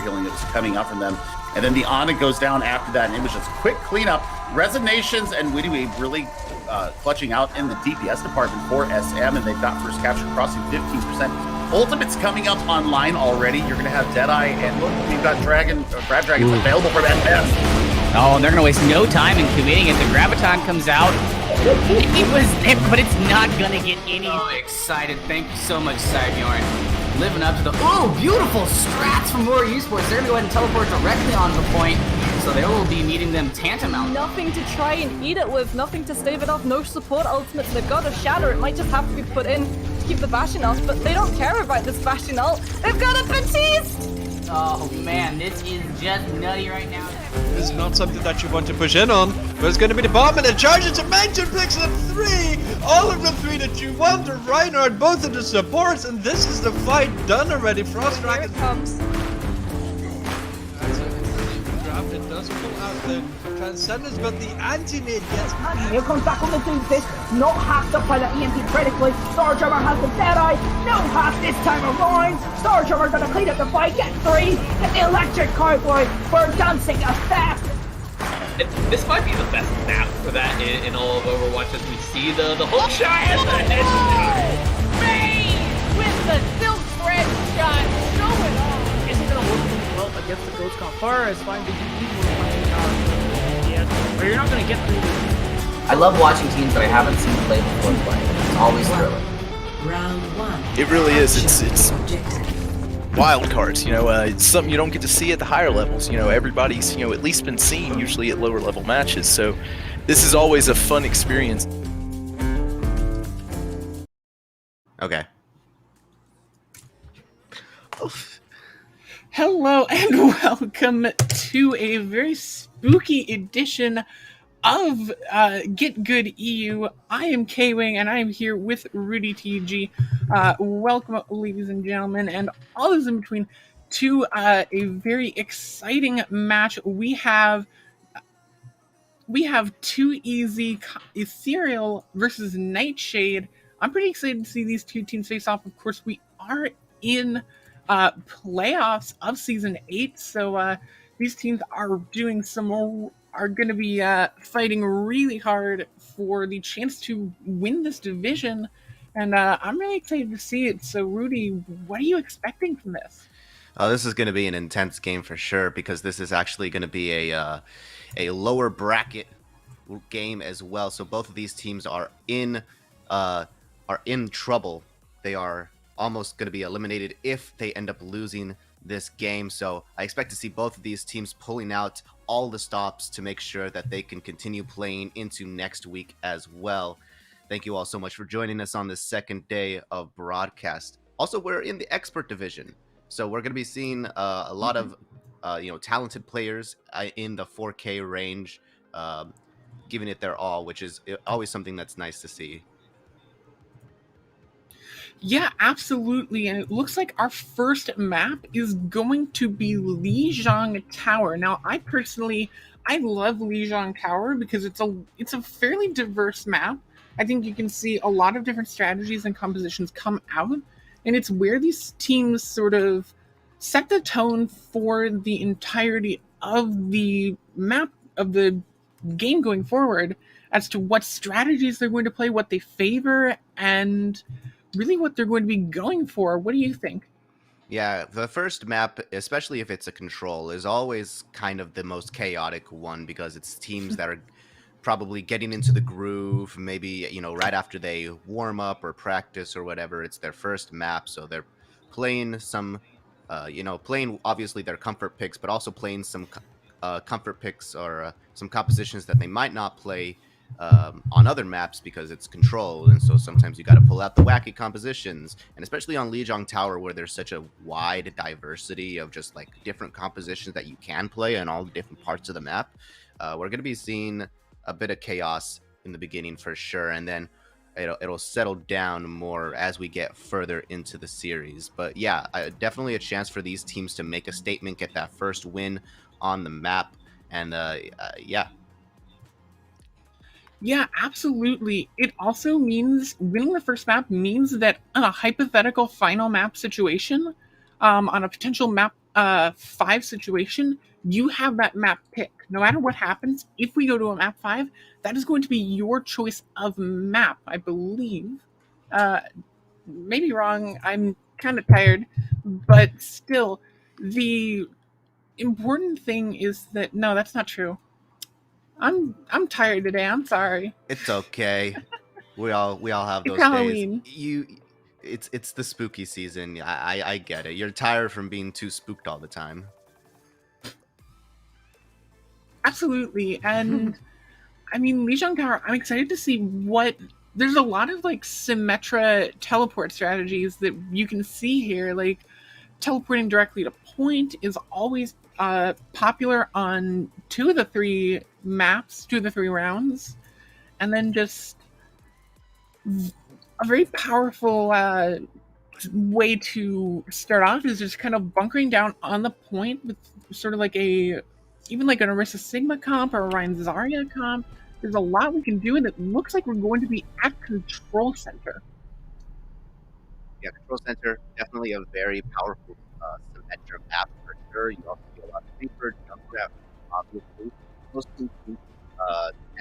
healing that was coming out from them. And then the Ana goes down after that, and it was just quick cleanup. Resignations and Witty Wave really clutching out in the DPS department for SM, and they've got first capture crossing 15%. Ultimate's coming up online already. You're going to have Deadeye, and look, we've got Grab Dragons available for that test. Oh, and they're going to waste no time in committing it. The Graviton comes out. But it's not going to get any... Oh, excited. Thank you so much, Sidebjorn. Living up to the... Oh, beautiful strats from More Esports. They're going to go ahead and teleport directly onto the point. So they will be meeting them tantamount. Nothing to try and eat it with, nothing to stave it off, no support ultimates. They've got a shatter. It might just have to be put in to keep the Bastion ult, but they don't care about this Bastion ult. They've got a Baptiste! Oh man, this is just nutty right now. This is not something that you want to push in on, but it's going to be the bomb and the charges to Mansion picks up 3! All of the 3 that you want, the Reinhardt, both of the supports, and this is the fight done already. Frost Here Dragon it comes. It does pull out the Transcendence, but the anti-nade gets... And here comes back on the Doomfist, not hacked up by the EMP critically. Starjummer has the Deadeye, no hack this time around. Starjummer gonna clean up the fight, get 3, get the Electric Cowboy for dancing effect. This might be the best map for that in all of Overwatch, as we see the hook shot and the headshot. Bane with the silk thread shot, showing off. Isn't gonna work really well against the Ghost Confar as fine because people are playing but you're not gonna get through this. I love watching teams that I haven't seen play before play. It's always thrilling. Round 1. It really is. It's wild cards, it's something you don't get to see at the higher levels. Everybody's, at least been seen usually at lower level matches. So this is always a fun experience. Okay. Hello and welcome to a very spooky edition of GitGud EU. I am K-Wing and I am here with Rudy TG. Welcome, ladies and gentlemen, and all those in between, to a very exciting match. We have 2EZ Ethereal versus Nightshade. I'm pretty excited to see these two teams face off. Of course, we are in playoffs of Season 8, so these teams are going to be fighting really hard for the chance to win this division, and I'm really excited to see it. So, Rudy, what are you expecting from this? Oh, this is going to be an intense game for sure, because this is actually going to be a lower bracket game as well. So both of these teams are in trouble. They are almost going to be eliminated if they end up losing this game. So I expect to see both of these teams pulling out all the stops to make sure that they can continue playing into next week as well. Thank you all so much for joining us on this second day of broadcast. Also, we're in the expert division, so we're going to be seeing a lot of talented players in the 4K range, giving it their all, which is always something that's nice to see. Yeah, absolutely. And it looks like our first map is going to be Lijiang Tower. Now, I love Lijiang Tower because it's a fairly diverse map. I think you can see a lot of different strategies and compositions come out, and it's where these teams sort of set the tone for the entirety of the map, of the game going forward, as to what strategies they're going to play, what they favor, and really what they're going to be going for. What do you think? Yeah, the first map, especially if it's a control, is always kind of the most chaotic one, because it's teams that are probably getting into the groove, maybe, right after they warm up or practice or whatever. It's their first map, so they're playing some, playing obviously their comfort picks, but also playing some comfort picks or some compositions that they might not play on other maps because it's control, and so sometimes you got to pull out the wacky compositions. And especially on Lijiang Tower, where there's such a wide diversity of just like different compositions that you can play in all the different parts of the map, we're going to be seeing a bit of chaos in the beginning for sure, and then it'll settle down more as we get further into the series. But yeah, definitely a chance for these teams to make a statement, get that first win on the map, and Yeah, absolutely. It also means winning the first map means that on a hypothetical final map situation, on a potential map 5 situation, you have that map pick. No matter what happens, if we go to a map 5, that is going to be your choice of map, I believe. Maybe wrong. I'm kind of tired, but still, the important thing is that no, that's not true. I'm tired today. I'm sorry. It's okay. We all have It's those Halloween. days. It's the spooky season. I get it. You're tired from being too spooked all the time. Absolutely. And I mean, Lijiang Tower, I'm excited to see what there's a lot of like Symmetra teleport strategies that you can see here. Like teleporting directly to point is always popular on 2 of the 3 maps, 2 of the 3 rounds. And then just a very powerful way to start off is just kind of bunkering down on the point with sort of like even like an Orisa Sigma comp or a Ryan Zarya comp. There's a lot we can do, and it looks like we're going to be at Control Center. Yeah, Control Center, definitely a very powerful Symmetra map for sure. You also see a lot of Reaper, Junkrat, obviously. Most teams tend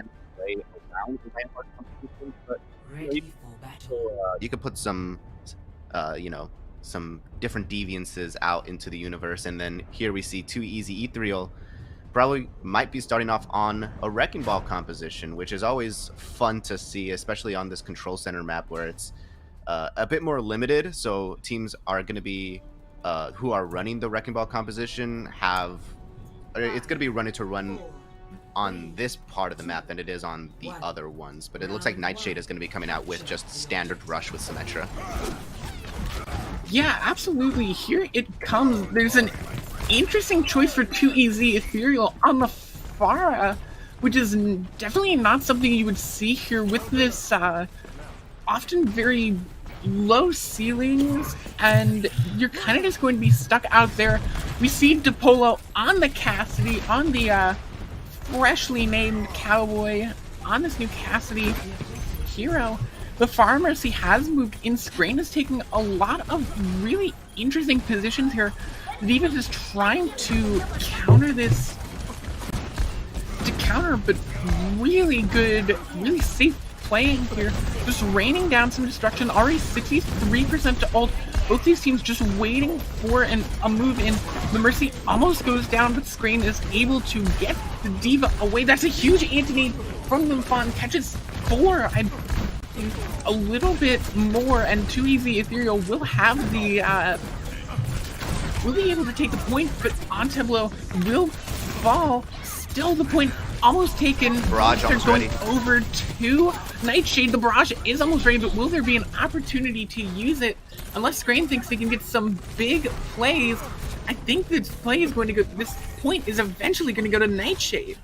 to play around the landmark competition, but you could put some, some different deviances out into the universe, and then here we see 2EZ Ethereal probably might be starting off on a Wrecking Ball composition, which is always fun to see, especially on this Control Center map where it's a bit more limited. So teams are going to be who are running the Wrecking Ball composition it's going to be running to run on this part of the map than it is on the other ones. But it looks like Nightshade is going to be coming out with just standard rush with Symmetra. Yeah, absolutely. Here it comes. There's an interesting choice for 2EZ Ethereal on the Pharah, which is definitely not something you would see here with this often very low ceilings, and you're kind of just going to be stuck out there. We see DePolo on the Cassidy, on the freshly named Cowboy, on this new Cassidy hero. The Pharmacy has moved in. Screen is taking a lot of really interesting positions here. Divas is trying to counter this, but really good, really safe playing here. Just raining down some destruction. Already 63% to ult. Both these teams just waiting for a move in. The Mercy almost goes down, but Screen is able to get the Diva away. That's a huge anti-nade from Limfon. Catches 4, I think, a little bit more, and 2EZ Ethereal will have the will be able to take the point, but Ontablo will fall. Still the point almost taken. Barrage almost going ready. Over to Nightshade. The barrage is almost ready, but will there be an opportunity to use it? Unless Screen thinks they can get some big plays, I think this play is going to go. This point is eventually going to go to Nightshade.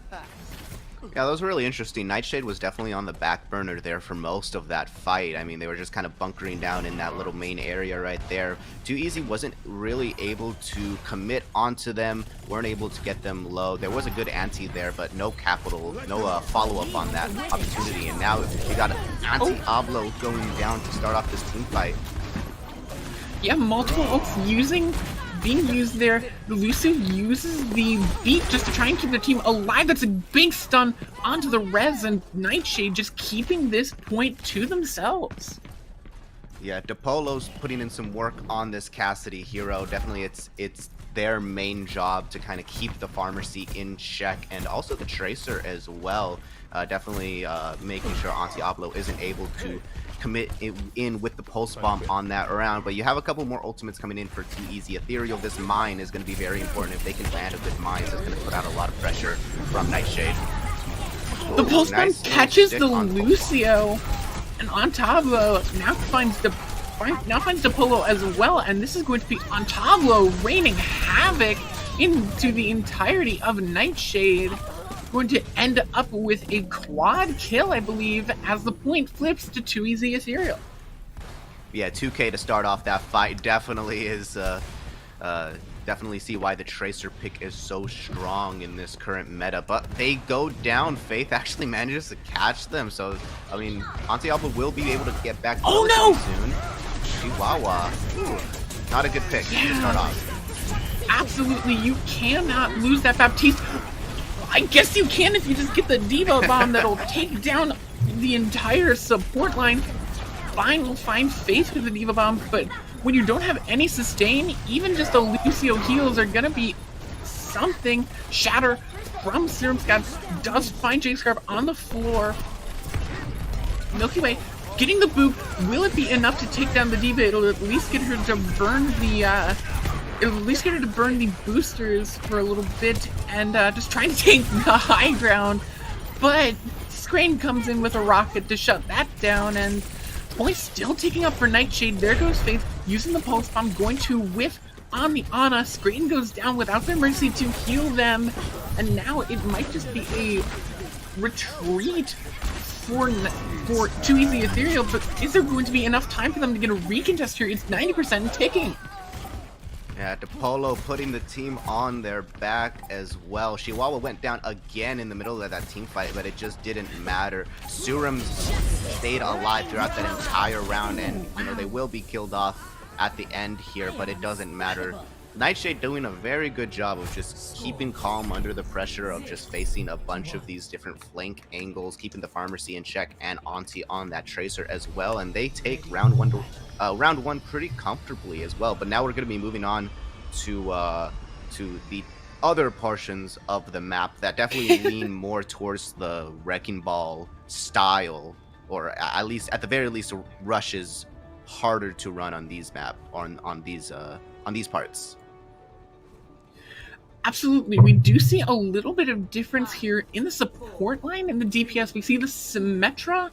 Yeah, that was really interesting. Nightshade was definitely on the back burner there for most of that fight. I mean, they were just kind of bunkering down in that little main area right there. 2EZ wasn't really able to commit onto them, weren't able to get them low. There was a good anti there, but no capital, no follow-up on that opportunity. And now you got anti-Oblo going down to start off this team fight. Yeah, multiple ults being used there. Lucio uses the beat just to try and keep the team alive. That's a big stun onto the res, and Nightshade just keeping this point to themselves. Yeah, DePolo's putting in some work on this Cassidy hero. Definitely it's their main job to kind of keep the Pharmacy in check, and also the Tracer as well. Definitely making sure Anti-Oblo isn't able to commit in with the pulse bomb on that round. But you have a couple more ultimates coming in for 2EZ Ethereal. This mine is going to be very important. If they can land a good mine, so it's going to put out a lot of pressure from Nightshade. The pulse bomb catches the Lucio, and Ontablo now finds DePolo as well, and this is going to be Ontablo raining havoc into the entirety of Nightshade. Going to end up with a quad kill, I believe, as the point flips to 2EZ Ethereal. Yeah, 2K to start off that fight definitely is definitely see why the Tracer pick is so strong in this current meta, but they go down. Faith actually manages to catch them, so I mean, Anti-Alpha will be able to get back soon. Chihuahua. Ooh, not a good pick to start off. Absolutely, you cannot lose that Baptiste. I guess you can if you just get the Diva Bomb that'll take down the entire support line. Fine, we'll find Faith with the Diva Bomb, but when you don't have any sustain, even just a Lucio heals are gonna be something. Shatter from Serum Scout does find J-Scarp on the floor. Milky Way getting the boop. Will it be enough to take down the Diva? It'll at least get her to burn the boosters for a little bit and just trying to take the high ground. But Scrane comes in with a rocket to shut that down, and Point still taking up for Nightshade. There goes Faith using the Pulse Bomb, going to whiff on the Ana. Scrane goes down without their Mercy to heal them, and now it might just be a retreat for Too Easy Ethereal, but is there going to be enough time for them to get a recontest here? It's 90% ticking. Yeah, DePolo putting the team on their back as well. Chihuahua went down again in the middle of that team fight, but it just didn't matter. Suram stayed alive throughout that entire round, and you know they will be killed off at the end here, but it doesn't matter. Nightshade doing a very good job of just keeping calm under the pressure of just facing a bunch of these different flank angles, keeping the Pharmacy in check and Auntie on that Tracer as well, and they take round one pretty comfortably as well. But now we're going to be moving on to the other portions of the map that definitely lean more towards the Wrecking Ball style, or at the very least, rushes harder to run on these on these parts. Absolutely, we do see a little bit of difference here in the support line and the DPS. We see the Symmetra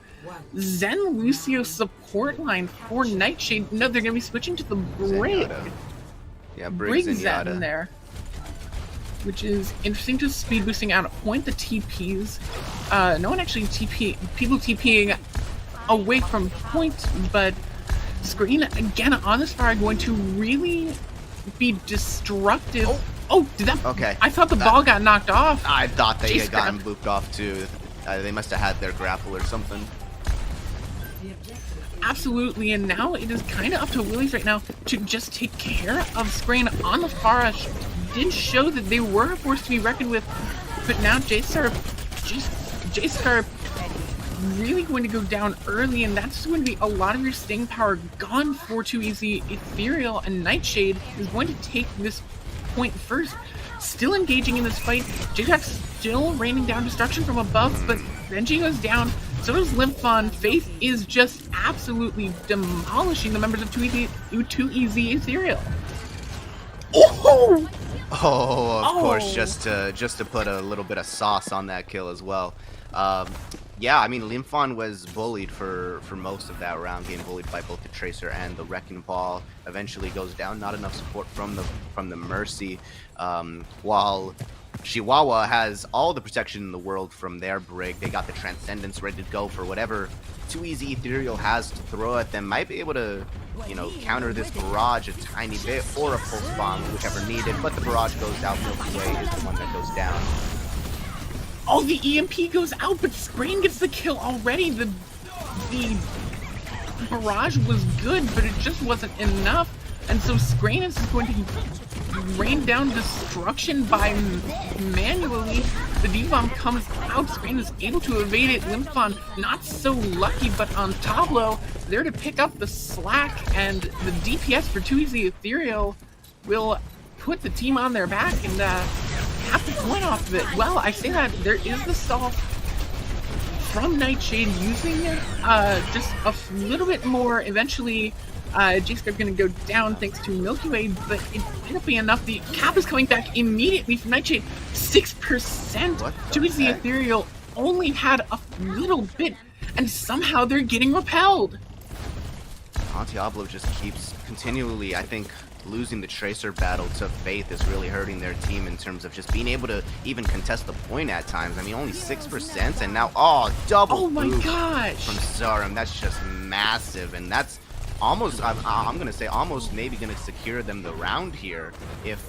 Zen Lucio support line for Nightshade. No, they're going to be switching to the Brig. Yeah, Brig Zen in there, which is interesting. Just speed boosting out at Point. The TPs, no one actually people TPing away from Point, but Screen again on this fire going to really be destructive. Oh, did that? Okay. I thought the ball got knocked off. I thought they had gotten booped off too. They must have had their grapple or something. Absolutely, and now it is kind of up to Willies right now to just take care of Screen on the far edge. Did show that they were a force to be reckoned with, but now J-Scarp really going to go down early, and that's going to be a lot of your staying power gone for Too Easy Ethereal, and Nightshade is going to take this Point first. Still engaging in this fight. J-Tax still raining down destruction from above, but Benji goes down. So does Lymphon. Faith is just absolutely demolishing the members of Too Easy Ethereal. Oh, of course, just to put a little bit of sauce on that kill as well. Yeah, I mean, Lymphon was bullied for most of that round, getting bullied by both the Tracer and the Wrecking Ball. Eventually goes down, not enough support from the Mercy, while Chihuahua has all the protection in the world from their Brig. They got the Transcendence ready to go for whatever Too Easy Ethereal has to throw at them. Might be able to, you know, counter this barrage a tiny bit, or a Pulse Bomb, whichever needed, but the barrage goes out. Milky Way is the one that goes down. Oh, the EMP goes out, but Screen gets the kill already. The barrage was good, but it just wasn't enough. And so Screen is just going to rain down destruction by manually. The D-Bomb comes out. Screen is able to evade it. Lymphon not so lucky, but on Tableau, there to pick up the slack. And the DPS for Too Easy Ethereal will put the team on their back and half the point off of it. Well, I say that there is the stall from Nightshade using just a little bit more. Eventually, J-Scarp going to go down thanks to Milky Way, but it might not be enough. The cap is coming back immediately from Nightshade. 6%. Too Easy Ethereal only had a little bit, and somehow they're getting repelled. Diablo just keeps continually, I think, losing the Tracer battle to Faith is really hurting their team in terms of just being able to even contest the point at times. I mean, only 6%, and now, double Oh my gosh! From Zarum. That's just massive, and that's almost, I'm going to say, almost maybe going to secure them the round here if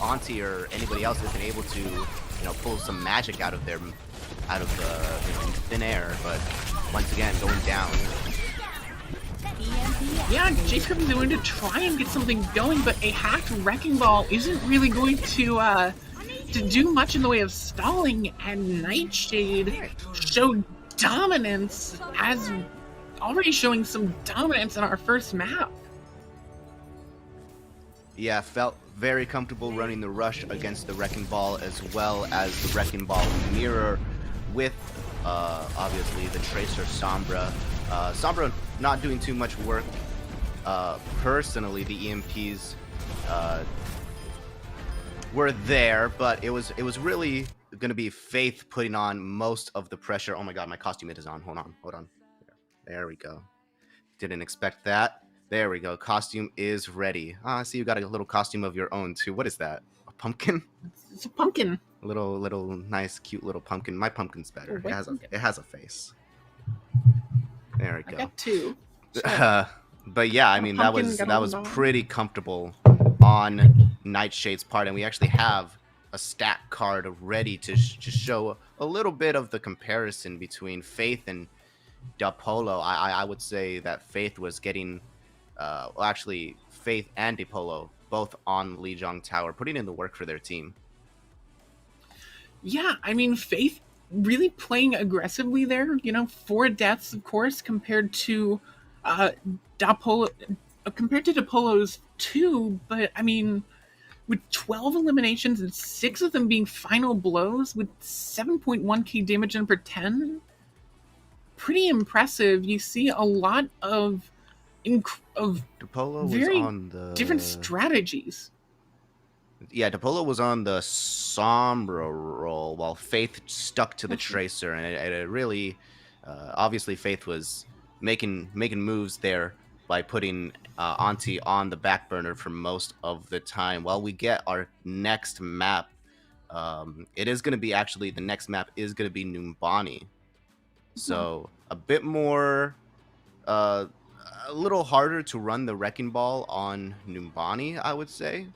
Auntie or anybody else isn't able to, you know, pull some magic out of the thin air. But once again, going down. yeah, Jacob is going to try and get something going, but a hacked Wrecking Ball isn't really going to do much in the way of stalling, and Nightshade showed dominance, as already showing some dominance in our first map. Yeah, felt very comfortable running the rush against the Wrecking Ball as well as the Wrecking Ball mirror with obviously the Tracer Sombra. Sombra not doing too much work. Personally, the EMPs were there, but it was really going to be Faith putting on most of the pressure. Oh my god, my costume is on. Hold on. There we go. Didn't expect that. There we go. Costume is ready. I see you got a little costume of your own too. What is that? A pumpkin? It's a pumpkin. A little nice, cute little pumpkin. My pumpkin's better. It has a face. There we go. I got two. But yeah, I mean that was pretty comfortable on Nightshade's part, and we actually have a stat card ready to show a little bit of the comparison between Faith and Dapolo. I would say that Faith was getting, well, actually Faith and Dapolo both on Lijiang Tower, putting in the work for their team. Yeah, I mean, Faith really playing aggressively there. 4 deaths, of course, compared to Dapolo's 2. But I mean, with 12 eliminations and 6 of them being final blows, with 7.1k damage in per 10, pretty impressive. You see a lot of very different strategies. Yeah, Dapolo was on the Sombra role while Faith stuck to the Tracer, and it really, obviously Faith was making moves there by putting Auntie on the back burner for most of the time. While we get our next map, it is going to be actually, the next map is going to be Numbani. So a bit more, a little harder to run the Wrecking Ball on Numbani, I would say.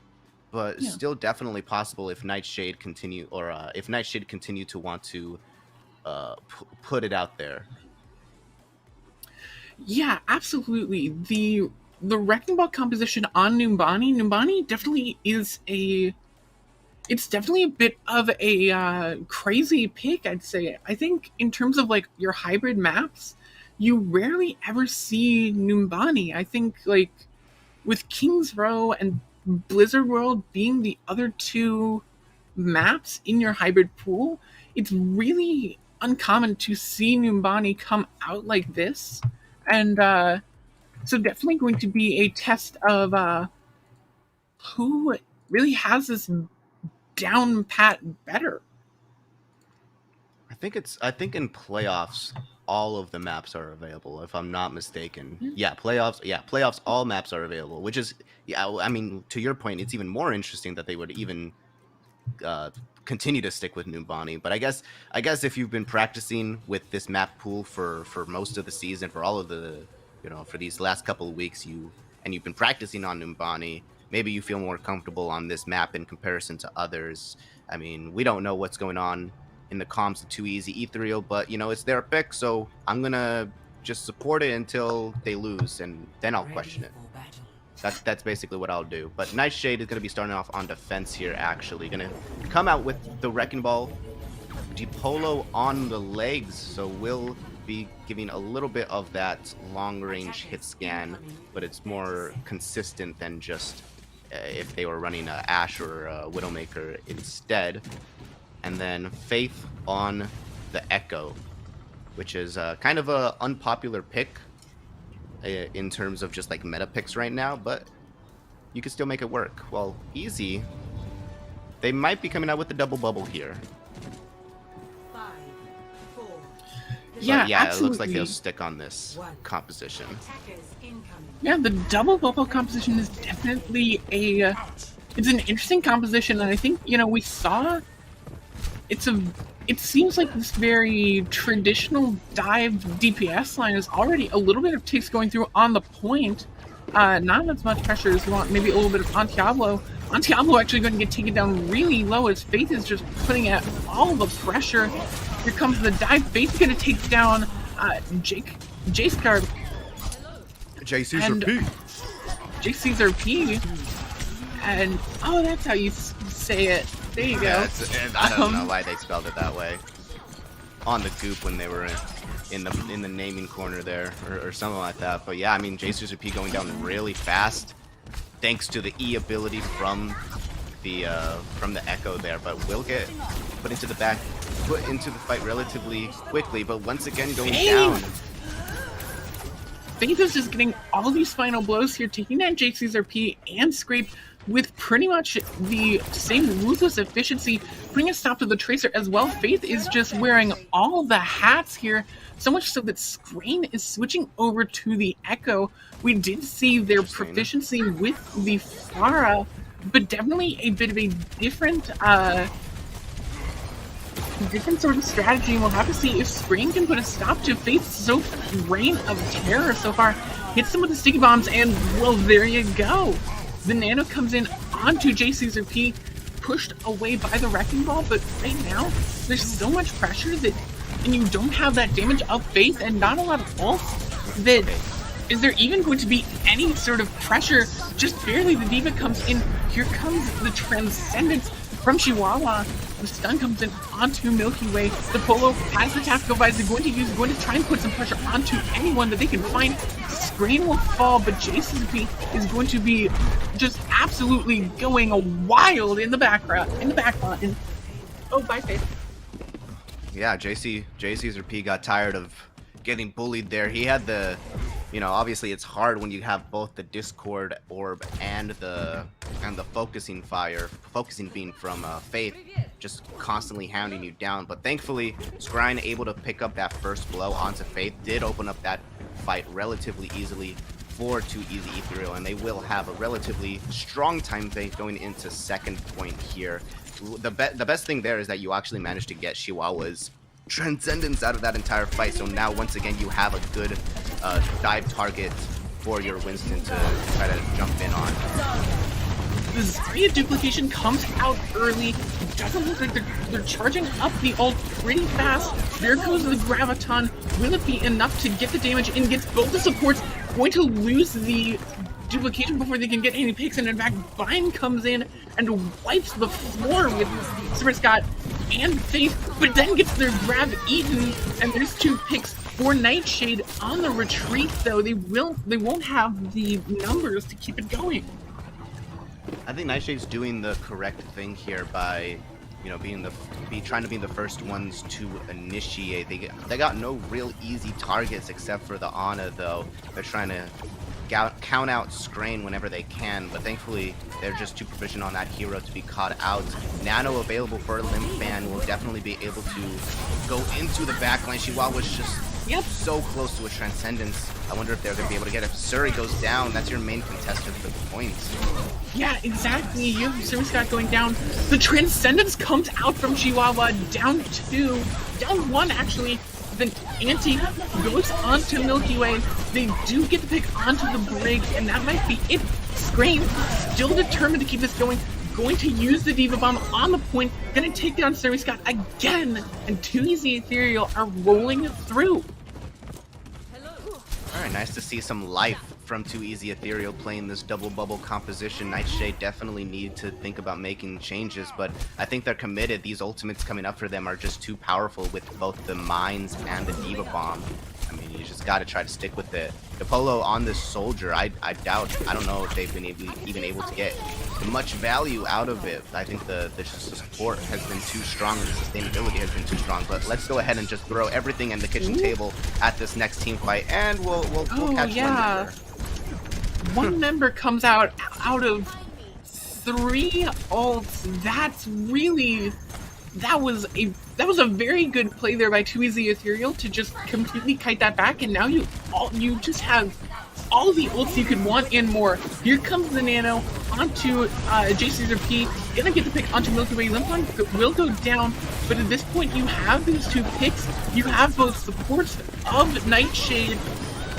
But still definitely possible if Nightshade continue, or if Nightshade continue to want to put it out there. Yeah, absolutely. The Wrecking Ball composition on Numbani definitely is it's definitely a bit of a crazy pick, I'd say. I think in terms of like your hybrid maps, you rarely ever see Numbani. I think like with King's Row and Blizzard World being the other 2 maps in your hybrid pool, it's really uncommon to see Numbani come out like this. And so definitely going to be a test of who really has this down pat better. I think in playoffs all of the maps are available, if I'm not mistaken. Playoffs all maps are available, which is, I mean, to your point, it's even more interesting that they would even continue to stick with Numbani. But I guess if you've been practicing with this map pool for most of the season, for all of the, for these last couple of weeks, you've been practicing on Numbani, maybe you feel more comfortable on this map in comparison to others. I mean, we don't know what's going on in the comms of Too Easy Ethereal, but it's their pick, so I'm gonna just support it until they lose, and then I'll question it. That's basically what I'll do. But Nightshade is gonna be starting off on defense here, actually. Gonna come out with the Wrecking Ball. Dapolo on the legs, so we'll be giving a little bit of that long-range hit scan, but it's more consistent than just if they were running a Ashe or a Widowmaker instead. And then Faith on the Echo, which is kind of a unpopular pick in terms of just like meta picks right now, but you can still make it work. Well, Easy, they might be coming out with the double bubble here. 5, 4. Yeah, it looks like they'll stick on this composition. Yeah, the double bubble composition is definitely it's an interesting composition, and I think we saw. It seems like this very traditional dive DPS line is already a little bit of ticks going through on the point. Not as much pressure as you want. Maybe a little bit of Antiablo. Antiablo actually going to get taken down really low as Faith is just putting out all the pressure. Here comes the dive. Faith going to take down Jace Card. JC's JC's and oh, that's how you say it. There you go. Yeah, I don't know why they spelled it that way. On the goop when they were in the naming corner there, or something like that. But yeah, I mean, JC's going down really fast, thanks to the E ability from the Echo there. But will get put into the fight relatively quickly. But once again, going down. Faith is just getting all these final blows here, taking down JC's and Scrape with pretty much the same ruthless efficiency, putting a stop to the Tracer as well. Faith is just wearing all the hats here, so much so that Screen is switching over to the Echo. We did see their proficiency with the Pharah, but definitely a bit of a different sort of strategy, and we'll have to see if Screen can put a stop to Faith's reign of terror so far. Hits them with the sticky bombs, and well, there you go. The Nano comes in onto JC's pushed away by the Wrecking Ball, but right now, there's so much pressure that, and you don't have that damage of Faith and not a lot of ults, that is there even going to be any sort of pressure? Just barely, the D.Va comes in. Here comes the Transcendence from Chihuahua. The stun comes in onto Milky Way. The Polo has the tactical visor going to try and put some pressure onto anyone that they can find. Screen will fall, but JC's is going to be just absolutely going wild in the background, and oh, bye, Faith. Yeah, JC's got tired of getting bullied there. He had the, obviously it's hard when you have both the Discord orb and the focusing beam from Faith just constantly hounding you down. But thankfully, Screen able to pick up that first blow onto Faith did open up that fight relatively easily for 2EZ Ethereal, and they will have a relatively strong time Faith going into second point here. The best thing there is that you actually managed to get Chihuahua's Transcendence out of that entire fight, so now once again you have a good dive target for your Winston to try to jump in on. The Zarya duplication comes out early. It doesn't look like they're charging up the ult pretty fast. There goes the Graviton. Will it be enough to get the damage in? Gets both the supports. Going to lose the duplication before they can get any picks, and in fact, Vine comes in and wipes the floor with Super Scott and Faith, but then gets their grab eaten, and there's 2 picks for Nightshade on the retreat. Though they won't have the numbers to keep it going. I think Nightshade's doing the correct thing here by, trying to be the first ones to initiate. They got no real easy targets except for the Ana, though. They're trying to count out Screen whenever they can, but thankfully they're just too proficient on that hero to be caught out. Nano available for Limp Fan will definitely be able to go into the backline. Chihuahua's just so close to a Transcendence. I wonder if they're going to be able to get it. If Suri goes down, that's your main contestant for the points. Yeah, exactly. You have Suri Scott going down. The Transcendence comes out from Chihuahua, down 1 actually. Then Anti goes onto Milky Way. They do get the pick onto the Brig, and that might be it. Scream, still determined to keep this going to use the D.Va Bomb on the point, gonna take down Suri Scott again, and 2EZ Ethereal are rolling through. Alright, nice to see some life from 2EZ Ethereal playing this double bubble composition. Nightshade definitely need to think about making changes, but I think they're committed. These ultimates coming up for them are just too powerful with both the Mines and the D.Va Bomb. I mean, you just gotta try to stick with it. The Polo on this Soldier, I don't know if they've been even able to get much value out of it. I think the support has been too strong and the sustainability has been too strong, but let's go ahead and just throw everything in the kitchen table at this next team fight, and we'll catch one member. One member comes out of 3 ults. That was a very good play there by 2EZ Ethereal to just completely kite that back, and now you just have all the ults you could want and more. Here comes the Nano onto JC's gonna get the pick onto Milky Way. Limpon will go down, but at this point you have these 2 picks. You have both supports of Nightshade,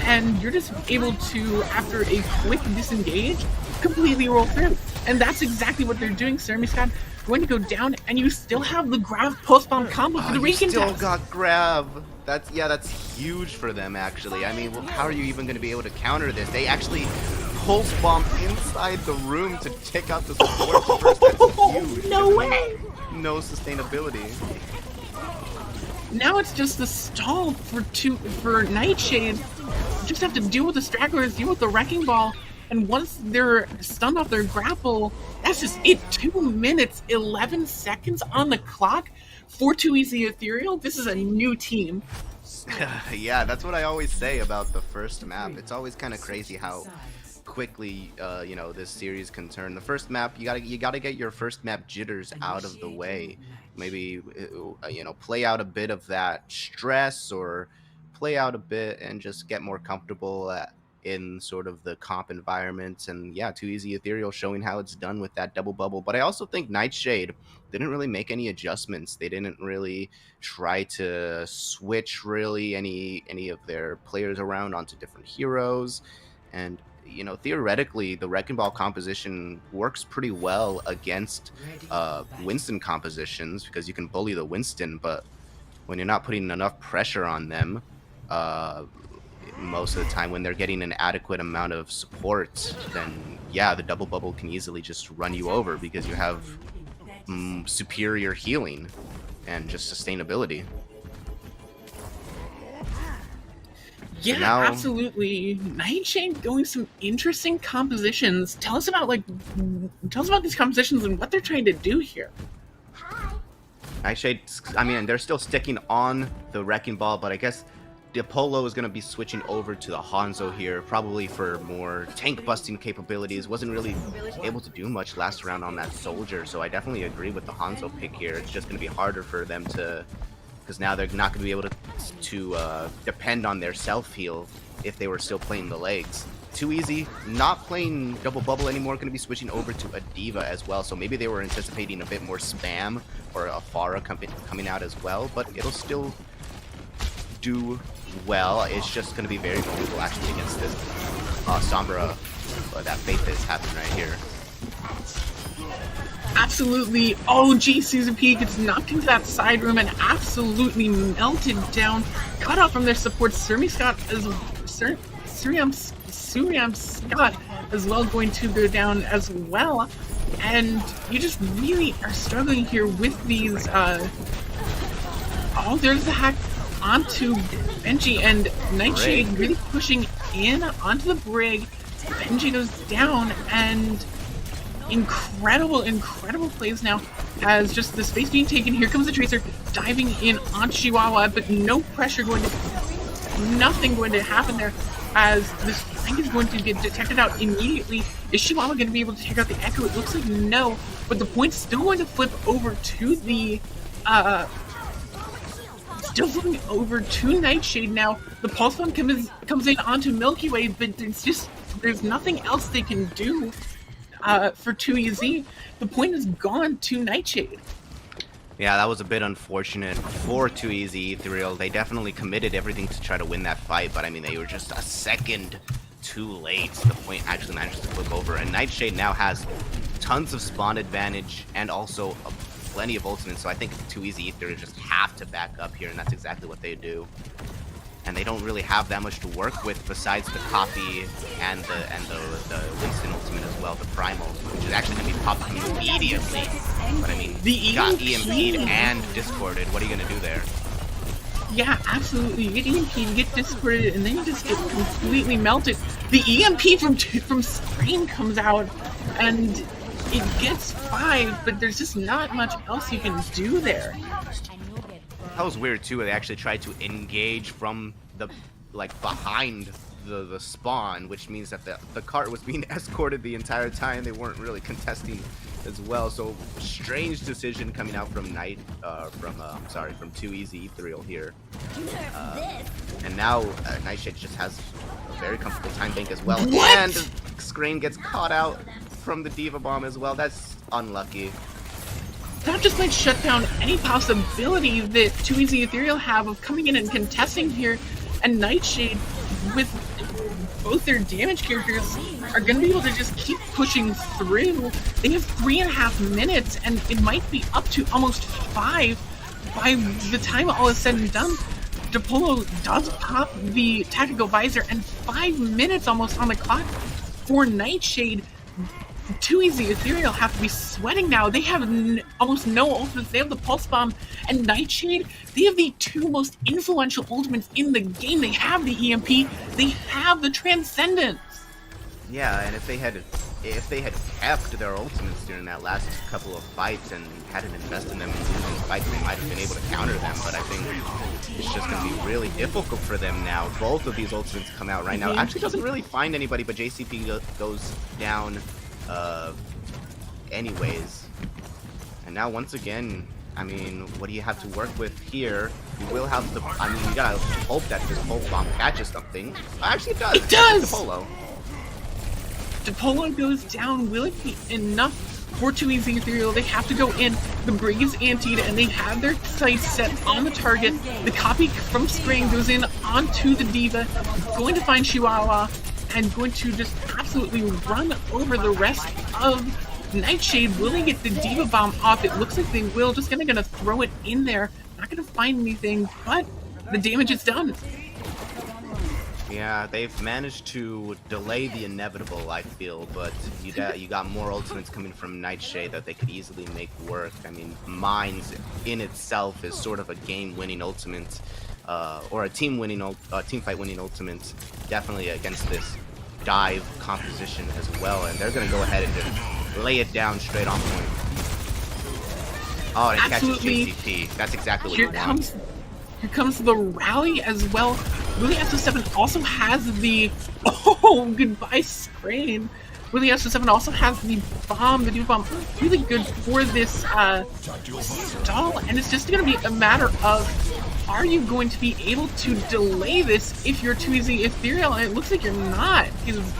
and you're just able to, after a quick disengage, completely roll through. And that's exactly what they're doing. Suri Scott going to go down, and you still have the grab post bomb combo for the Regen. You still got grab. That's huge for them, actually. I mean, well, how are you even going to be able to counter this? They actually pulse bomb inside the room to take out the support first. That's huge. No way! No sustainability. Now it's just the stall for Nightshade. Just have to deal with the stragglers, deal with the wrecking ball, and once they're stunned off their grapple, that's just it. 2 minutes, 11 seconds on the clock for 2EZ Ethereal. This is a new team. Yeah, that's what I always say about the first map. It's always kind of crazy how quickly you know, this series can turn. The first map, you gotta get your first map jitters out of the way. Maybe you know, play out a bit of that stress, or play out a bit and just get more comfortable in sort of the comp environment. And yeah, 2EZ Ethereal showing how it's done with that double bubble. But I also think Nightshade didn't really make any adjustments. They didn't really try to switch really any of their players around onto different heroes. And you know, theoretically, the Wrecking Ball composition works pretty well against Winston compositions, because you can bully the Winston, but when you're not putting enough pressure on them, most of the time when they're getting an adequate amount of support, then yeah, the double bubble can easily just run you over because you have superior healing and just sustainability. Yeah, now, absolutely. Nightshade going some interesting compositions. Tell us about these compositions and what they're trying to do here. Nightshade, I mean, they're still sticking on the Wrecking Ball, but I guess the Apollo is going to be switching over to the Hanzo here, probably for more tank busting capabilities. Wasn't really able to do much last round on that Soldier, so I definitely agree with the Hanzo pick here. It's just going to be harder for them to, because now they're not going to be able to depend on their self-heal if they were still playing the legs. 2EZ, not playing double bubble anymore, going to be switching over to a D.Va as well, so maybe they were anticipating a bit more spam or a Pharah coming out as well, but it'll still do well. It's just going to be very vulnerable actually against this Sombra, that Fate that is happening right here. Absolutely. Oh, geez, Susan P gets knocked into that side room and absolutely melted down. Cut off from their support. Suriam Scott as well going to go down as well. And you just really are struggling here with these. Oh, there's the hack onto Benji, and Nightshade really pushing in onto the Brig. Benji goes down, and incredible plays now as just the space being taken. Here comes the Tracer diving in on Chihuahua, but no pressure nothing going to happen there as this flank is going to get detected out immediately. Is Chihuahua going to be able to take out the Echo? It looks like no, but the point's still going to flip over to the Nightshade now. The Pulse Bomb comes in onto Milky Way, but there's nothing else they can do for 2EZ. The point is gone to Nightshade. Yeah, that was a bit unfortunate for 2EZ Ethereal. They definitely committed everything to try to win that fight, but I mean, they were just a second too late. The point actually managed to flip over, and Nightshade now has tons of spawn advantage and also plenty of ultimates, so I think 2EZ Ethereal just have to back up here, and that's exactly what they do. And they don't really have that much to work with besides the copy and the Winston ultimate as well, the primal, which is actually going to be popping immediately. But I mean, you got EMP'd and discorded. What are you going to do there? Yeah, absolutely. You get EMP'd, you get discorded, and then you just get completely melted. The EMP from Scream comes out, and it gets 5, but there's just not much else you can do there. That was weird too. They actually tried to engage from the behind the spawn, which means that the cart was being escorted the entire time. They weren't really contesting as well. So strange decision coming out from from 2EZ Ethereal here. And now Nightshade just has a very comfortable time bank as well. What? And Scream gets caught out from the D.Va bomb as well. That's unlucky. That just might shut down any possibility that 2EZ Ethereal have of coming in and contesting here, and Nightshade, with both their damage characters, are going to be able to just keep pushing through. They have 3.5 minutes, and it might be up to almost 5 by the time all is said and done. DePolo does pop the tactical visor, and 5 minutes almost on the clock for Nightshade. Too Easy Ethereal have to be sweating now. They have almost no ultimates. They have the Pulse Bomb, and Nightshade, they have the 2 most influential ultimates in the game. They have the EMP, they have the Transcendence. Yeah, and if they had kept their ultimates during that last couple of fights and hadn't invested in them in losing fights, they might have been able to counter them, but I think it's just going to be really difficult for them now. Both of these ultimates come out right now. Actually doesn't really find anybody, but JCP goes down anyways. And now once again, I mean, what do you have to work with here? You will have the, I mean, you gotta hope that this Pulse Bomb catches something. Actually, it does. It does! DePolo. DePolo goes down. Will it be enough for Too Easy Ethereal? They have to go in. The Brig is antied, and they have their sights set on the target. The copy from Screen goes in onto the Diva, going to find Chihuahua, and going to just absolutely run over the rest of Nightshade. Will they get the Diva Bomb off? It looks like they will. Just gonna throw it in there. Not gonna find anything, but the damage is done. Yeah, they've managed to delay the inevitable, I feel, but you got more ultimates coming from Nightshade that they could easily make work. I mean, Mines in itself is sort of a game-winning ultimate, or a team fight winning ultimate, definitely against this dive composition as well, and they're going to go ahead and just lay it down straight on point. Oh, and it catches JCP. That's exactly what you want. Here comes the rally as well. Willie S7 also has the... Oh, goodbye, Screen. Willie S7 also has the bomb, the Diva Bomb. Really good for this stall, and it's just going to be a matter of, are you going to be able to delay this if you're Too Easy Ethereal? And it looks like you're not, because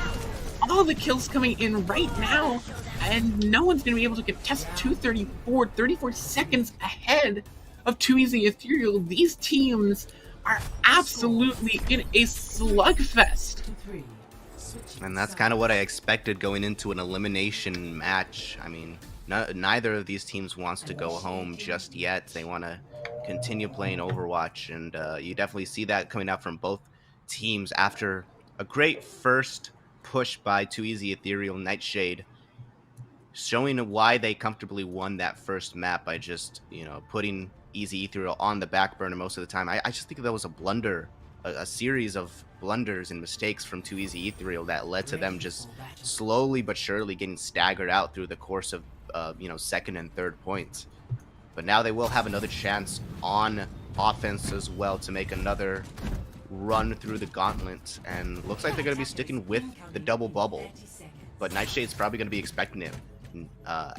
all the kills coming in right now, and no one's going to be able to contest 234, 34 seconds ahead of Too Easy Ethereal. These teams are absolutely in a slugfest. And that's kind of what I expected going into an elimination match. I mean, neither of these teams wants to go home just yet. They want to continue playing Overwatch, and you definitely see that coming out from both teams after a great first push by Too Easy Ethereal. Nightshade showing why they comfortably won that first map by just, you know, putting Easy Ethereal on the back burner most of the time. I just think that was a blunder, a series of blunders and mistakes from Too Easy Ethereal that led to them just slowly but surely getting staggered out through the course of you know, second and third points. But now they will have another chance on offense as well to make another run through the gauntlet, and looks like they're going to be sticking with the double bubble. But Nightshade's probably going to be expecting it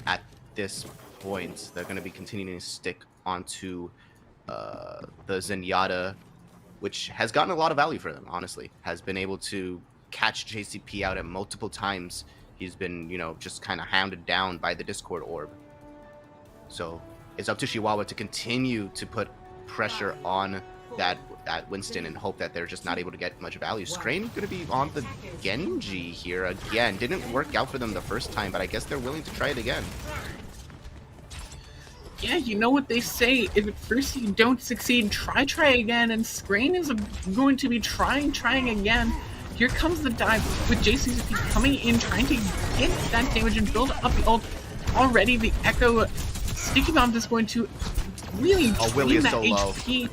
at this point. They're going to be continuing to stick onto the Zenyatta, which has gotten a lot of value for them, honestly. Has been able to catch JCP out at multiple times. He's been, you know, just kind of hounded down by the Discord orb. So it's up to Chihuahua to continue to put pressure on that Winston and hope that they're just not able to get much value. Strain going to be on the Genji here again. Didn't work out for them the first time, but I guess they're willing to try it again. Yeah, you know what they say, if at first you don't succeed, try again, and Screen is going to be trying again. Here comes the dive with JCP coming in, trying to get that damage and build up the ult. Already the Echo Sticky Bomb is going to really Willie is that so HP.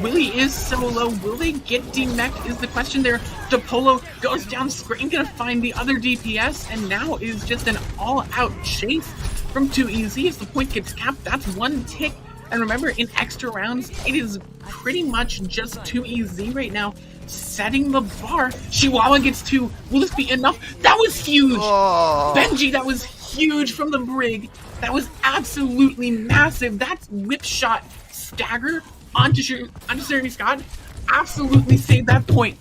Willie is so low. Will they get demech is the question there. DePolo goes down, Screen gonna find the other DPS, and now is just an all-out chase from Too Easy as the point gets capped. That's one tick. And remember, in extra rounds, it is pretty much just Too Easy right now, setting the bar. Chihuahua gets 2. Will this be enough? That was huge! Oh. Benji, that was huge from the Brig. That was absolutely massive. That's whip shot stagger onto Sherry Scott. Absolutely saved that point.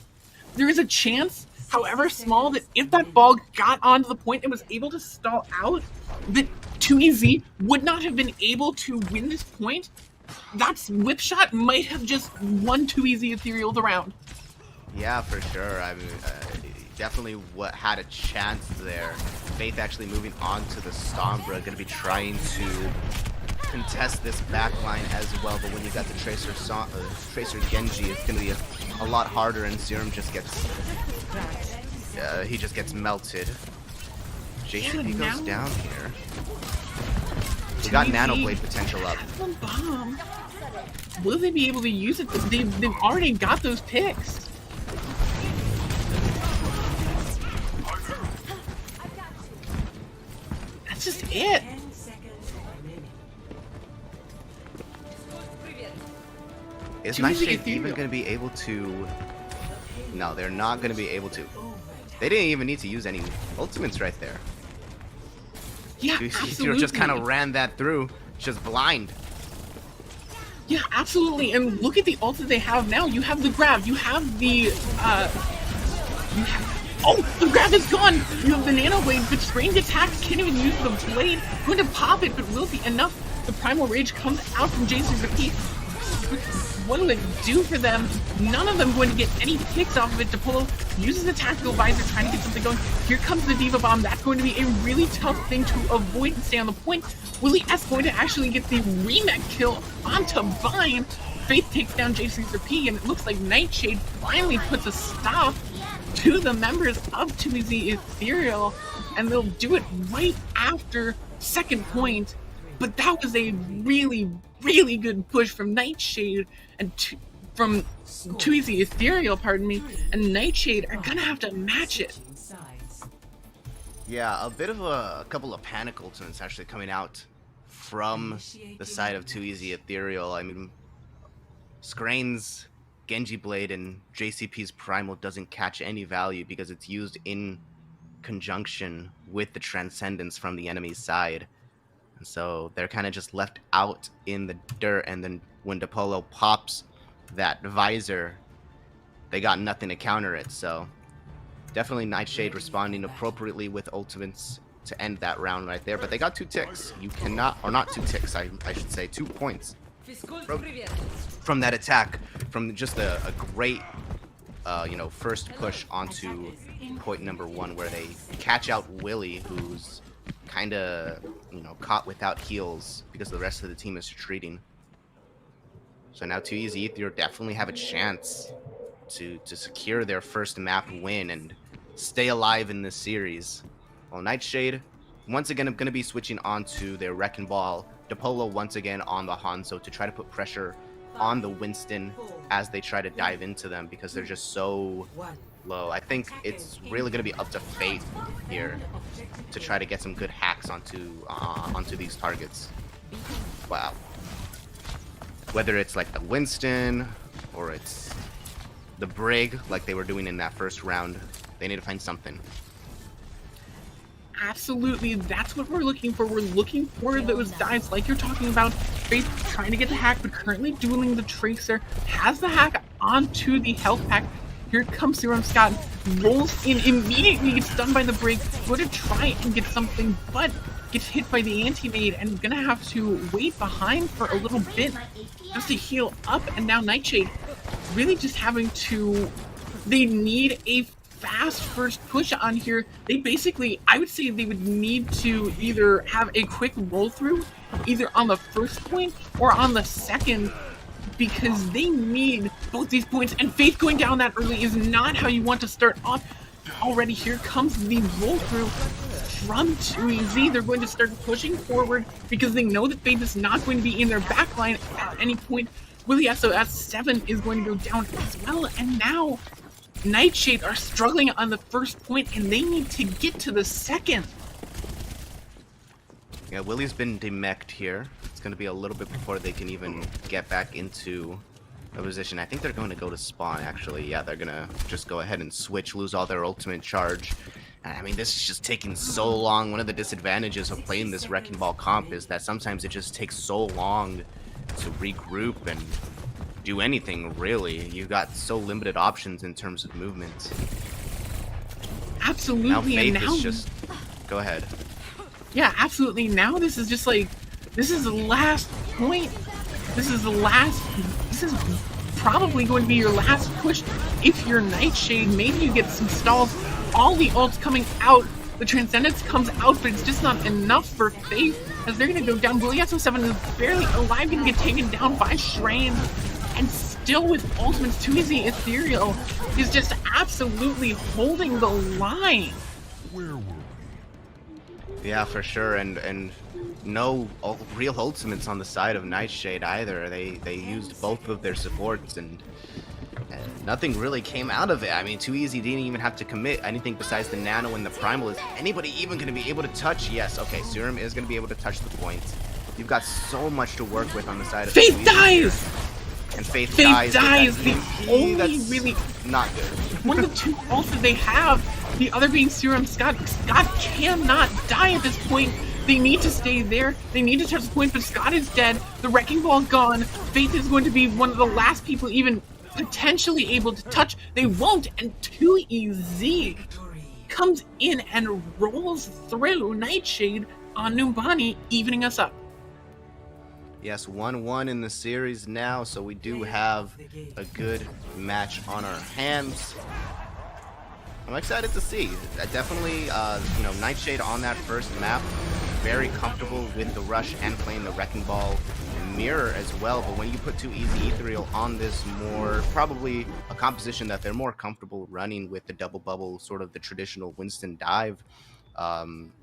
There is a chance, however small, that if that ball got onto the point and was able to stall out, that Too Easy would not have been able to win this point. That whip shot might have just won Too Easy Ethereal the round. Yeah, for sure. I mean, definitely what had a chance there. Faith actually moving on to the Sombra, going to be trying to contest this backline as well, but when you got the Tracer Genji, it's gonna be a lot harder, and Serum just gets he just gets melted. JCP goes down here. We got Nanoblade potential up. Bomb. Will they be able to use it? They've already got those picks. That's just it. Is Nightshade even going to be able to... No, they're not going to be able to. They didn't even need to use any ultimates right there. Yeah, absolutely. Just kind of ran that through, just blind. Yeah, absolutely. And look at the ult that they have now. You have the grab. You have the oh, the grab is gone. You have the nano blade, but Strain gets hacked. Can't even use the blade. Going to pop it, but will be enough. The primal rage comes out from Jason's repeat. What will it do for them? None of them going to get any picks off of it. DePolo uses the tactical visor, trying to get something going. Here comes the Diva Bomb. That's going to be a really tough thing to avoid and stay on the point. Willie S going to actually get the remake kill onto Vine. Faith takes down JC3P, and it looks like Nightshade finally puts a stop to the members of 2EZ Ethereal, and they'll do it right after second point. But that was a really, really good push from Nightshade and from 2EZ Ethereal, pardon me, and Nightshade are gonna have to match it. Yeah, a bit of a couple of panic ultimates actually coming out from the side of 2EZ Ethereal. I mean, Scrane's Genji Blade and JCP's Primal doesn't catch any value because it's used in conjunction with the Transcendence from the enemy's side. And so they're kind of just left out in the dirt, and then when DePolo pops that visor, they got nothing to counter it. So definitely Nightshade responding appropriately with ultimates to end that round right there. But they got 2 ticks. You cannot, or not 2 ticks, I should say, 2 points from that attack, from just a great, first push onto point number 1, where they catch out Willie, who's kind of, caught without heals because the rest of the team is retreating. So now 2EZ Ether definitely have a chance to secure their first map win and stay alive in this series. Well, Nightshade, once again, I'm going to be switching on to their Wrecking Ball. DePolo once again on the Hanzo to try to put pressure on the Winston as they try to dive into them because they're just so low. I think it's really going to be up to Faith here to try to get some good hacks onto these targets. Wow. Whether it's like the Winston or it's the Brig like they were doing in that first round, they need to find something. Absolutely, that's what we're looking for. We're looking for those dives like you're talking about. Faith trying to get the hack, but currently dueling the Tracer. Has the hack onto the health pack. Here comes Serum Scott. Rolls in, immediately gets stunned by the break. Going to try and get something, but gets hit by the anti-maid and gonna have to wait behind for a little bit just to heal up. And now Nightshade really just having to... They need a fast first push on here. They basically, I would say they would need to either have a quick roll through either on the first point or on the second, because they need both these points, and Faith going down that early is not how you want to start off. Already here comes the roll through from 2EZ. They're going to start pushing forward because they know that Faith is not going to be in their backline at any point. Willie SOS 7 is going to go down as well, and now Nightshade are struggling on the first point, and they need to get to the second. Yeah, Willie's been demeched here. It's going to be a little bit before they can even get back into a position. I think they're going to go to spawn, actually. Yeah, they're going to just go ahead and switch, lose all their ultimate charge. I mean, this is just taking so long. One of the disadvantages of playing this Wrecking Ball comp is that sometimes it just takes so long to regroup and do anything, really. You've got so limited options in terms of movement. Absolutely. Now Faith and now is just... Go ahead. Yeah, absolutely. Now this is just like, this is the last point. This is probably going to be your last push if you're Nightshade. Maybe you get some stalls. All the ults coming out The Transcendence comes out, but it's just not enough for Faith, as they're going to go down. Bulyaso7 is barely alive, going to get taken down by Shrine, and still with ultimates, Too Easy Ethereal is just absolutely holding the line. Yeah, for sure, and no real ultimates on the side of Nightshade either. They used both of their supports and nothing really came out of it. I mean, Too Easy didn't even have to commit anything besides the Nano and the Primal. Is anybody even going to be able to touch? Yes, okay, Serum is going to be able to touch the point. You've got so much to work with on the side of Faith dies! And Faith dies. The only really not good. One of the two ults that they have, the other being Serum. Scott cannot die at this point. They need to stay there. They need to touch the point, but Scott is dead. The Wrecking Ball is gone. Faith is going to be one of the last people even potentially able to touch. They won't, and Too Easy comes in and rolls through Nightshade on Numbani, evening us up. Yes, 1-1 in the series now, so we do have a good match on our hands. I'm excited to see. Definitely, Nightshade on that first map, very comfortable with the rush and playing the Wrecking Ball mirror as well. But when you put Too Easy Ethereal on this more, probably a composition that they're more comfortable running with the double bubble, sort of the traditional Winston dive,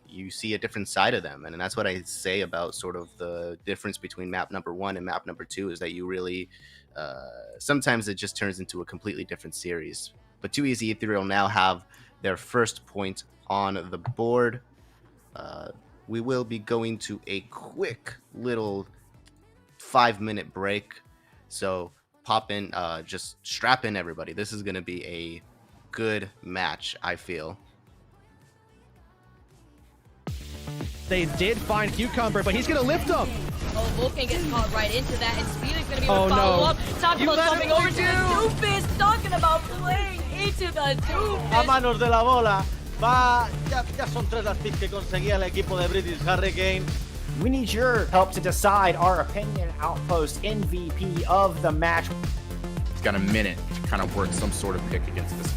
you see a different side of them. And that's what I say about sort of the difference between map number 1 and map number 2, is that you really, sometimes it just turns into a completely different series. But Too Easy Ethereal now have their first point on the board. We will be going to a quick little 5-minute break. So pop in, just strap in everybody. This is going to be a good match, I feel. They did find Cucumber, but he's going to lift him. Oh, Vulcan gets caught right into that, and Speed is going to be Oh, able to follow no. up. Taco coming over to the Doofus, talking about playing into the Doofus. A manos de la bola. Ya son 3 las picks que conseguía el equipo de British Hurricane. We need your help to decide our opinion outpost MVP of the match. He's got a minute to kind of work some sort of pick against this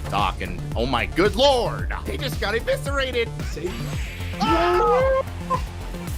Doc, and oh my good lord, they just got eviscerated. Oh!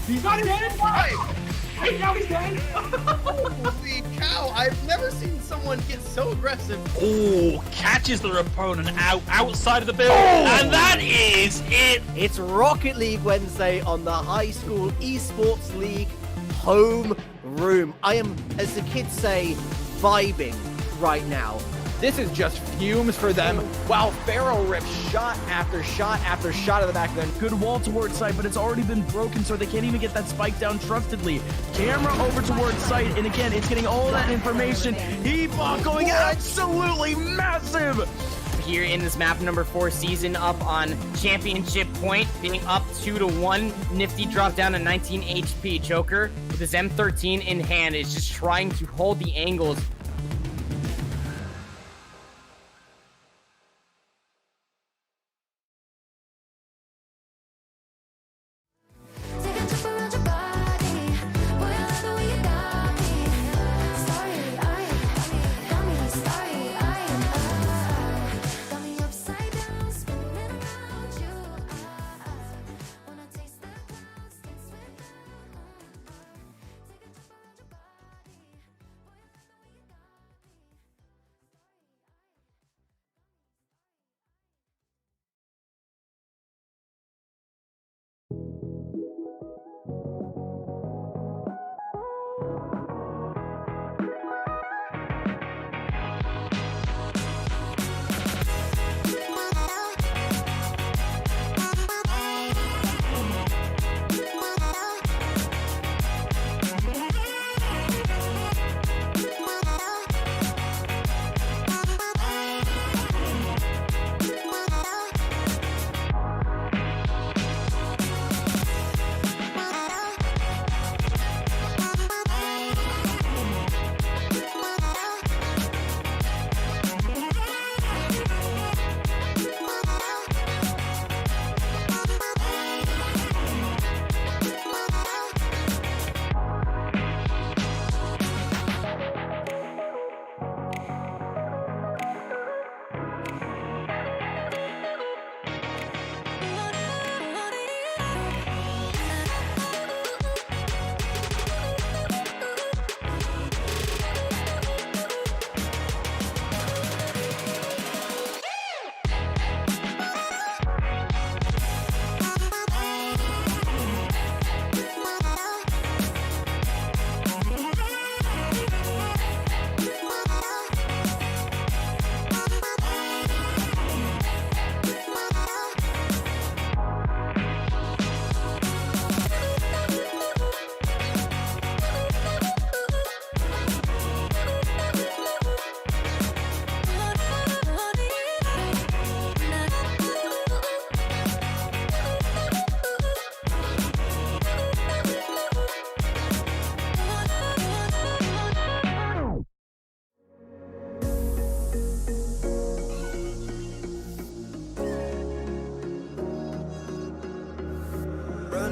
He's not dead! Hey, now he's dead! Holy cow, I've never seen someone get so aggressive. Oh, catches their opponent outside of the building, and that is it! It's Rocket League Wednesday on the High School Esports League home room. I am, as the kids say, vibing right now. This is just fumes for them, while Pharaoh rips shot after shot after shot of the back of them. Good wall towards site, but it's already been broken, so they can't even get that spike down trustedly. Camera over towards site, and again, it's getting all that information. Ebot going absolutely massive! Here in this map number 4 season, up on championship point, being up 2-1. Nifty dropped down to 19 HP. Joker with his M13 in hand is just trying to hold the angles.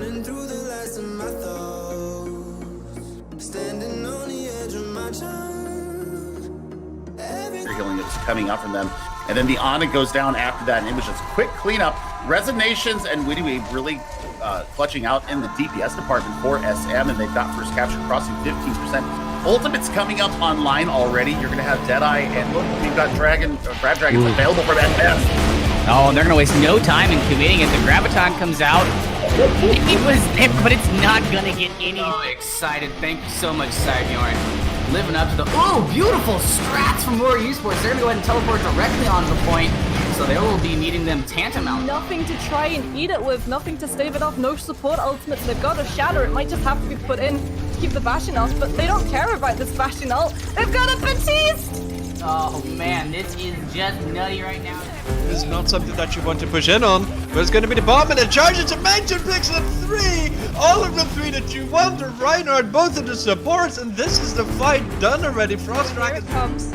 Running through the last of my thoughts, standing on the edge of my healing that was coming up from them. And then the Ana goes down after that, and it was just quick cleanup. Resignations and Witty Wave really clutching out in the DPS department for SM, and they've got first capture crossing 15%. Ultimate's coming up online already. You're going to have Deadeye, and look, we've got Grab Dragons available for that test. Oh, and they're going to waste no time in committing it. The Graviton comes out. It was there, but it's not going to get any. So excited. Thank you so much, Sidebjorn. Living up to the beautiful strats from More Esports. They're gonna go ahead and teleport directly onto the point, so they will be meeting them tantamount. Nothing to try and eat it with, nothing to stave it off, no support ultimates. They've got a shatter. It might just have to be put in to keep the Bastion ult, but they don't care about this Bastion ult. They've got a Batiste! Oh man, this is just nutty right now. This is not something that you want to push in on, but it's going to be the bomb and it charges a Mansion Pixel at 3! All of the 3 that you want, the Reinhardt, both of the supports, and this is the fight done already. Frost Dragon comes.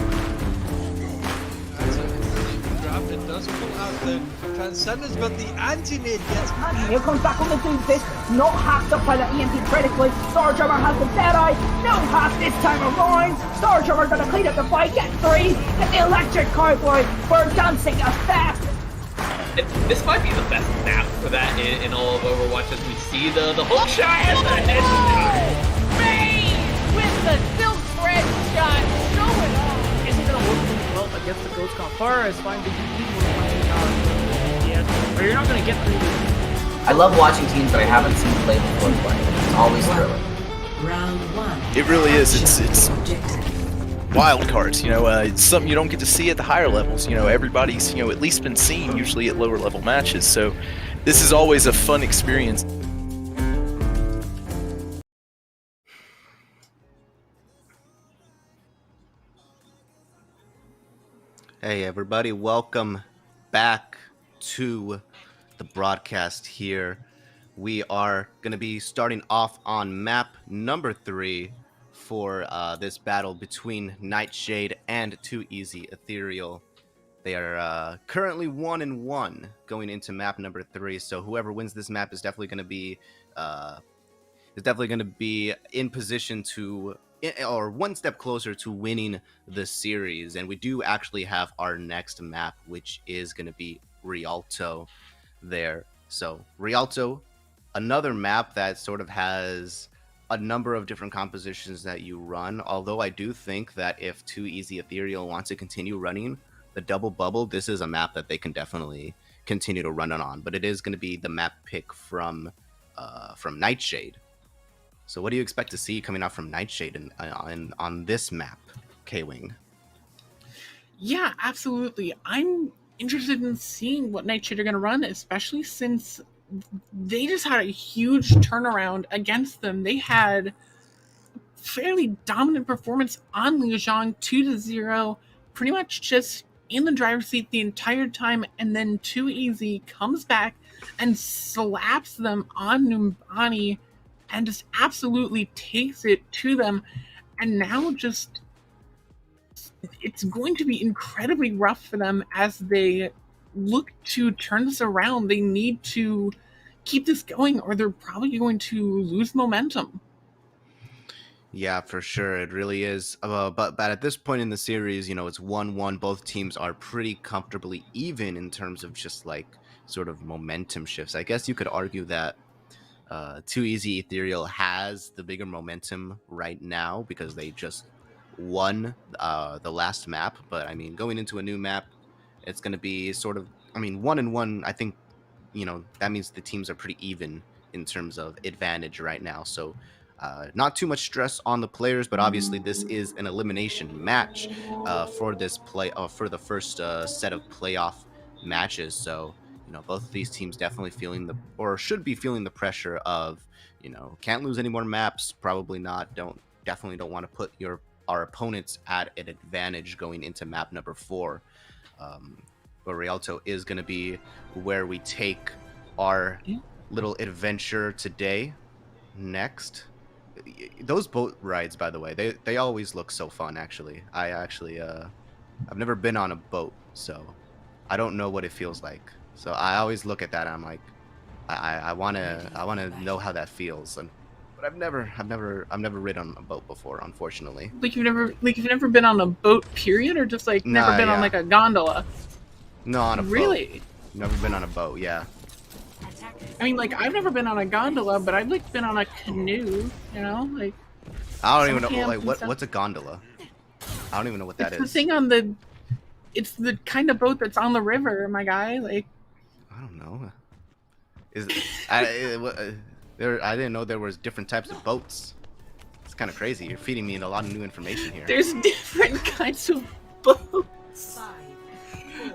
It does pull out the Transcendence, but the anti-nade gets... And here comes back on the Doomfist, not hacked up by the EMP critically. Starjummer has the Deadeye, no hack this time around. Starjummer gonna clean up the fight, get 3, get the electric cowboy, we're dancing effect. This might be the best map for that in all of Overwatch as we see the hook shot and the headshot. Bane with the silk thread shot going on. Is it gonna work well against the Ghost Confar? It's fine, but or you're not gonna get through this. I love watching teams that I haven't seen play before play. It's always thrilling. Round 1. It really is. It's wild cards. It's something you don't get to see at the higher levels. Everybody's at least been seen usually at lower level matches. So this is always a fun experience. Hey everybody, welcome back to the broadcast here. We are going to be starting off on map number 3 for this battle between Nightshade and Too Easy Ethereal. They are currently 1-1 going into map number 3, so whoever wins this map is definitely going to be in position to, or one step closer to winning the series. And we do actually have our next map, which is going to be Rialto there. So Rialto, another map that sort of has a number of different compositions that you run, although I do think that if Too Easy Ethereal wants to continue running the double bubble, this is a map that they can definitely continue to run it on. But it is going to be the map pick from Nightshade. So what do you expect to see coming out from Nightshade on this map, K-Wing? Yeah, absolutely. I'm interested in seeing what Nightshade are going to run, especially since they just had a huge turnaround against them. They had fairly dominant performance on Lijiang, 2-0, pretty much just in the driver's seat the entire time, and then Too Easy comes back and slaps them on Numbani and just absolutely takes it to them. And now just, it's going to be incredibly rough for them as they look to turn this around. They need to keep this going or they're probably going to lose momentum. Yeah, for sure. It really is. But at this point in the series, it's 1-1. Both teams are pretty comfortably even in terms of just like sort of momentum shifts. I guess you could argue that Too Easy Ethereal has the bigger momentum right now because they just won the last map. But I mean, going into a new map, it's going to be sort of, 1-1. I think, that means the teams are pretty even in terms of advantage right now. So not too much stress on the players, but obviously this is an elimination match for this for the first set of playoff matches. So both of these teams definitely should be feeling the pressure of, can't lose any more maps. Probably not. Definitely don't want to put our opponents at an advantage going into map number 4. But Rialto is going to be where we take our little adventure today. Next, those boat rides, by the way, they always look so fun. Actually, I've never been on a boat, so I don't know what it feels like. So I always look at that and I'm like, I wanna know how that feels. But I've never ridden on a boat before, unfortunately. Like you've never been on a boat, period, or just like never been on like a gondola? No, on a really? boat. Never been on a boat, yeah. I mean, like I've never been on a gondola, but I've like been on a canoe. You know, like. I don't even know. Like what's a gondola? I don't even know what that is. It's the thing on the. It's the kind of boat that's on the river, my guy. Like. I don't know. I didn't know there was different types of boats. It's kind of crazy. You're feeding me a lot of new information here. There's different kinds of boats.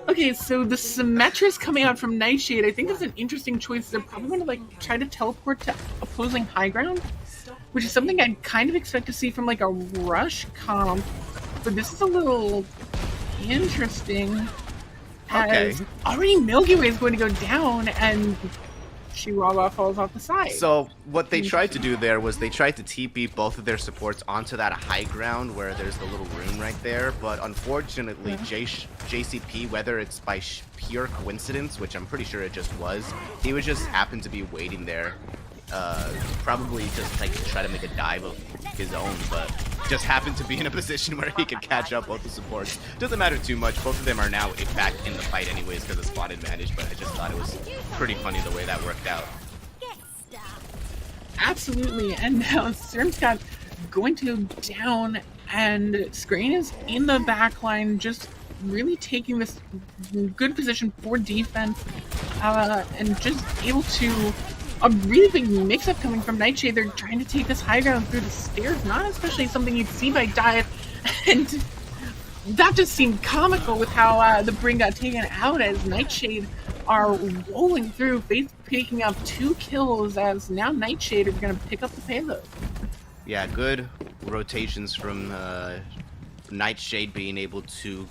Okay, so the Symmetra's coming out from Nightshade, I think is an interesting choice. They're probably going to like try to teleport to opposing high ground, which is something I'd kind of expect to see from like a Rush comp. But this is a little interesting. Okay. As already Milky Way is going to go down and Chihuahua falls off the side. So what they tried to do there was they tried to TP both of their supports onto that high ground where there's the little room right there, but unfortunately JCP, whether it's by pure coincidence, which I'm pretty sure it just was, he was just happened to be waiting there, probably just like to try to make a dive of his own, but just happened to be in a position where he could catch up both the supports. Doesn't matter too much. Both of them are now back in the fight anyways because of spawn advantage, but I just thought it was pretty funny the way that worked out. Absolutely, and now Sermscott going to go down, and Screen is in the back line, just really taking this good position for defense, and just able to a really big mix-up coming from Nightshade. They're trying to take this high ground through the stairs, not especially something you'd see by Diet, and that just seemed comical with how the Bring got taken out as Nightshade are rolling through, picking up 2 kills as now Nightshade are going to pick up the payload. Yeah, good rotations from Nightshade being able to,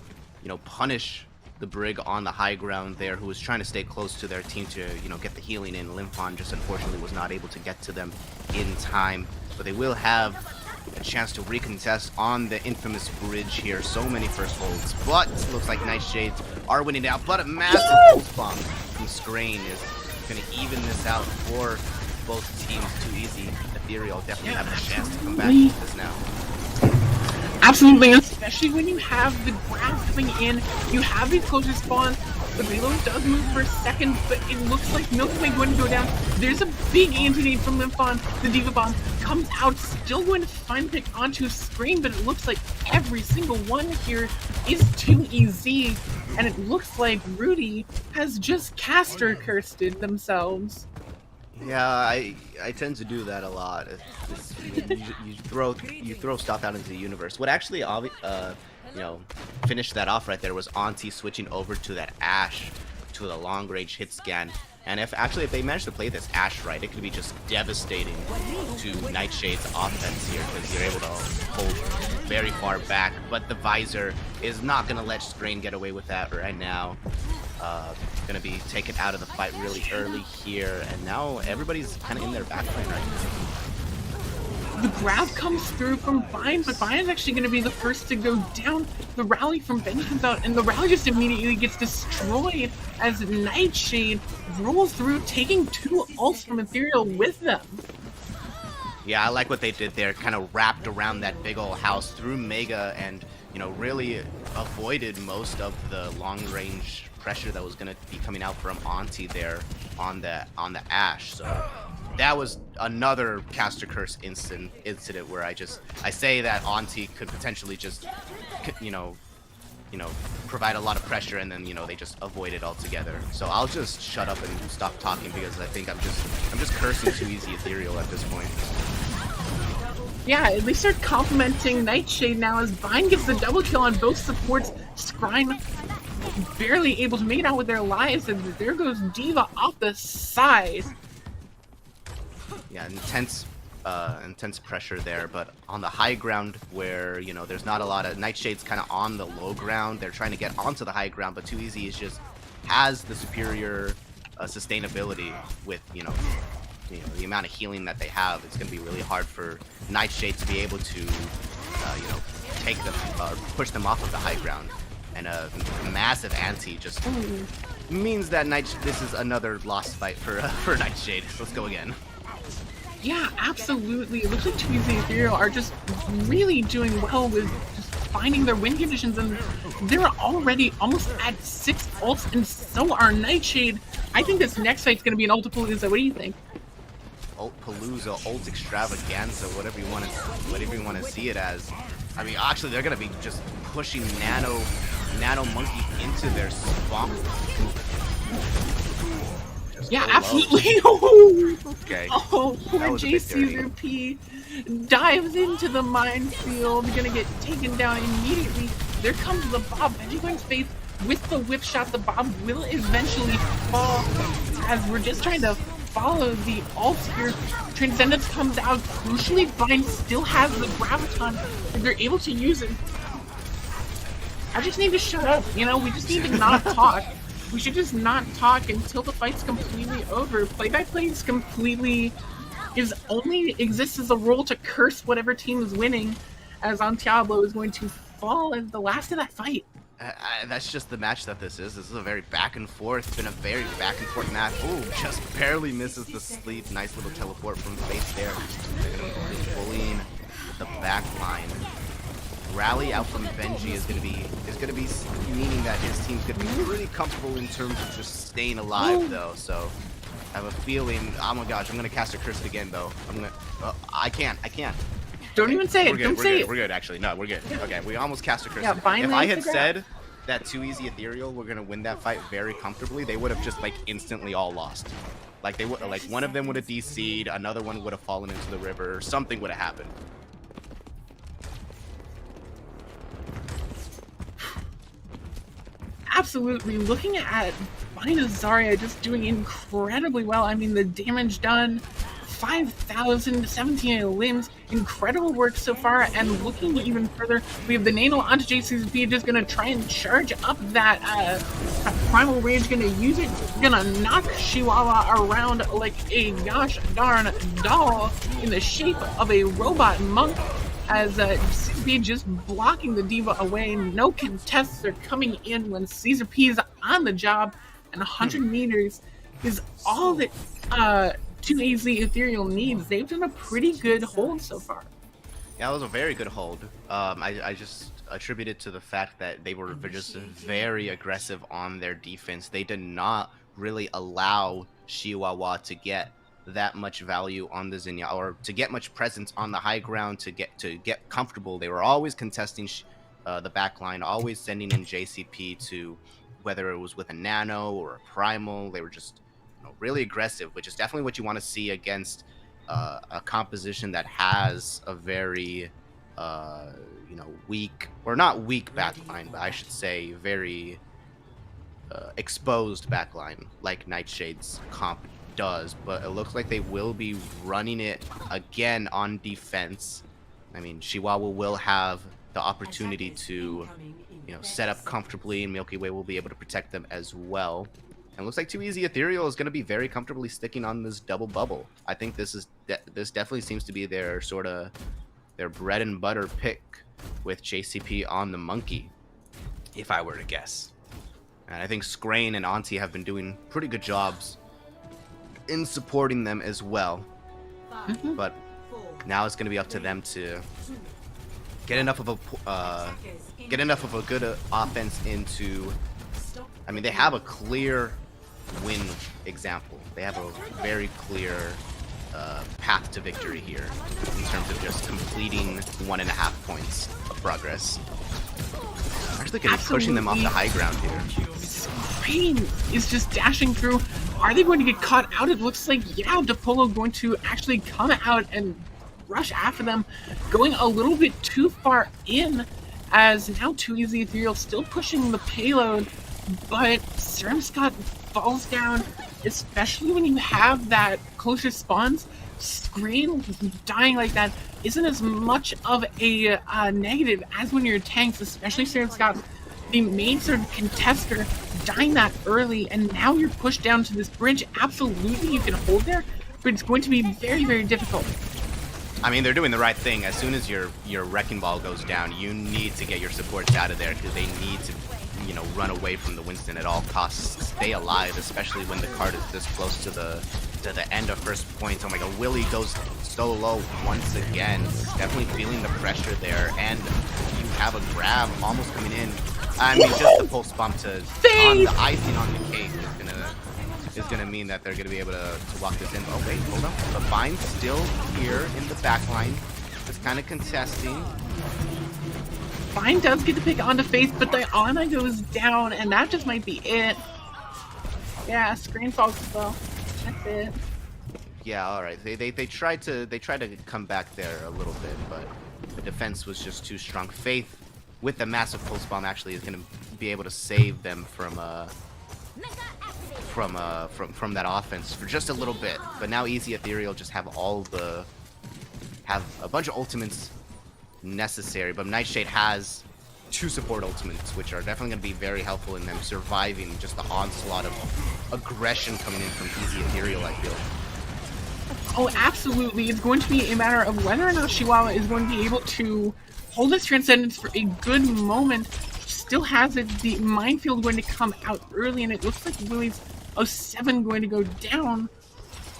punish the Brig on the high ground there, who was trying to stay close to their team to, get the healing in. Limphon just unfortunately was not able to get to them in time, but they will have a chance to recontest on the infamous bridge here. So many first holds, but looks like Nightshades are winning out, but a massive pulse bomb from Scrain is going to even this out for both teams. Too easy. Ethereal definitely having a chance to come back to this now. Absolutely, especially when you have the grab coming in, you have these closer spawns. The payload does move for a second, but it looks like Milky Way going to go down. There's a big anti-nade from Limphon. The Diva Bomb comes out, still going to find pick onto Screen, but it looks like every single one here is too easy. And it looks like Rudy has just caster cursed themselves. Yeah, I tend to do that a lot. You throw stuff out into the universe. What actually finished that off right there was Auntie switching over to that Ashe to the long range hit scan. And if they manage to play this Ashe right, it could be just devastating to Nightshade's offense here, because you're able to hold very far back. But the Visor is not going to let Scrain get away with that right now. Going to be taken out of the fight really early here, and now everybody's kind of in their backline right now. The grab comes through from Vine, but Vine is actually going to be the first to go down. The rally from Benny comes out, and the rally just immediately gets destroyed as Nightshade rolls through, taking 2 ults from Ethereal with them. Yeah, I like what they did there, kind of wrapped around that big old house through Mega, and really avoided most of the long range pressure that was going to be coming out from Auntie there on the Ashe. So that was another caster curse incident where I say that Auntie could potentially just provide a lot of pressure, and then they just avoid it altogether. So I'll just shut up and stop talking, because I think I'm just cursing too easy Ethereal at this point. Yeah, at least they're complimenting Nightshade now as Vine gets the double kill on both supports. Scryne barely able to make it out with their lives, and there goes Diva off the side. Yeah, intense pressure there, but on the high ground where, there's not a lot of Nightshade's kind of on the low ground. They're trying to get onto the high ground, but Too Easy is just has the superior sustainability with, the amount of healing that they have. It's going to be really hard for Nightshade to be able to, take them, push them off of the high ground. And a massive anti just means that this is another lost fight for Nightshade. Let's go again. Yeah, absolutely. It looks like Tweezy and Ethereal are just really doing well with just finding their win conditions, and they're already almost at 6 ults, and so are Nightshade. I think this next fight's going to be an Ultapalooza. What do you think? Ultapalooza, ult extravaganza, whatever you want to see it as. I mean, actually, they're going to be just pushing Nano Monkey into their spawn. Yeah, absolutely. Okay. Oh, poor JCZP dives into the minefield, gonna get taken down immediately. There comes the Bob. Benji going to face with the whip shot. The Bob will eventually fall as we're just trying to follow the ult here. Transcendence comes out. Crucially, Vine still has the Graviton, and they're able to use it. I just need to shut up, you know? We just need to not talk. We should just not talk until the fight's completely over. Play-by-play only exists as a role to curse whatever team is winning, as Antiablo is going to fall as the last of that fight. That's just the match that this is. This is a very back and forth. It's been a very back and forth match. Ooh, just barely misses the sleep. Nice little teleport from Faith there. Bullying the back line. Rally out from Benji is gonna be meaning that his team's gonna be really comfortable in terms of just staying alive though. So I have a feeling. Oh my gosh, I'm gonna cast a curse again though. I can't. Don't even say it. Don't say it. We're good actually. No, we're good. Okay, we almost cast a curse. Yeah, If I had said that Too Easy Ethereal were gonna win that fight very comfortably, they would have just like instantly all lost. Like they would, like one of them would have DC'd, another one would have fallen into the river, or something would have happened. Absolutely. Looking at Vina Zarya just doing incredibly well. I mean, the damage done, 5,000, 17 limbs, incredible work so far. And looking even further, we have the Nano onto JCZP, just gonna try and charge up that Primal Rage, gonna use it, gonna knock Chihuahua around like a gosh darn doll in the shape of a robot monk. As CZP just blocking the Diva away. No contests are coming in when Caesar P is on the job, and 100 meters is all that Too Easy Ethereal needs. They've done a pretty good hold so far. Yeah, it was a very good hold. I just attribute it to the fact that they were just very aggressive on their defense. They did not really allow Chihuahua to get that much value on the Zinnia, or to get much presence on the high ground, to get comfortable. They were always contesting the backline, always sending in JCP to, whether it was with a Nano or a Primal. They were just really aggressive, which is definitely what you want to see against a composition that has a very weak, or not weak backline, but I should say very exposed backline like Nightshade's comp does. But it looks like they will be running it again on defense. I mean, Chihuahua will have the opportunity to set up comfortably, and Milky Way will be able to protect them as well. And it looks like Too Easy Ethereal is going to be very comfortably sticking on this double bubble. I think this definitely seems to be their bread and butter pick, with JCP on the monkey, if I were to guess. And I think Scrain and Auntie have been doing pretty good jobs in supporting them as well. But now it's going to be up to them to get enough of a good offense into. I mean, they have a clear win example. They have a very clear path to victory here in terms of just completing 1.5 points of progress. Actually, pushing them off the high ground here. Scrain is just dashing through. Are they going to get caught out? It looks like, yeah, DePolo going to actually come out and rush after them, going a little bit too far in, as now Too Easy Ethereal still pushing the payload, but Serum Scott falls down, especially when you have that closer spawns. Screen dying like that isn't as much of a negative as when you're tanks, especially Serum Scott, the main sort of contester, dying that early, and now you're pushed down to this bridge. Absolutely, you can hold there, but it's going to be very, very difficult. I mean, they're doing the right thing. As soon as your Wrecking Ball goes down, you need to get your supports out of there, because they need to you know, run away from the Winston at all costs. Stay alive, especially when the card is this close to the end of first point. Oh my god, Willie goes so low once again. Definitely feeling the pressure there, and you have a grab almost coming in. I mean, just the pulse bomb on the icing on the cake is gonna mean that they're gonna be able to walk this in. Oh wait, hold on. The Vine's still here in the back line. It's kind of contesting. Vine does get to pick onto Faith, but the Ana goes down, and that just might be it. Yeah, screen falls spell. That's it. Yeah, all right. They tried to come back there a little bit, but the defense was just too strong. Faith, with the massive pulse bomb, actually is going to be able to save them from that offense for just a little bit. But now Easy Ethereal just have a bunch of ultimates necessary, but Nightshade has 2 support ultimates, which are definitely going to be very helpful in them surviving just the onslaught of aggression coming in from Easy Ethereal, I feel. Oh, absolutely. It's going to be a matter of whether or not Chihuahua is going to be able to hold this Transcendence for a good moment. Still has it. The minefield going to come out early, and it looks like Willie's 07 going to go down.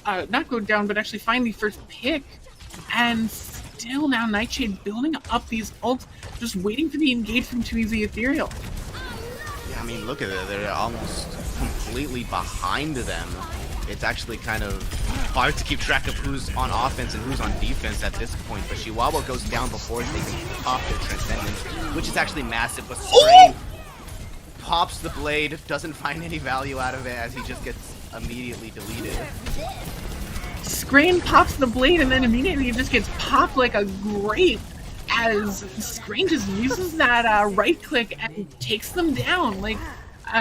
Not go down, but actually find the first pick. And still now Nightshade building up these ults, just waiting for the engage from Too Easy Ethereal. Yeah, I mean, look at it. They're almost completely behind them. It's actually kind of hard to keep track of who's on offense and who's on defense at this point. But Chihuahua goes down before they can pop their Transcendence, which is actually massive. But Strain pops the blade, doesn't find any value out of it as he just gets immediately deleted. Scrain pops the blade and then immediately just gets popped like a grape as Scrain just uses that right click and takes them down. Like,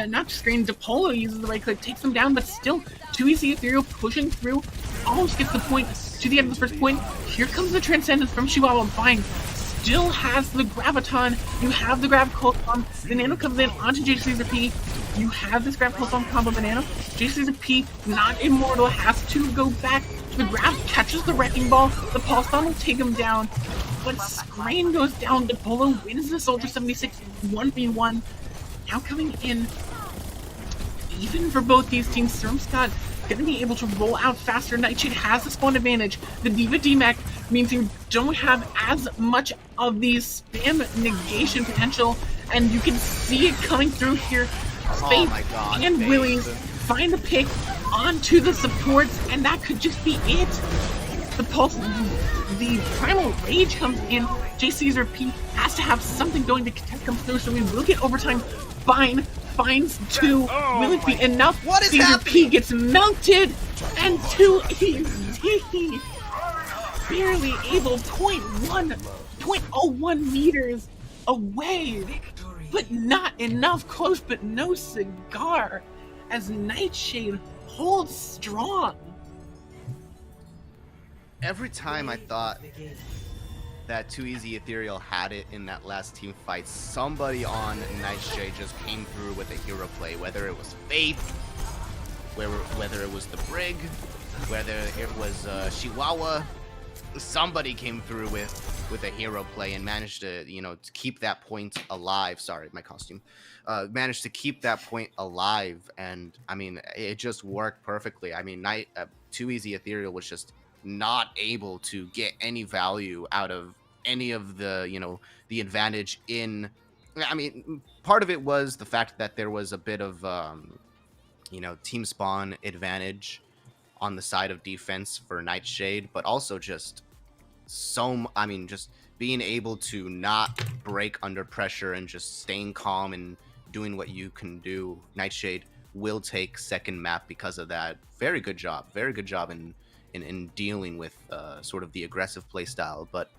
not Scrain, DePolo uses the right click, takes them down, but still Too Easy Ethereal pushing through, almost gets the point to the end of the first point. Here comes the Transcendence from Chihuahua. Vine still has the Graviton. You have the Grab Cold Bomb. The Nano comes in onto JCZP. You have this Grab Cold Bomb combo Banana. JCZP, not immortal, has to go back. The Grab catches the Wrecking Ball. The Pulse Bomb will take him down. But Scrain goes down. DePolo wins the Soldier 76 1v1. Now coming in, even for both these teams, Stormscott going to be able to roll out faster. Nightshade has the spawn advantage. The Diva DMAC means you don't have as much of the spam negation potential, and you can see it coming through here. Faith and Willies find the pick onto the supports, and that could just be it. The Pulse, the Primal Rage comes in. JCZP has to have something going to come through, so we will get overtime. Vine finds 2. Will it be enough? What is happening? Gets melted, and Too Easy barely able 0.01 meters away, but not enough. Close, but no cigar, as Nightshade holds strong. Every time I thought that Too Easy Ethereal had it in that last team fight, somebody on Nightshade just came through with a hero play, whether it was Faith, whether it was the Brig, whether it was Chihuahua. Somebody came through with a hero play and managed to, to keep that point alive. Sorry, my costume. Managed to keep that point alive, and I mean, it just worked perfectly. I mean, Too Easy Ethereal was just not able to get any value out of any of the the advantage in. I mean, part of it was the fact that there was a bit of team spawn advantage on the side of defense for Nightshade, but also just just being able to not break under pressure and just staying calm and doing what you can do. Nightshade will take second map because of that. Very good job in dealing with sort of the aggressive play style. But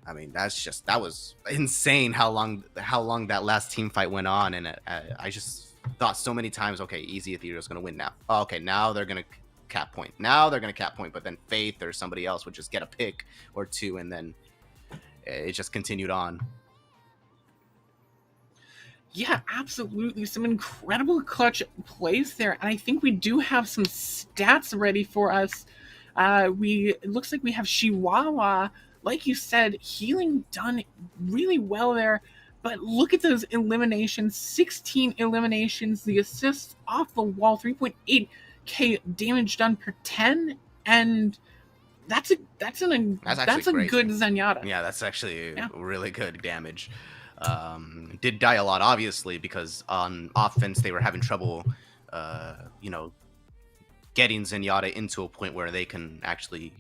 I mean, that was insane how long that last team fight went on, and I just thought so many times, okay, Easy Ethereal is going to win now. Oh, okay, now they're going to cap point. But then Faith or somebody else would just get a pick or two, and then it just continued on. Yeah, absolutely. Some incredible clutch plays there, and I think we do have some stats ready for us. It looks like we have Chihuahua, like you said, healing done really well there. But look at those eliminations, 16 eliminations, the assists off the wall, 3.8k damage done per 10, and that's a crazy. good Zenyatta. Yeah, that's actually really good damage. Did die a lot, obviously, because on offense they were having trouble, getting Zenyatta into a point where they can actually,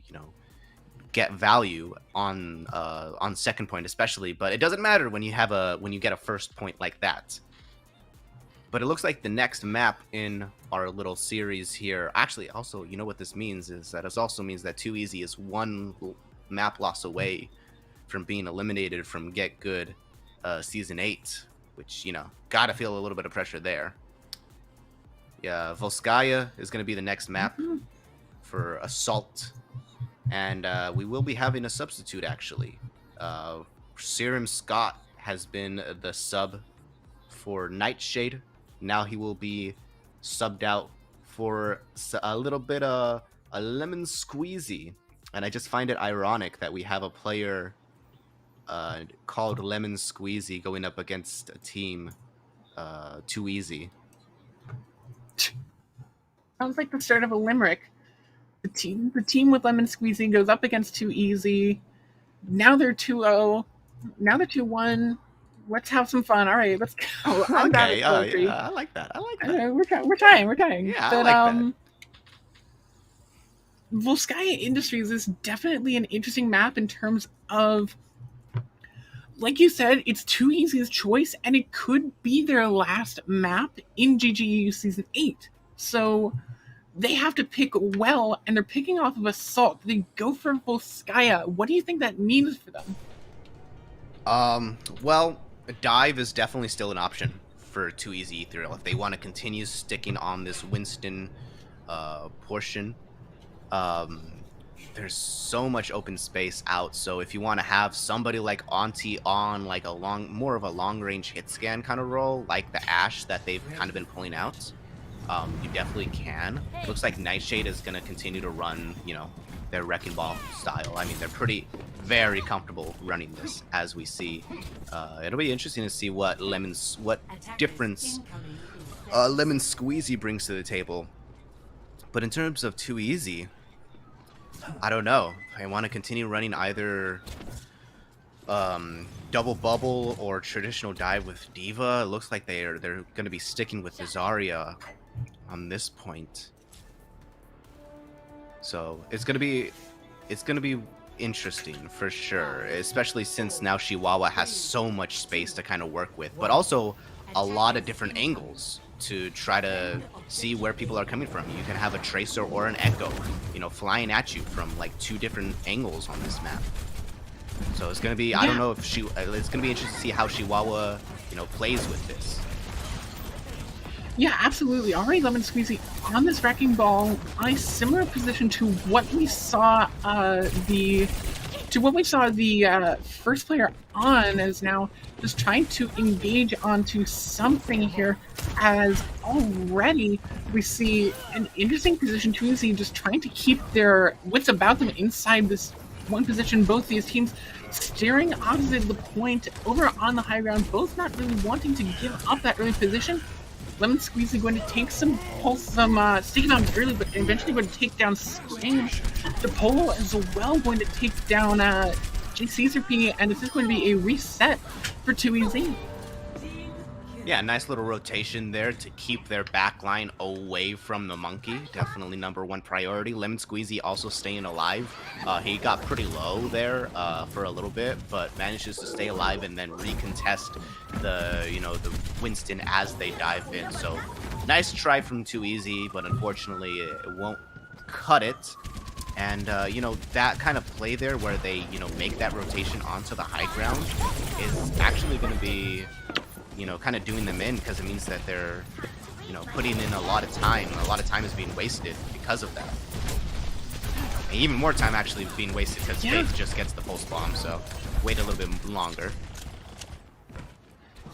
get value on second point, especially. But it doesn't matter when you get a first point like that. But it looks like the next map in our little series here, actually, also, you know what this means is that it also means that Too Easy is one map loss away from being eliminated from GitGud Season 8, which, gotta feel a little bit of pressure there. Yeah, Volskaya is going to be the next map for Assault. And we will be having a substitute, actually. Serum Scott has been the sub for Nightshade. Now he will be subbed out for a little bit of a Lemon Squeezy. And I just find it ironic that we have a player called Lemon Squeezy going up against a team Too Easy. Sounds like the start of a limerick. The team with Lemon Squeezy goes up against Too Easy. Now they're 2-0. Now they're 2-1. Let's have some fun. All right, let's go. I'm bad at poetry. Yeah, I like that. We're trying. Yeah, but, I like that. Volskaya Industries is definitely an interesting map in terms of, like you said, it's Too Easy's choice, and it could be their last map in GGU Season 8. So they have to pick well, and they're picking off of Assault. They go for Volskaya. What do you think that means for them? Well, Dive is definitely still an option for Too Easy Ethereal if they want to continue sticking on this Winston portion. There's so much open space out, so if you want to have somebody like Auntie on like more of a long-range hit scan kind of role, like the Ashe that they've kind of been pulling out, you definitely can. Looks like Nightshade is going to continue to run, their Wrecking Ball style. I mean, they're very comfortable running this, as we see. It'll be interesting to see what difference Lemon Squeezy brings to the table. But in terms of Too Easy, I don't know. I want to continue running either double bubble or traditional dive with Diva. It looks like they're going to be sticking with the Zarya on this point. So it's gonna be interesting for sure, especially since now Chihuahua has so much space to kind of work with, but also a lot of different angles to try to see where people are coming from. You can have a Tracer or an Echo, flying at you from like 2 different angles on this map. So it's gonna be, I don't know if it's gonna be interesting to see how Chihuahua, plays with this. Yeah, absolutely. Already Lemon Squeezy on this Wrecking Ball on a similar position to what we saw the first player on, is now just trying to engage onto something here, as already we see an interesting position. Too Easy just trying to keep their wits about them inside this one position. Both these teams staring opposite the point over on the high ground, both not really wanting to give up that early position. Lemon Squeezy going to take some sticking on early, but eventually going to take down Spring. The Polo as well going to take down JCZRP, and this is going to be a reset for Too Easy. Yeah, nice little rotation there to keep their backline away from the Monkey. Definitely #1 priority. Lemon Squeezy also staying alive. He got pretty low there for a little bit, but manages to stay alive and then recontest the Winston as they dive in. So nice try from Too Easy, but unfortunately it won't cut it. And that kind of play there where they make that rotation onto the high ground is actually going to be kind of doing them in, because it means that they're, putting in a lot of time. A lot of time is being wasted because of that. And even more time actually being wasted because Faith just gets the pulse bomb, so wait a little bit longer.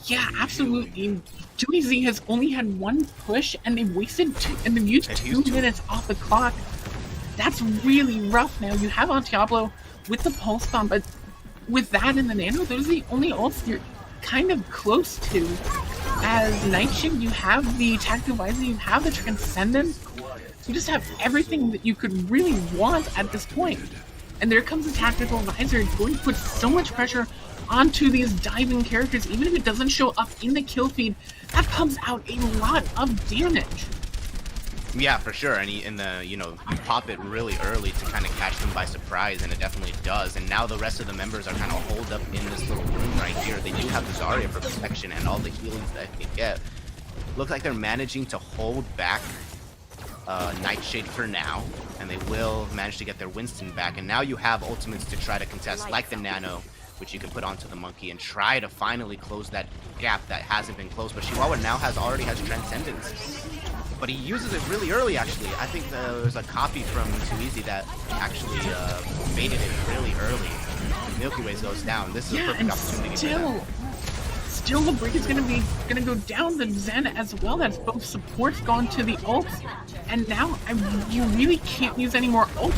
Yeah, absolutely. Too Easy has only had 1 push, and they've used 2 minutes off the clock. That's really rough. Now you have on Diablo with the pulse bomb, but with that and the nano, those are the only ults you're kind of close to. As Nightshade, you have the Tactical Visor, you have the Transcendence, you just have everything that you could really want at this point. And there comes the Tactical Visor. It's going to put so much pressure onto these diving characters. Even if it doesn't show up in the kill feed, that pumps out a lot of damage. Yeah, for sure. And you pop it really early to kind of catch them by surprise, and it definitely does. And now the rest of the members are kind of holed up in this little room right here. They do have the Zarya for protection and all the healings that they get. Looks like they're managing to hold back Nightshade for now, and they will manage to get their Winston back. And now you have ultimates to try to contest, like the Nano, which you can put onto the Monkey and try to finally close that gap that hasn't been closed. But Chihuahua now already has Transcendence. But he uses it really early, actually. I think there's a copy from Too Easy that actually baited it really early. Milky Ways goes down. This is a perfect opportunity for them. Still the break is gonna go down the Zen as well. That's both supports gone to the ult, and now you really can't use any more ult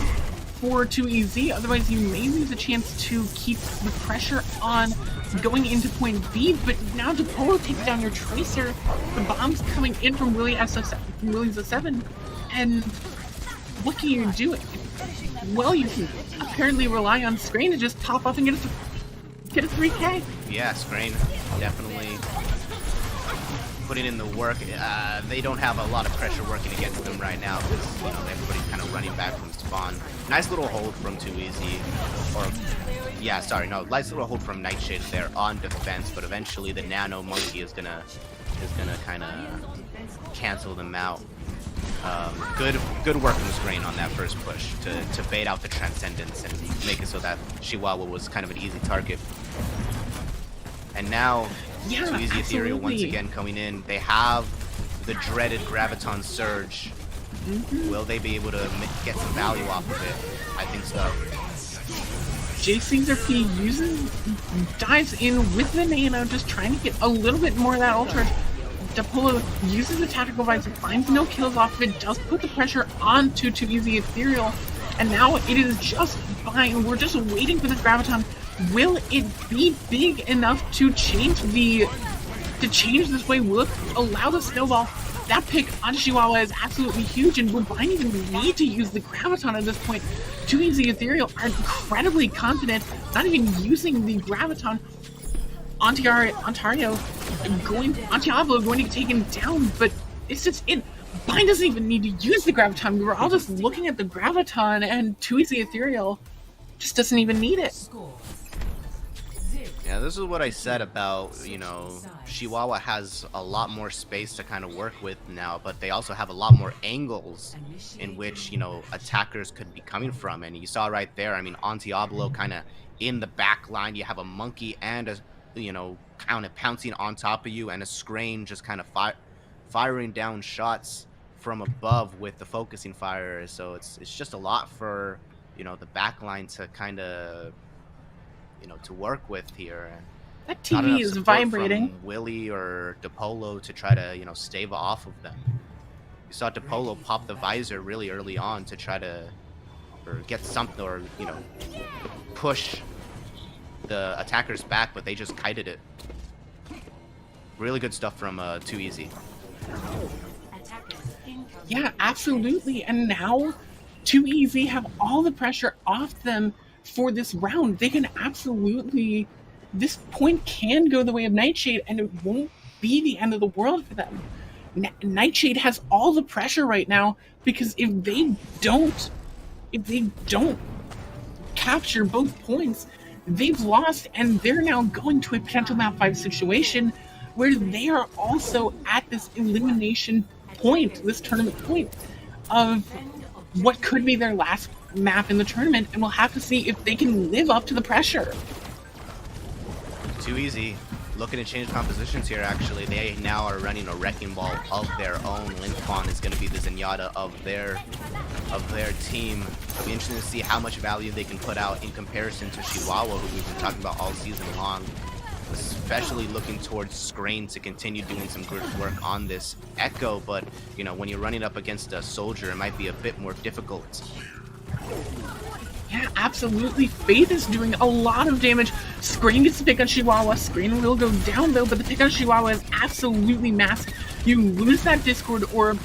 for 2EZ, otherwise you may lose a chance to keep the pressure on going into point B. But now Depolo takes down your Tracer, the bomb's coming in from Willie's S7, and what can you do? Well, you can apparently rely on Screen to just pop up and get a 3K. Yeah, Screen definitely putting in the work. They don't have a lot of pressure working against them right now because everybody's kind of running back from spawn. Nice little hold from Too Easy, nice little hold from Nightshade there on defense. But eventually the Nano Monkey is gonna kind of cancel them out. Good work from Screen on that first push to bait out the Transcendence and make it so that Chihuahua was kind of an easy target. And now, Too Easy Ethereal once again coming in. They have the dreaded Graviton Surge. Will they be able to get some value off of it? I think so. JCZRP dives in with the Nano, just trying to get a little bit more of that ultra. Depolo uses the Tactical Visor, finds no kills off of it, does put the pressure onto Too Easy Ethereal, and now it is just fine. We're just waiting for this Graviton. Will it be big enough to change this way? Will it allow the snowball? That pick on Chihuahua is absolutely huge, and will Vine even need to use the Graviton at this point? Too Easy Ethereal are incredibly confident, not even using the Graviton. Ontario going to get taken down, but it's just it. Vine doesn't even need to use the Graviton. We were all just looking at the Graviton, and Too Easy Ethereal just doesn't even need it. Yeah, this is what I said about, Chihuahua has a lot more space to kind of work with now, but they also have a lot more angles in which, attackers could be coming from. And you saw right there, on Diablo kind of in the back line, you have a Monkey and a, kind of pouncing on top of you, and a Screen just kind of firing down shots from above with the focusing fire. So it's just a lot for, the back line to kind of, to work with here. And that TV is vibrating. From Willie or Depolo to try to, stave off of them. You saw Depolo pop the visor really early on to try to, or get something, or, push the attackers back, but they just kited it. Really good stuff from Too Easy. Yeah, absolutely. And now Too Easy have all the pressure off them for this round. They can absolutely, this point can go the way of Nightshade, and it won't be the end of the world for them. Nightshade has all the pressure right now, because if they don't capture both points, they've lost, and they're now going to a potential map 5 situation where they are also at this elimination point, this tournament point of what could be their last map in the tournament, and we'll have to see if they can live up to the pressure. Too Easy looking to change compositions here. Actually, they now are running a Wrecking Ball of their own. Lynxpawn is going to be the Zenyatta of their team. It'll be interesting to see how much value they can put out in comparison to Chihuahua, who we've been talking about all season long. Especially looking towards Screen to continue doing some good work on this Echo, but when you're running up against a Soldier, it might be a bit more difficult. Yeah, absolutely. Faith is doing a lot of damage. Screen gets the pick on Chihuahua. Screen will go down though, but the pick on Chihuahua is absolutely massive. You lose that Discord orb,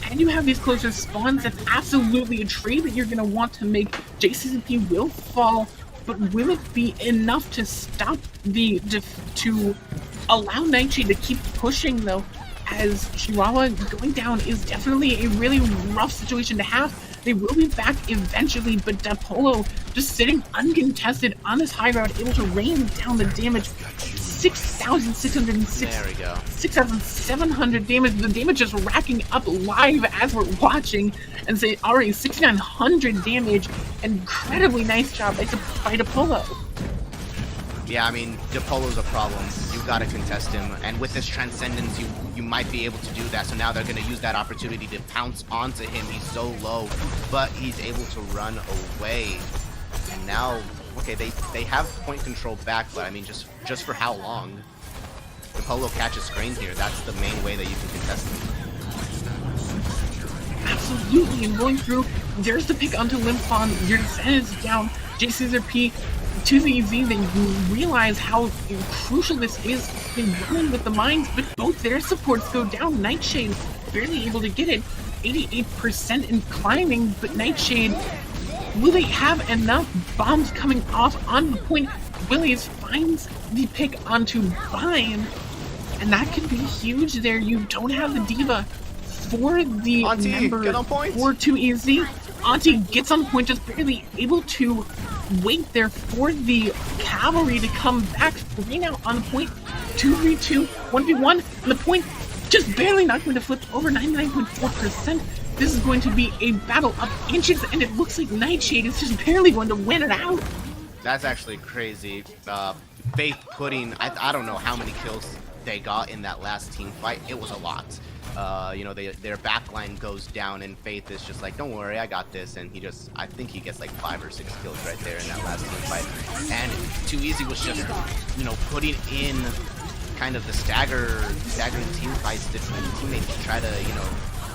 and you have these closer spawns. That's absolutely a trade that you're going to want to make. JCCP will fall, but will it be enough to stop to allow Nightshade to keep pushing though? As Chihuahua going down is definitely a really rough situation to have. They will be back eventually, but Dapolo just sitting uncontested on this high ground, able to rain down the damage. 6,606. There we go. 6,700 damage. The damage is racking up live as we're watching, and say already 6,900 damage. Incredibly nice job by Dapolo. Yeah, I mean, DePolo's a problem. You gotta contest him, and with this Transcendence, you might be able to do that. So now they're gonna use that opportunity to pounce onto him. He's so low, but he's able to run away. And now, okay, they have point control back, but I mean, just for how long? DePolo catches screen here. That's the main way that you can contest him. Absolutely, and going through, there's the pick onto Limphon. Your defense is down. JCZRP to the EZ, they realize how crucial this is. They run with the mines, but both their supports go down. Nightshade barely able to get it. 88% in climbing, but Nightshade, will they have enough bombs coming off on the point? Willies finds the pick onto Vine, and that could be huge there. You don't have the Diva for the Auntie, member get on point. for 2EZ. Auntie gets on point, just barely able to wait there for the cavalry to come back. 3 now on the point. 2v2, 1v1, and the point just barely not going to flip over 99.4%. This is going to be a battle of inches, and it looks like Nightshade is just barely going to win it out. That's actually crazy. Faith putting, I don't know how many kills they got in that last team fight. It was a lot. You know, their backline goes down, and Faith is just like, don't worry, I got this, and I think he gets like 5 or 6 kills right there in that last team fight. And Too Easy was just, you know, putting in kind of the staggering team fights to teammates to try to, you know,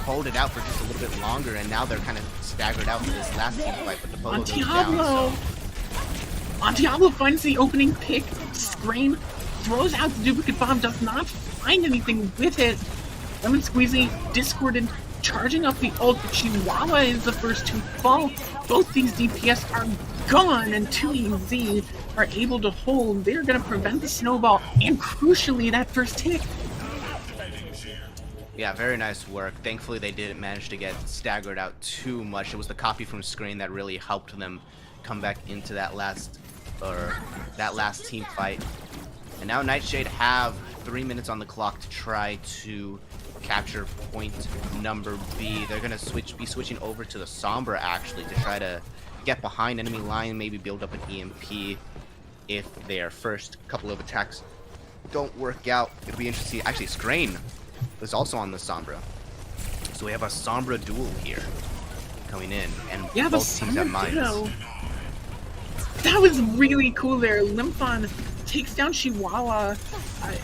hold it out for just a little bit longer, and now they're kind of staggered out for this last team fight, but the Polo goes down, so. Diablo finds the opening pick, Scream, throws out the duplicate bomb, does not find anything with it. Lemon Squeezy, Discorded, charging up the ult, but Chihuahua is the first to fall. Both these DPS are gone, and 2EZ are able to hold. They're going to prevent the snowball, and crucially, that first hit. Yeah, very nice work. Thankfully, they didn't manage to get staggered out too much. It was the copy from Screen that really helped them come back into that last team fight. And now Nightshade have 3 minutes on the clock to try to capture point number B. They're gonna be switching over to the Sombra actually to try to get behind enemy line, maybe build up an EMP if their first couple of attacks don't work out. It'll be interesting. Actually, Scrain is also on the Sombra, so we have a Sombra duel here coming in, and yeah, both teams have mines. That was really cool there. Limphon takes down Chihuahua.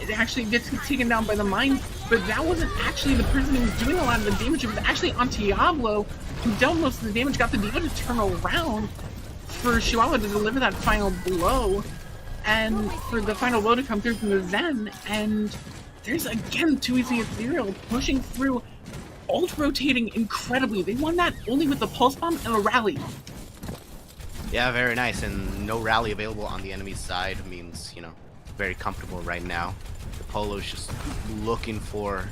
It actually gets taken down by the mine, but that wasn't actually the person who was doing a lot of the damage. It was actually on Diablo, who dealt most of the damage, got the Diva to turn around for Chihuahua to deliver that final blow, and for the final blow to come through from the Zen. And there's again 2EZ Ethereal pushing through, ult rotating incredibly. They won that only with the Pulse Bomb and a rally. Yeah, very nice, and no rally available on the enemy side means, you know, very comfortable right now. The Polo's just looking for,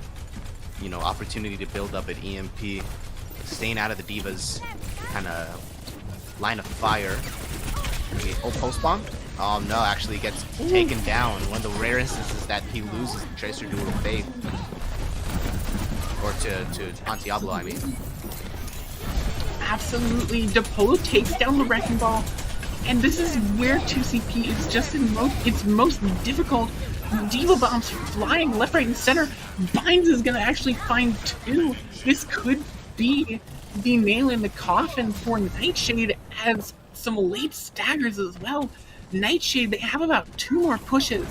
you know, opportunity to build up an EMP, staying out of the Diva's kind of line of fire. Okay, oh, post bomb? Oh no, actually gets taken down. One of the rare instances that he loses the Tracer Duel to Faith. Or to on Diablo, I mean. Absolutely, Dapolo takes down the Wrecking Ball, and this is where 2CP is just in its most difficult. Diva bombs flying left, right, and center. Binds is gonna actually find 2. This could be the nail in the coffin for Nightshade, as some late staggers as well. Nightshade, they have about 2 more pushes.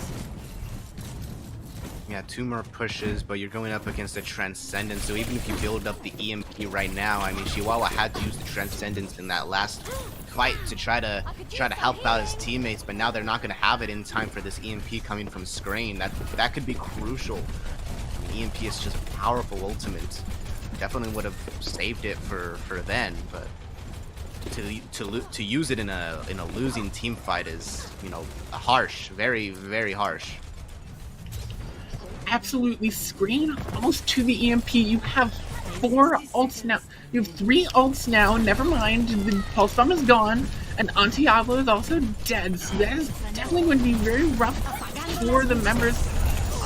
Yeah, 2 more pushes, but you're going up against the Transcendence. So even if you build up the EMP right now, I mean, Chihuahua had to use the Transcendence in that last fight to try to help out his teammates, but now they're not going to have it in time for this EMP coming from Screen. That could be crucial. The EMP is just a powerful ultimate. Definitely would have saved it for then, but to use it in a losing team fight is, you know, harsh, very, very harsh. Absolutely, Screen almost to the EMP. You have 4 ults now. You have 3 ults now. Never mind, the pulse bomb is gone, and Antiablo is also dead. So that is definitely going to be very rough for the members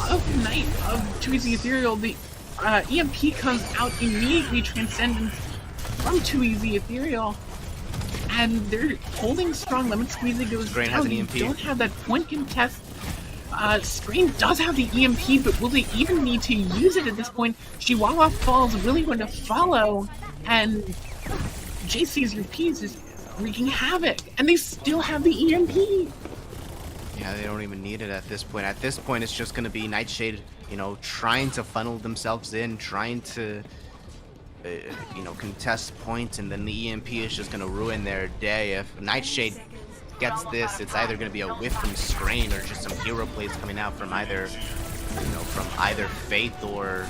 of Night of 2EZ Ethereal. The EMP comes out immediately, Transcendence from 2EZ Ethereal, and they're holding strong. Lemon Squeezy goes Screen down. has an EMP. You don't have that point contest. Screen does have the EMP, but will they even need to use it at this point? Chihuahua Falls really going to follow, and JC's UPs is wreaking havoc, and they still have the EMP. Yeah, they don't even need it at this point. At this point, it's just going to be Nightshade, you know, trying to funnel themselves in, trying to, you know, contest points, and then the EMP is just going to ruin their day. If Nightshade gets this, it's either going to be a whiff from Screen or just some hero plays coming out from either, you know, from either Faith or,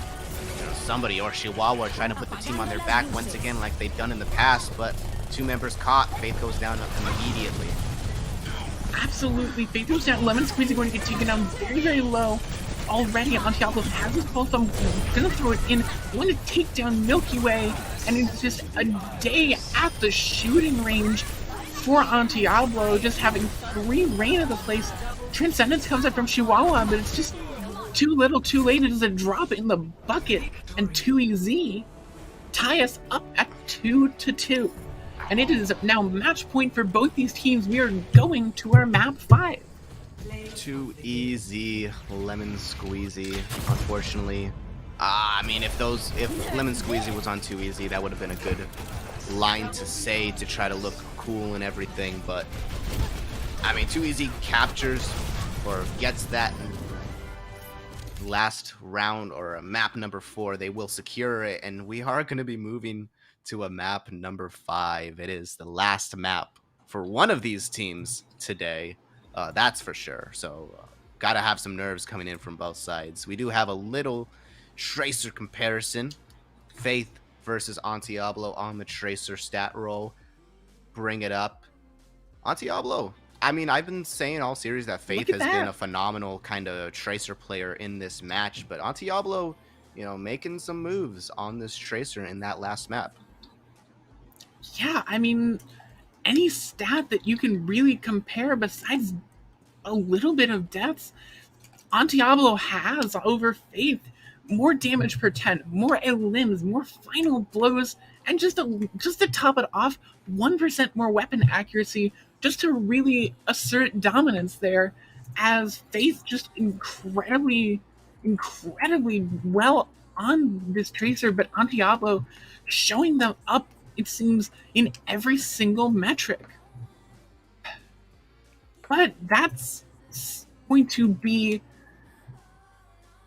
you know, somebody, or Chihuahua trying to put the team on their back once again like they've done in the past, but 2 members caught. Faith goes down immediately. Absolutely, Faith goes down. Lemon Squeezy going to get taken down very, very low. Already, Antiablo has his pulse. I'm gonna throw it in. Want to take down Milky Way, and it's just a day at the shooting range for Antiablo, just having free reign of the place. Transcendence comes up from Chihuahua, but it's just too little, too late. It is a drop in the bucket, and 2EZ tie us up at 2-2. And it is now match point for both these teams. We are going to our map 5. 2EZ, Lemon Squeezy, unfortunately. I mean, if Lemon Squeezy was on 2EZ, that would have been a good line to say to try to look cool and everything, but I mean, 2EZ captures or gets that last round or map number 4. They will secure it, and we are going to be moving to a map number 5. It is the last map for one of these teams today, that's for sure. So gotta have some nerves coming in from both sides. We do have a little Tracer comparison. Faith versus Antiablo on the Tracer stat roll. Bring it up. Antiablo, I mean, I've been saying all series that Faith has been a phenomenal kind of Tracer player in this match, but Antiablo, you know, making some moves on this Tracer in that last map. Yeah, I mean, any stat that you can really compare besides a little bit of deaths, Antiablo has over Faith. More damage per 10, more limbs, more final blows, and just to top it off, 1% more weapon accuracy, just to really assert dominance there, as Faith just incredibly well on this Tracer, but Antiablo showing them up, it seems, in every single metric. But that's going to be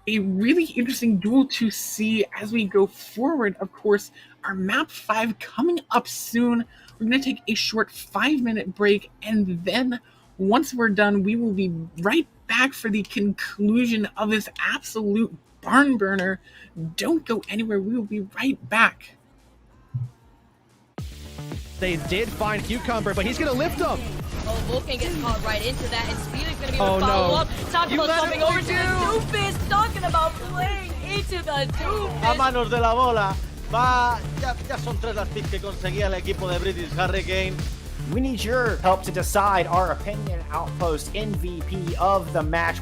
a really interesting duel to see as we go forward. Of course, our map 5 coming up soon. We're going to take a short 5-minute break, and then once we're done, we will be right back for the conclusion of this absolute barn burner. Don't go anywhere. We will be right back. They did find Cucumber, but he's going to lift him. Oh, Vulcan gets caught right into that, and Speed is going to be Oh, able to follow no. up. Taco's coming over to the Doofus, talking about playing into the Doofus. A manos de la bola. Ya son 3 las picks que conseguía el equipo de British Hurricane. We need your help to decide our Opinion Outpost MVP of the match.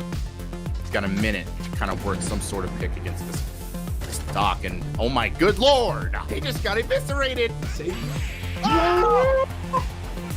He's got a minute to kind of work some sort of pick against this Doc, and oh my good lord, he just got eviscerated. See? Oh!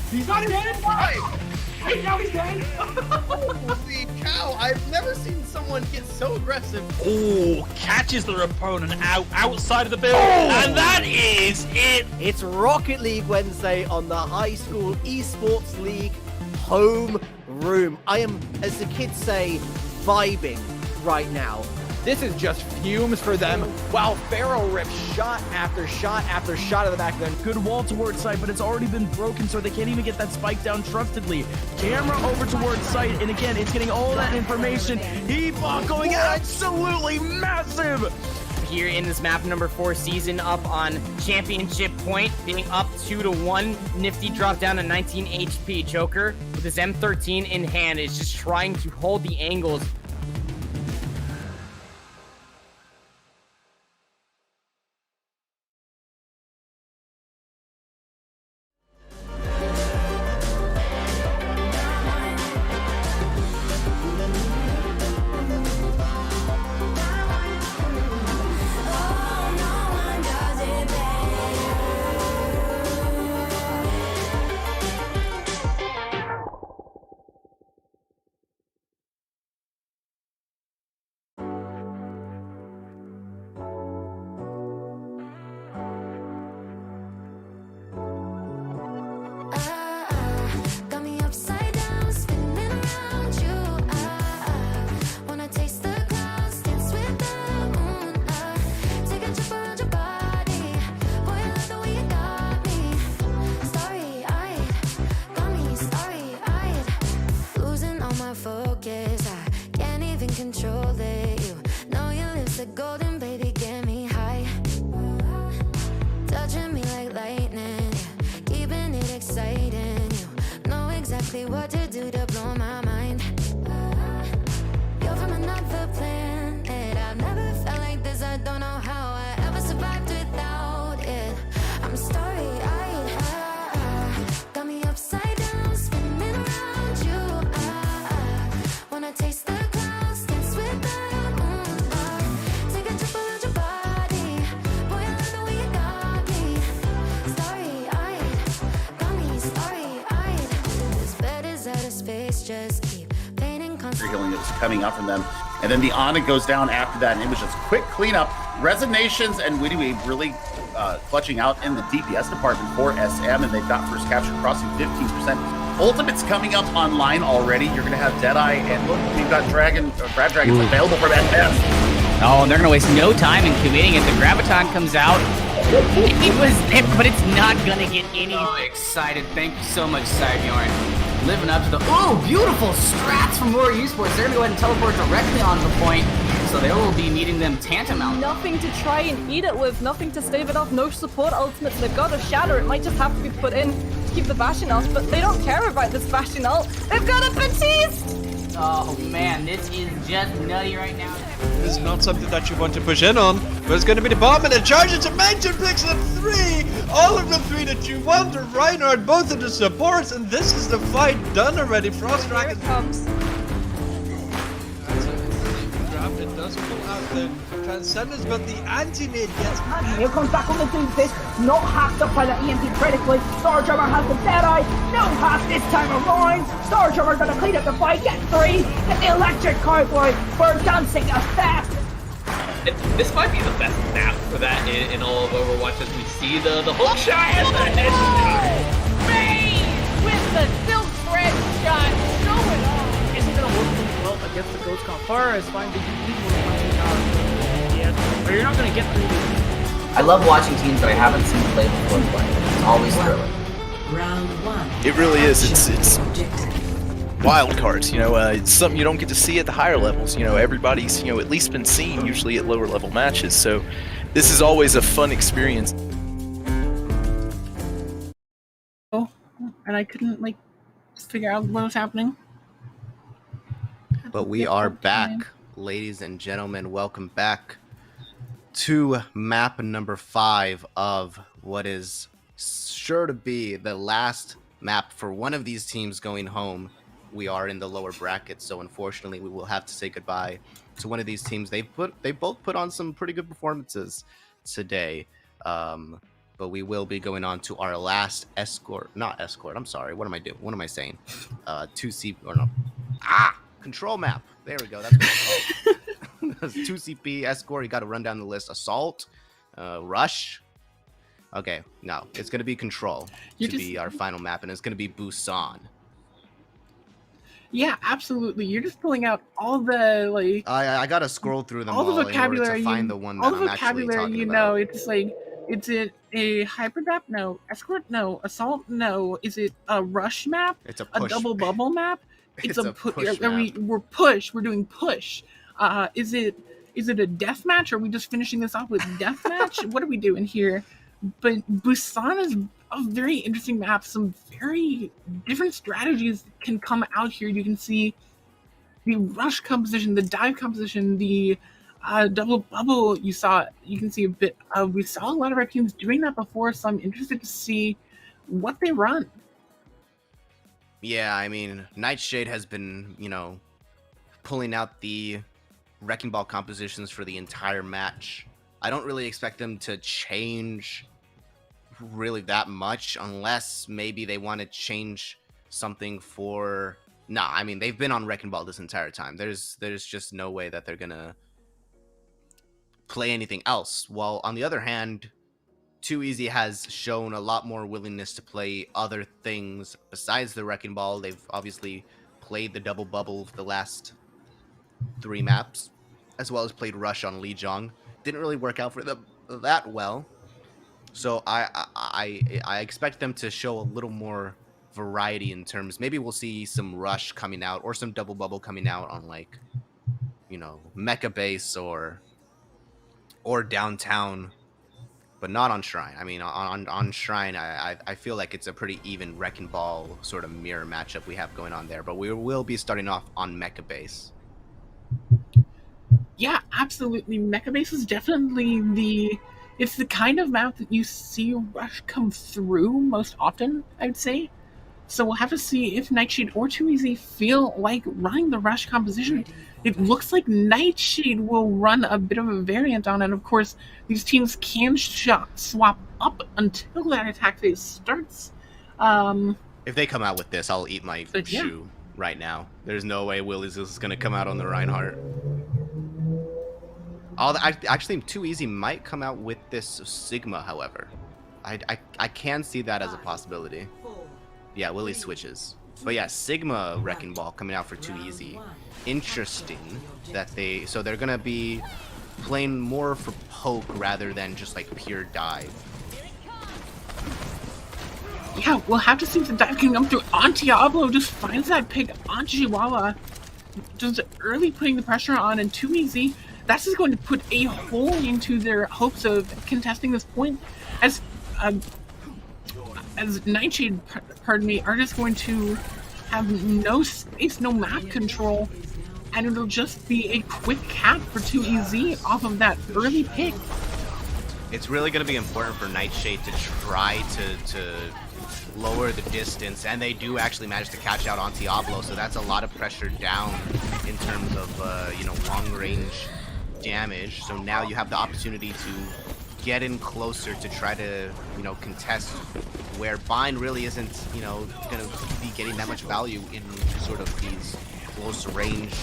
He's not dead! Hey, now he's dead! Holy cow, I've never seen someone get so aggressive. Oh, catches their opponent outside of the building, and that is it! It's Rocket League Wednesday on the High School Esports League home room. I am, as the kids say, vibing right now. This is just fumes for them, while Pharaoh rips shot after shot after shot of the back of them. Good wall towards site, but it's already been broken, so they can't even get that spike down trustedly. Camera over towards site, and again, it's getting all that information. Ebot going absolutely massive! Here in this map number 4 season, up on championship point, being up 2-1. Nifty dropped down to 19 HP. Joker with his M13 in hand is just trying to hold the angles. What to do to blow my mind? You're from another planet. I've never felt like this. I don't know how I ever survived without it. I'm starry-eyed. Got me upside down, spinning around you. Wanna taste the clouds, dance with the moon. Take a trip around your body. Boy, I love the way you got me. Starry-eyed, got me starry-eyed. This bed is out of space, just keep painting constant. Healing that was coming up from them. And then the Ana goes down after that, and it was just quick cleanup. Resignations and Witty Wave really clutching out in the DPS department for SM, and they've got first capture crossing 15%. Ultimate's coming up online already. You're going to have Deadeye, and look, we've got Grab Dragons available for that test. Oh, and they're going to waste no time in committing it. The Graviton comes out. It was there, but it's not going to get any. So excited. Thank you so much, Sibjorn. Living up to the, oh, beautiful strats from Roar Esports. They're going to go ahead and teleport directly onto the point. So they will be meeting them tantamount. Nothing to try and eat it with, nothing to stave it off, no support ultimates. They've got a shatter. It might just have to be put in to keep the Bastion ult, but they don't care about this Bastion ult. They've got a Batiste! Oh man, this is just nutty right now. This is not something that you want to push in on, but it's going to be the bomb and the charges to Mansion picks up 3. All of the 3 that you want, the Reinhardt, both of the supports, and this is the fight done already. Frost Dragon comes. It does pull out the Transcendence, but the anti-nade gets. And here comes back on the doomfist, not hacked up by the EMP critically. Starjummer has the Deadeye, no hack this time around. Starjummer gonna clean up the fight, get 3, get the electric cowboy for dancing effect. This might be the best map for that in all of Overwatch as we see the whole shot and the headshot. With the silk thread shot going on. Is it gonna work really well against the Ghost Confar as finding people but you're not gonna get through this. I love watching teams that I haven't seen play before play. It's always thrilling. Round 1. It really is. It's wild cards. You know, it's something you don't get to see at the higher levels. You know, everybody's at least been seen usually at lower level matches. So this is always a fun experience. Oh, and I couldn't figure out what was happening. But we are back, ladies and gentlemen. Welcome back to map number 5 of what is sure to be the last map for one of these teams going home. We are in the lower bracket, so unfortunately we will have to say goodbye to one of these teams. They both put on some pretty good performances today, but we will be going on to our last I'm sorry, what am I doing? What am I saying? 2C or no? Control map. There we go. That's what it's called. 2CP, Escort. You got to run down the list. Assault, Rush. Okay, no, it's going to be Control be our final map, and it's going to be Busan. Yeah, absolutely. You're just pulling out all the like. I gotta scroll through them all, the in order vocabulary. to find the one that all the I'm actually vocabulary. talking You about. know, it's like, is it a hyperdap? No. Escort? No. Assault? No. Is it a rush map? It's a A push. double bubble map? It's a push We're push. We're doing push. Is it a death match? Are we just finishing this off with death match? What are we doing here? But Busan is a very interesting map. Some very different strategies can come out here. You can see the rush composition, the dive composition, the double bubble. You can see a bit of. We saw a lot of our teams doing that before, so I'm interested to see what they run. Yeah, I mean, Nightshade has been, pulling out the Wrecking Ball compositions for the entire match. I don't really expect them to change really that much, unless maybe they want to change something for... Nah, I mean, they've been on Wrecking Ball this entire time. There's just no way that they're gonna play anything else. While on the other hand, Too Easy has shown a lot more willingness to play other things besides the Wrecking Ball. They've obviously played the double bubble for the last 3 maps, as well as played Rush on Lijiang. Didn't really work out for them that well. So I expect them to show a little more variety in terms. Maybe we'll see some Rush coming out or some double bubble coming out on, like, Mecha Base or downtown, but not on Shrine. I mean, on Shrine, I feel like it's a pretty even Wrecking Ball sort of mirror matchup we have going on there. But we will be starting off on Mecha Base. Yeah, absolutely. Mecha Base is definitely it's the kind of map that you see Rush come through most often, I'd say. So we'll have to see if Nightshade or Too Easy feel like running the Rush composition. It looks like Nightshade will run a bit of a variant on it. Of course, these teams can swap up until that attack phase starts. If they come out with this, I'll eat my shoe right now. There's no way Willie's is going to come out on the Reinhardt. Actually, Too Easy might come out with this Sigma, however. I can see that as a possibility. Yeah, Willie switches. But yeah, Sigma Wrecking Ball coming out for Too Easy. Interesting that they're gonna be playing more for poke rather than just like pure dive. Yeah, we'll have to see if the dive can come through. Antiablo just finds that pick on Chihuahua. Just early putting the pressure on, and Too Easy, that's just going to put a hole into their hopes of contesting this point, as Nightshade, pardon me, are just going to have no space, no map control, and it'll just be a quick cap for Too Easy off of that early pick. It's really going to be important for Nightshade to try to lower the distance, and they do actually manage to catch out on Diablo, so that's a lot of pressure down in terms of long range damage. So now you have the opportunity to get in closer to try to contest where Bind really isn't going to be getting that much value in sort of these close range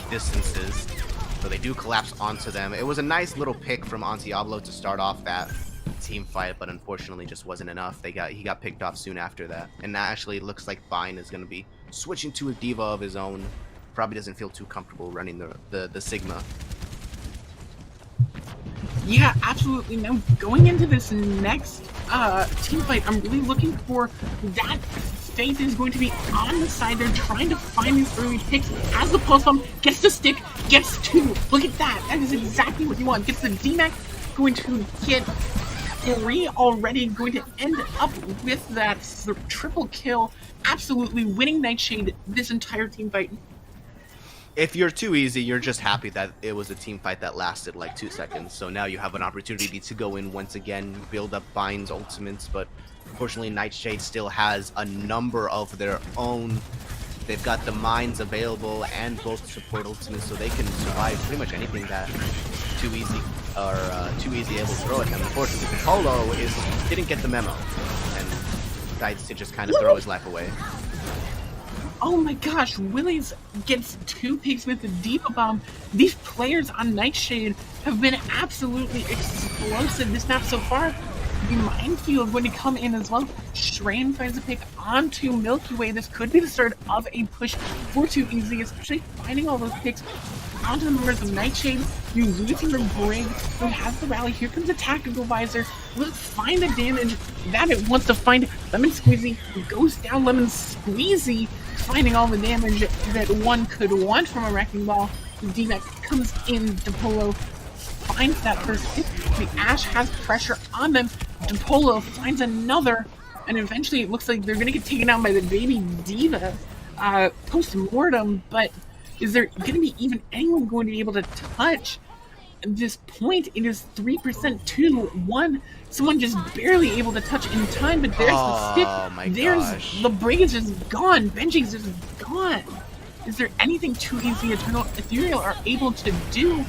distances. So they do collapse onto them. It was a nice little pick from Antiablo to start off that team fight, but unfortunately just wasn't enough. He got picked off soon after that. And that actually looks like Bind is going to be switching to a diva of his own. Probably doesn't feel too comfortable running the Sigma. Yeah, absolutely. Now, going into this next team fight, I'm really looking for that Faith is going to be on the side. They're trying to find these early picks as the pulse bomb gets the stick, gets 2. Look at that. That is exactly what you want. Gets the DMAC, going to get 3 already, going to end up with that triple kill, absolutely winning Nightshade this entire team fight. If you're Too Easy, you're just happy that it was a team fight that lasted like 2 seconds. So now you have an opportunity to go in once again, build up Bind's ultimates, but unfortunately Nightshade still has a number of their own. They've got the mines available and both support ultimates, so they can survive pretty much anything that Too Easy able to throw at them. Unfortunately, Polo didn't get the memo and decides to just kind of throw his life away. Oh my gosh, Willies gets 2 picks with the Diva Bomb. These players on Nightshade have been absolutely explosive this map so far. the minefield going to come in as well. Shrain finds a pick onto Milky Way. This could be the start of a push for 2EZ, especially finding all those picks onto the members of Nightshade. You lose your Brig, who has the rally. Here comes a Tactical Visor. Let's find the damage that it wants to find. Lemon Squeezy goes down. Lemon Squeezy finding all the damage that one could want from a Wrecking Ball. D-Mac comes in. DePolo finds that first hit. The Ashe has pressure on them. DePolo finds another, and eventually it looks like they're gonna get taken out by the baby Diva post-mortem, but is there gonna be even anyone going to be able to touch? At this point, it is 3% to 1. Someone just barely able to touch in time, but there's the stick. There's the Brig is just gone. Benji's just gone. Is there anything 2EZ Eternal Ethereal are able to do?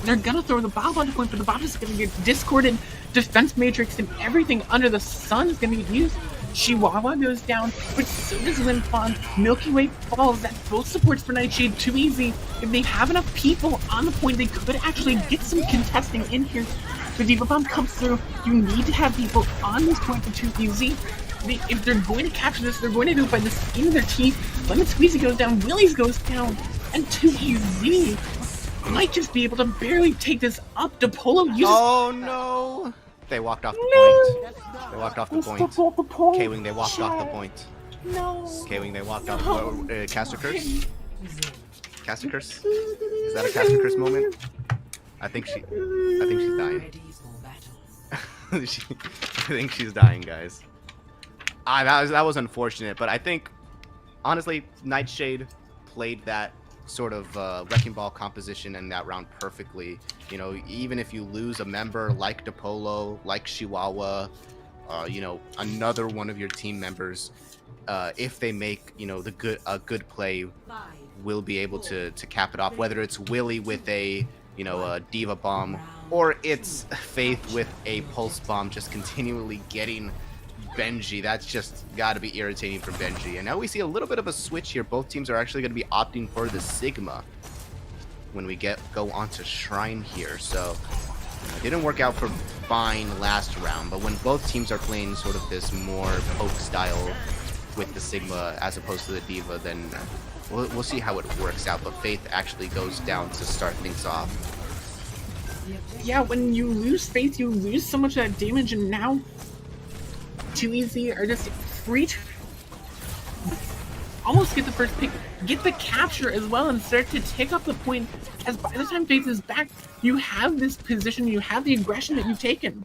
They're gonna throw the Bob onto point, but the Bob is gonna get discorded. Defense Matrix and everything under the sun is gonna get used. Chihuahua goes down, but so does Linfon. Milky Way falls. That's both supports for Nightshade. 2EZ. If they have enough people on the point, they could actually get some contesting in here. The Diva Bomb comes through. You need to have people on this point for 2EZ. If they're going to capture this, they're going to do it by the skin of their teeth. Lemon Squeezy goes down. Willies goes down. And 2EZ might just be able to barely take this up. DePolo uses... Oh, no! They walked off the point. They walked off the point. K-Wing, they walked off the point. No. K-Wing, they walked off the point. Caster Curse? Caster Curse? Is that a Caster Curse moment? I think she's dying. I think she's dying, guys. That was unfortunate, but I think, honestly, Nightshade played that sort of Wrecking Ball composition in that round perfectly. You know, even if you lose a member like DePolo, like Chihuahua, you know, another one of your team members, if they make, you know, a good play, will be able to cap it off. Whether it's Willy with a, you know, a Diva Bomb, or it's Faith with a Pulse Bomb, just continually getting Benji. That's just got to be irritating for Benji. And now we see a little bit of a switch here. Both teams are actually going to be opting for the Sigma when we go onto Shrine here. So it didn't work out for Vine last round, but when both teams are playing sort of this more poke style with the Sigma as opposed to the Diva, then we'll see how it works out. But Faith actually goes down to start things off. Yeah, when you lose Faith, you lose so much of that damage, and now 2EZ are just free to almost get the first pick, get the capture as well, and start to take up the point, as by the time Faith is back, you have this position, you have the aggression that you've taken.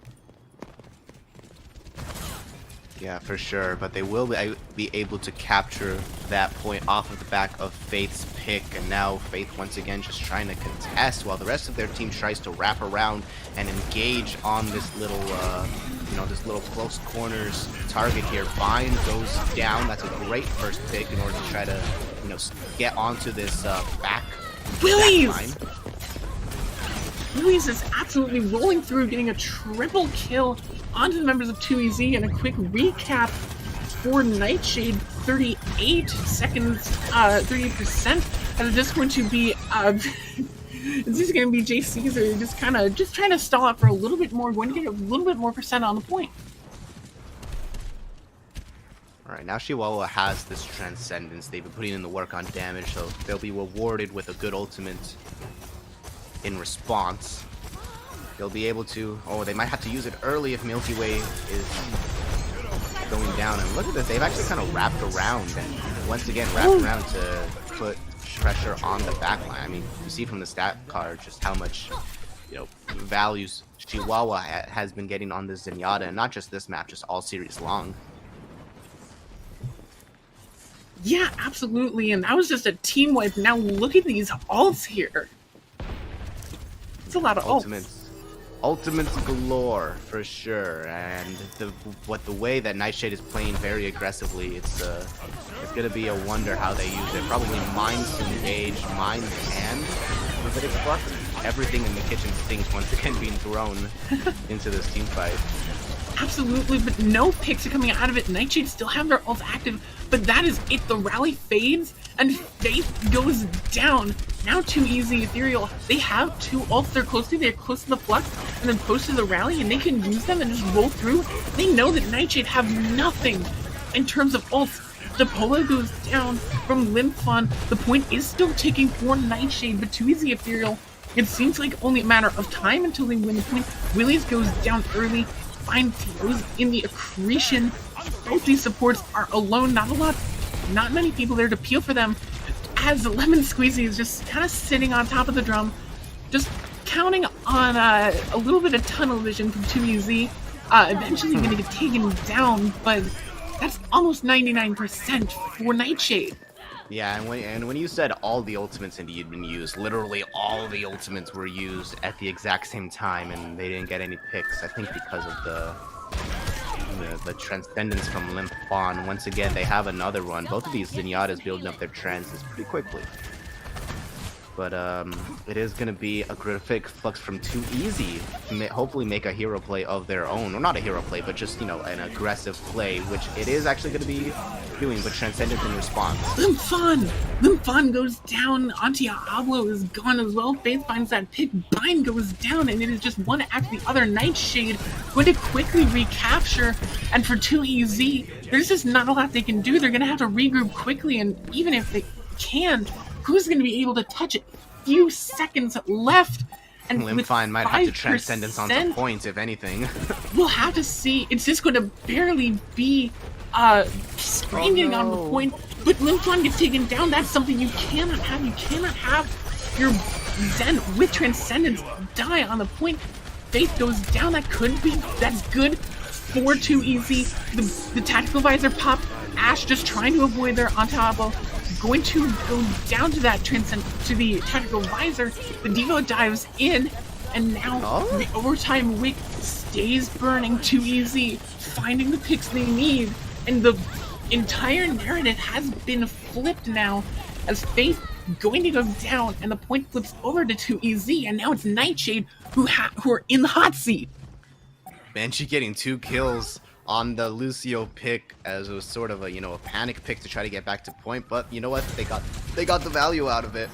Yeah, for sure, but they will be able to capture that point off of the back of Faith's pick, and now Faith once again just trying to contest while the rest of their team tries to wrap around and engage on this little, you know, this little close corners target here. Vine goes down. That's a great first pick in order to try to, you know, get onto this back line. Willies is absolutely rolling through, getting a triple kill onto the members of 2EZ, and a quick recap for Nightshade: 38 seconds, 38%. And it's just going to be, it's just going to be Jay Caesar just trying to stall out for a little bit more, going to get a little bit more percent on the point. Alright, now Chihuahua has this Transcendence. They've been putting in the work on damage, so they'll be rewarded with a good ultimate in response. They'll be able to... Oh, they might have to use it early if Milky Way is going down. And look at this, they've actually kind of wrapped around, and once again wrapped around to put pressure on the backline. I mean, you see from the stat card just how much, you know, values Chihuahua has been getting on this Zenyatta, and not just this map, just all series long. Yeah, absolutely, and that was just a team wipe. Now look at these ults here. It's a lot of Ultimates galore for sure, and the way that Nightshade is playing very aggressively, it's gonna be a wonder how they use it. Probably mines to engage, mines and Levitic Buck. Everything in the kitchen sink once again being thrown into this team fight. Absolutely, but no picks are coming out of it. Nightshade still have their ult active, but that is it. The rally fades and Faith goes down. Now Too Easy Ethereal, they have 2 ults they're close to. They're close to the Flux and then close to the Rally, and they can use them and just roll through. They know that Nightshade have nothing in terms of ults. The Polo goes down from Limfon. The point is still ticking for Nightshade, but Too Easy Ethereal, it seems like only a matter of time until they win the point. Willies goes down early, finds throws in the accretion. Both these supports are alone, not many people there to peel for them, as Lemon Squeezy is just kind of sitting on top of the drum, just counting on a little bit of tunnel vision from 2EZ. Eventually going to get taken down, but that's almost 99% for Nightshade. Yeah, and when you said all the ultimates indeed had been used, literally all the ultimates were used at the exact same time, and they didn't get any picks. I think because of the Transcendence from Limfon. Once again, they have another one. Both of these Zenyatta's building up their Trances pretty quickly. But it is going to be a graphic Flux from Too Easy to hopefully make a hero play of their own. Or not a hero play, but just, an aggressive play, which it is actually going to be doing, but Transcendence in response. Limfon goes down. Antiablo is gone as well. Faith finds that pick. Bind goes down, and it is just one after the other. Nightshade going to quickly recapture. And for 2EZ, there's just not a lot they can do. They're going to have to regroup quickly, and even if they can, who's going to be able to touch it? Few seconds left. And Limfon might have to Transcendence onto points, if anything. We'll have to see. It's just going to barely be screaming on the point. But Limfon gets taken down. That's something you cannot have. You cannot have your Zen with Transcendence die on the point. Faith goes down. That's good for 2EZ. The tactical visor pop. Ash just trying to avoid their Antiabo. Going to go down to that to the tactical visor. The Devo dives in, and now the overtime wick stays burning. 2EZ finding the picks they need, and the entire narrative has been flipped now as Faith going to go down, and the point flips over to 2EZ, and now it's Nightshade who are in the hot seat. Banshee getting 2 kills on the Lucio pick, as it was sort of a panic pick to try to get back to point, but you know what, they got the value out of it.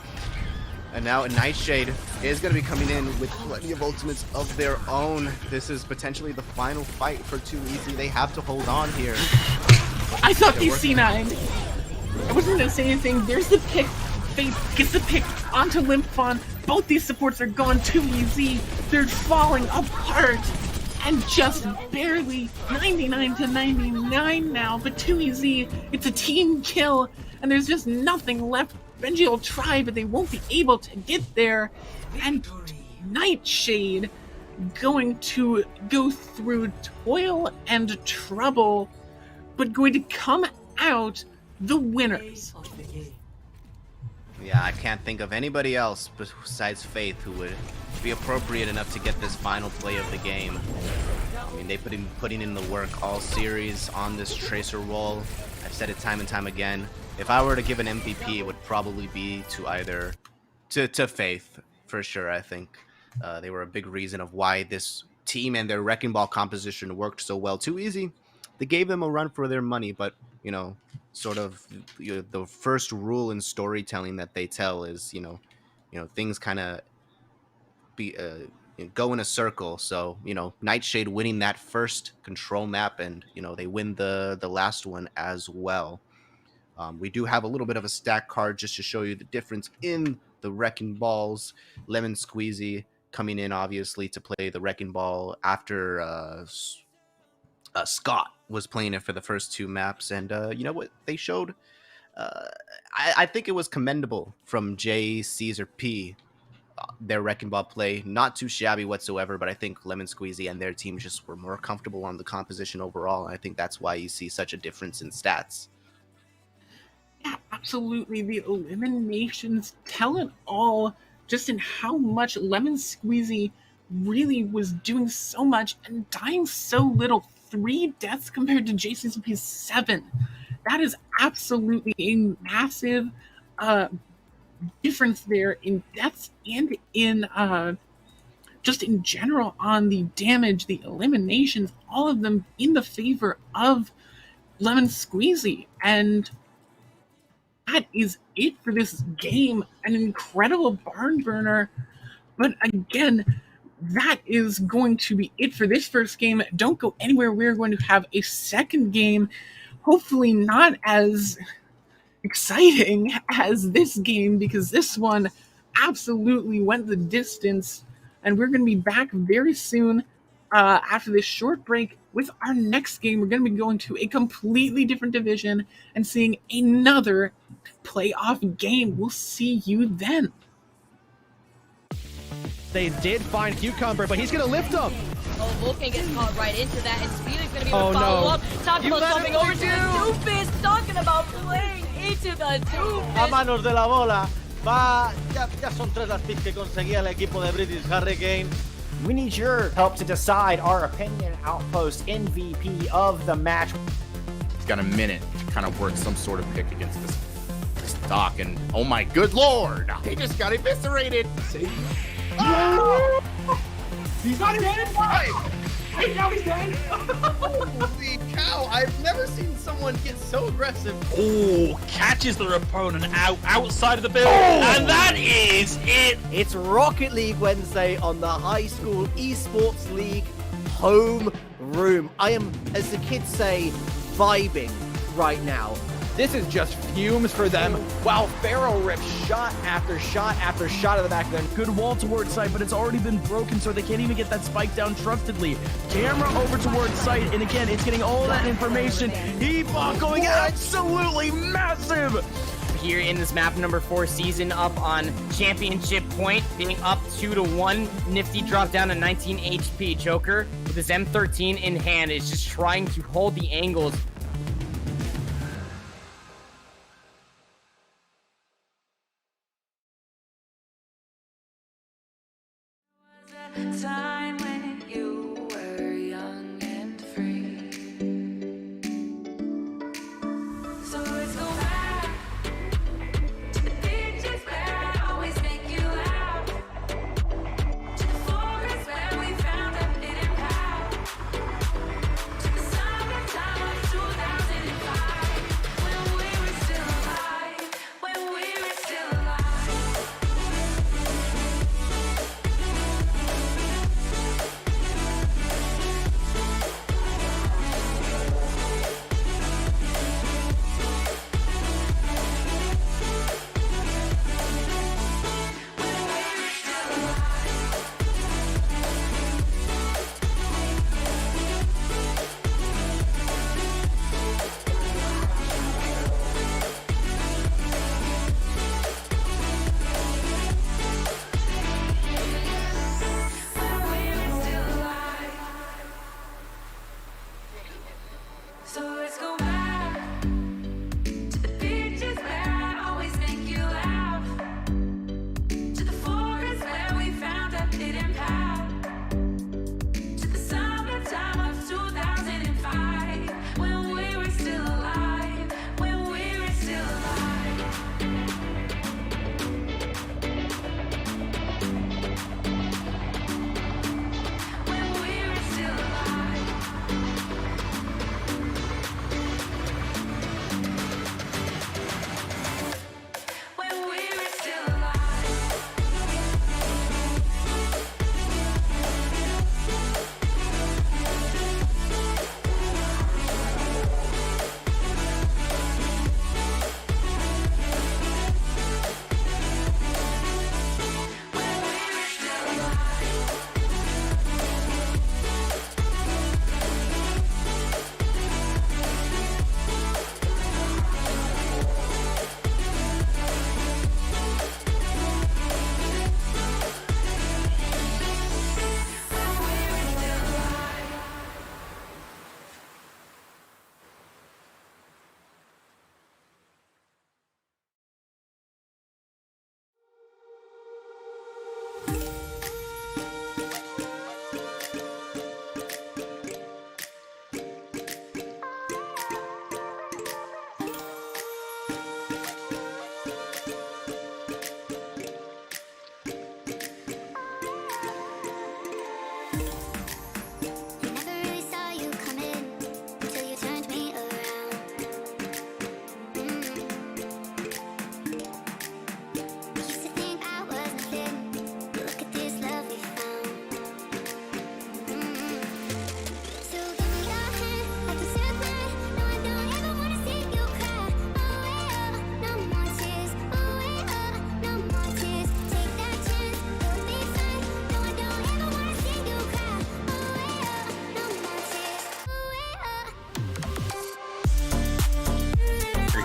And now Nightshade is going to be coming in with plenty of ultimates of their own. This is potentially the final fight for 2EZ. They have to hold on here. I thought the C9. I wasn't going to say anything. There's the pick. Faith gets the pick onto Limfon. Both these supports are gone. 2EZ. They're falling apart. And just barely 99 to 99 now, but 2EZ, it's a team kill, and there's just nothing left. Benji will try, but they won't be able to get there. And Nightshade going to go through toil and trouble, but going to come out the winners. Yeah, I can't think of anybody else besides Faith who would be appropriate enough to get this final play of the game. I mean, they've been putting in the work all series on this Tracer role. I've said it time and time again. If I were to give an MVP, it would probably be to either to Faith, for sure, I think. They were a big reason of why this team and their Wrecking Ball composition worked so well. 2EZ, they gave them a run for their money, but, sort of the first rule in storytelling that they tell is, things kind of go in a circle. So, Nightshade winning that first control map, and, they win the last one as well. We do have a little bit of a stack card just to show you the difference in the Wrecking Balls. Lemon Squeezy coming in, obviously, to play the Wrecking Ball after Scott was playing it for the first 2 maps. And you know what they showed? I think it was commendable from J, Caesar P, their Wrecking Ball play. Not too shabby whatsoever, but I think Lemon Squeezy and their team just were more comfortable on the composition overall. And I think that's why you see such a difference in stats. Yeah, absolutely. The eliminations tell it all, just in how much Lemon Squeezy really was doing so much and dying so little. 3 deaths compared to JCCP's 7. That is absolutely a massive difference there in deaths and in just in general on the damage, the eliminations, all of them in the favor of Lemon Squeezy. And that is it for this game. An incredible barn burner. But again, that is going to be it for this first game. Don't go anywhere. We're going to have a second game, hopefully not as exciting as this game, because this one absolutely went the distance. And we're going to be back very soon after this short break with our next game. We're going to be going to a completely different division and seeing another playoff game. We'll see you then. They did find Cucumber, but he's going to lift him. Oh, Vulcan gets caught right into that, and Speed is going to be Oh, able to follow no. up. Talk You about let coming him over to the do. Doofus, talking about playing into the Doofus. A manos de la bola. Ya son 3 las picks que conseguía el equipo de British Hurricane. We need your help to decide our opinion outpost MVP of the match. He's got a minute to kind of work some sort of pick against this Doc, and oh my good lord, they just got eviscerated. See? Oh! He's not dead! Wait, now he's dead! Holy cow, I've never seen someone get so aggressive. Oh, catches their opponent outside of the build, and that is it! It's Rocket League Wednesday on the High School Esports League home room. I am, as the kids say, vibing right now. This is just fumes for them, while Pharaoh rips shot after shot after shot of the back of them. Good wall towards site, but it's already been broken, so they can't even get that spike down trustedly. Camera over towards site, and again, it's getting all that information. Ebot going absolutely massive! Here in this map number 4 season, up on championship point, being up 2-1. Nifty dropped down to 19 HP. Joker with his M13 in hand is just trying to hold the angles. Time when you were young and free. So let's go back to the beaches where I always make you laugh, to the forest where we found a hidden path, to the summertime, to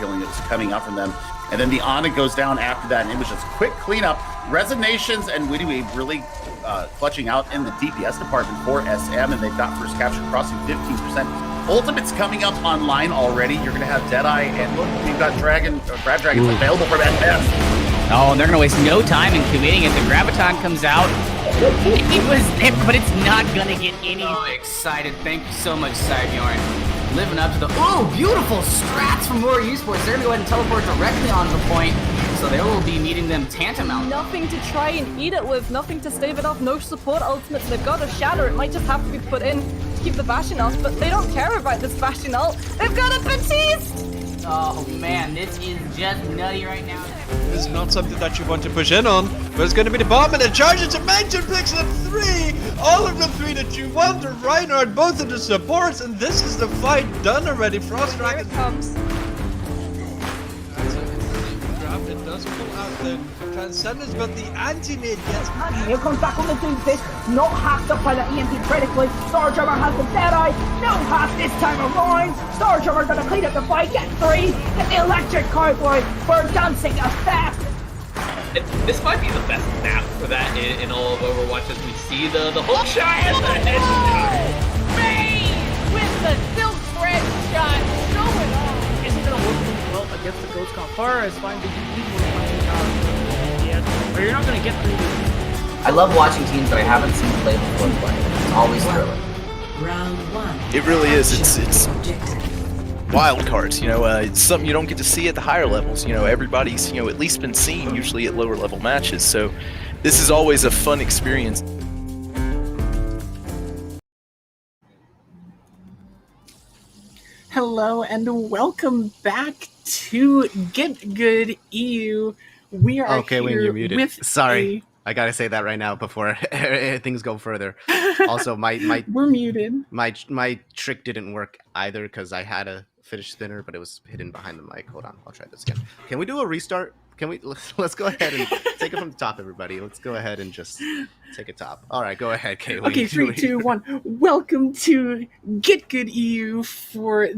healing that was coming out from them. And then the Ana goes down after that, and it was just quick cleanup. Resignations and Witty Wave really clutching out in the DPS department for SM, and they've got first capture crossing 15%. Ultimate's coming up online already. You're going to have Deadeye, and look, we've got Grab Dragons available for that test. Oh, and they're going to waste no time in committing it. The Graviton comes out. It was there, but it's not going to get any. So excited. Thank you so much, Cybjorn. Living up to the... Oh, beautiful strats from Warrior Esports. They're going to go ahead and teleport directly onto the point. So they will be meeting them tantamount. Nothing to try and eat it with, nothing to stave it off, no support ultimates. They've got a shatter. It might just have to be put in to keep the Bastion ult, but they don't care about this Bastion ult. They've got a Batiste! Oh man, this is just nutty right now. This is not something that you want to push in on, but it's going to be the bomb and it charges a Mansion picks at 3! All of them 3 to 2, 1 to Reinhardt, both of the supports, and this is the fight done already. Frost Dragon comes. It does pull out the Transcendence, but the anti-mid gets... And here comes back on the Doomfist, not hacked up by the EMP critically. Starjummer has the Deadeye, no hack this time around. Starjummer gonna clean up the fight, get 3, get the electric cowboy for dancing effect. This might be the best map for that in all of Overwatch as we see the whole shot and the headshot. Bane with the silk thread shot going on. Isn't gonna work well against the Ghost Confar as fine but you're not gonna get through this. I love watching teams that I haven't seen play before play. It's always thrilling. Round 1. It really is. It's wild cards. It's something you don't get to see at the higher levels. Everybody's at least been seen usually at lower level matches. So this is always a fun experience. Hello and welcome back to GitGud EU. We are okay, here when you're muted. With Sorry, I gotta say that right now before things go further. Also, my we're muted. My trick didn't work either because I had a fidget spinner, but it was hidden behind the mic. Hold on, I'll try this again. Can we do a restart? Can we? Let's go ahead and take it from the top, everybody. Let's go ahead and just take it top. All right, go ahead, Kaylee. Okay, 3, 2, 1. Welcome to GitGud EU for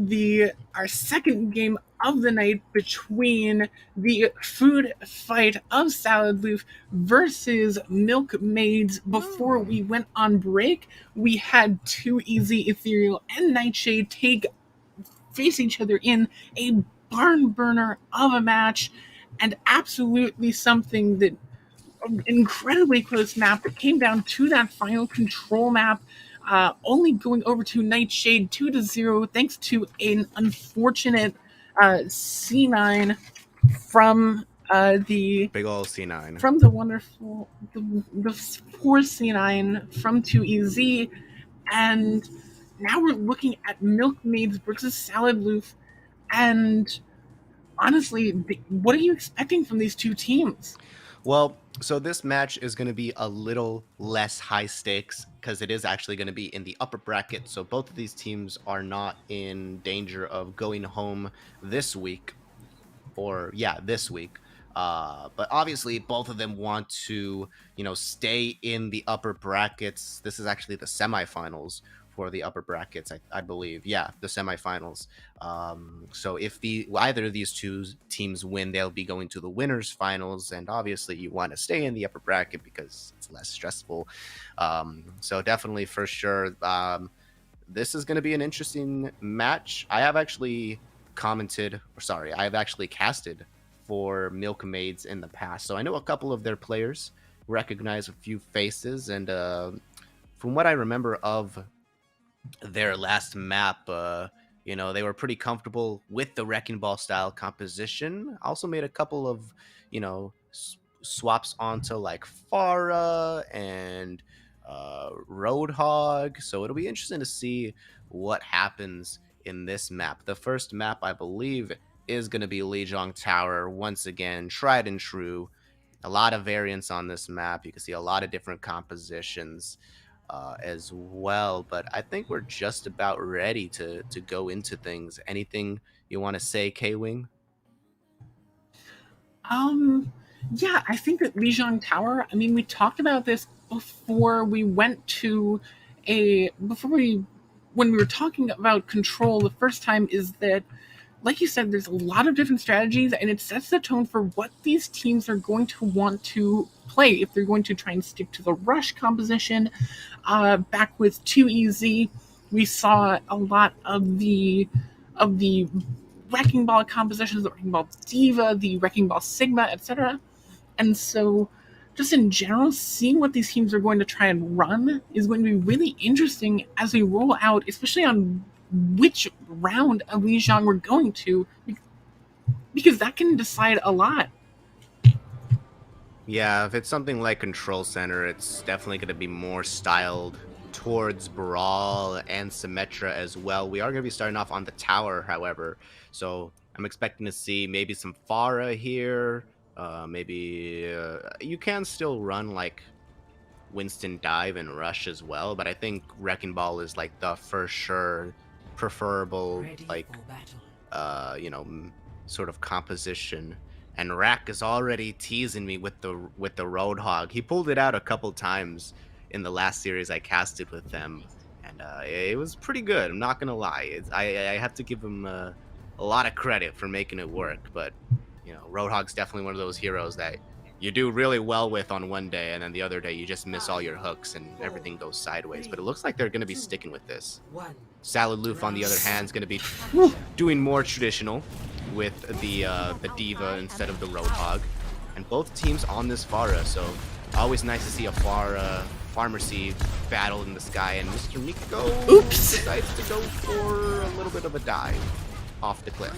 our second game of the night between the food fight of Salad Leaf versus Milkmaids. Before we went on break, we had 2EZ, Ethereal, and Nightshade face each other in a barn burner of a match, and absolutely something that incredibly close map that came down to that final control map, only going over to Nightshade 2-0 thanks to an unfortunate C9 from the big old C9 from the wonderful the poor C9 from 2EZ, and now we're looking at Milkmaids versus Salad Leaf, and honestly, what are you expecting from these two teams? Well, so this match is going to be a little less high stakes because it is actually going to be in the upper bracket. So both of these teams are not in danger of going home this week, this week. But obviously both of them want to, stay in the upper brackets. This is actually the semifinals for the upper brackets, I believe. Yeah, the semifinals. So if either of these two teams win, they'll be going to the winners finals, and obviously you want to stay in the upper bracket because it's less stressful. So definitely, for sure, this is going to be an interesting match. I have actually casted for Milkmaids in the past, so I know a couple of their players, recognize a few faces, and from what I remember of their last map, they were pretty comfortable with the Wrecking Ball style composition. Also made a couple of, swaps onto like Pharah and Roadhog. So it'll be interesting to see what happens in this map. The first map, I believe, is going to be Lijiang Tower. Once again, tried and true. A lot of variants on this map. You can see a lot of different compositions as well, but I think we're just about ready to go into things. Anything you want to say, K-Wing? Yeah, I think that Lijiang Tower, we talked about this before we went to when we were talking about Control the first time, is that like you said, there's a lot of different strategies, and it sets the tone for what these teams are going to want to play. If they're going to try and stick to the rush composition, back with 2EZ, we saw a lot of the Wrecking Ball compositions, the Wrecking Ball Diva, the Wrecking Ball Sigma, etc. And so, just in general, seeing what these teams are going to try and run is going to be really interesting as we roll out, especially on which round of Lijiang we're going to, because that can decide a lot. Yeah, if it's something like Control Center, it's definitely going to be more styled towards Brawl and Symmetra as well. We are going to be starting off on the tower, however, so I'm expecting to see maybe some Pharah here. Maybe you can still run like Winston Dive and Rush as well, but I think Wrecking Ball is like the for sure preferable, like you know, sort of composition. And Rack is already teasing me with the Roadhog. He pulled it out a couple times in the last series I casted with them, and it was pretty good. I'm not gonna lie. I have to give him a lot of credit for making it work. But you know, Roadhog's definitely one of those heroes that you do really well with on one day, and then the other day you just miss all your hooks and everything goes sideways. But it looks like they're gonna be sticking with this. Salad Loof, on the other hand, is gonna be doing more traditional with the Diva instead of the Roadhog, and both teams on this Pharah, so always nice to see a Pharmacy battle in the sky. And Mr. Miko decides to go for a little bit of a dive off the cliff.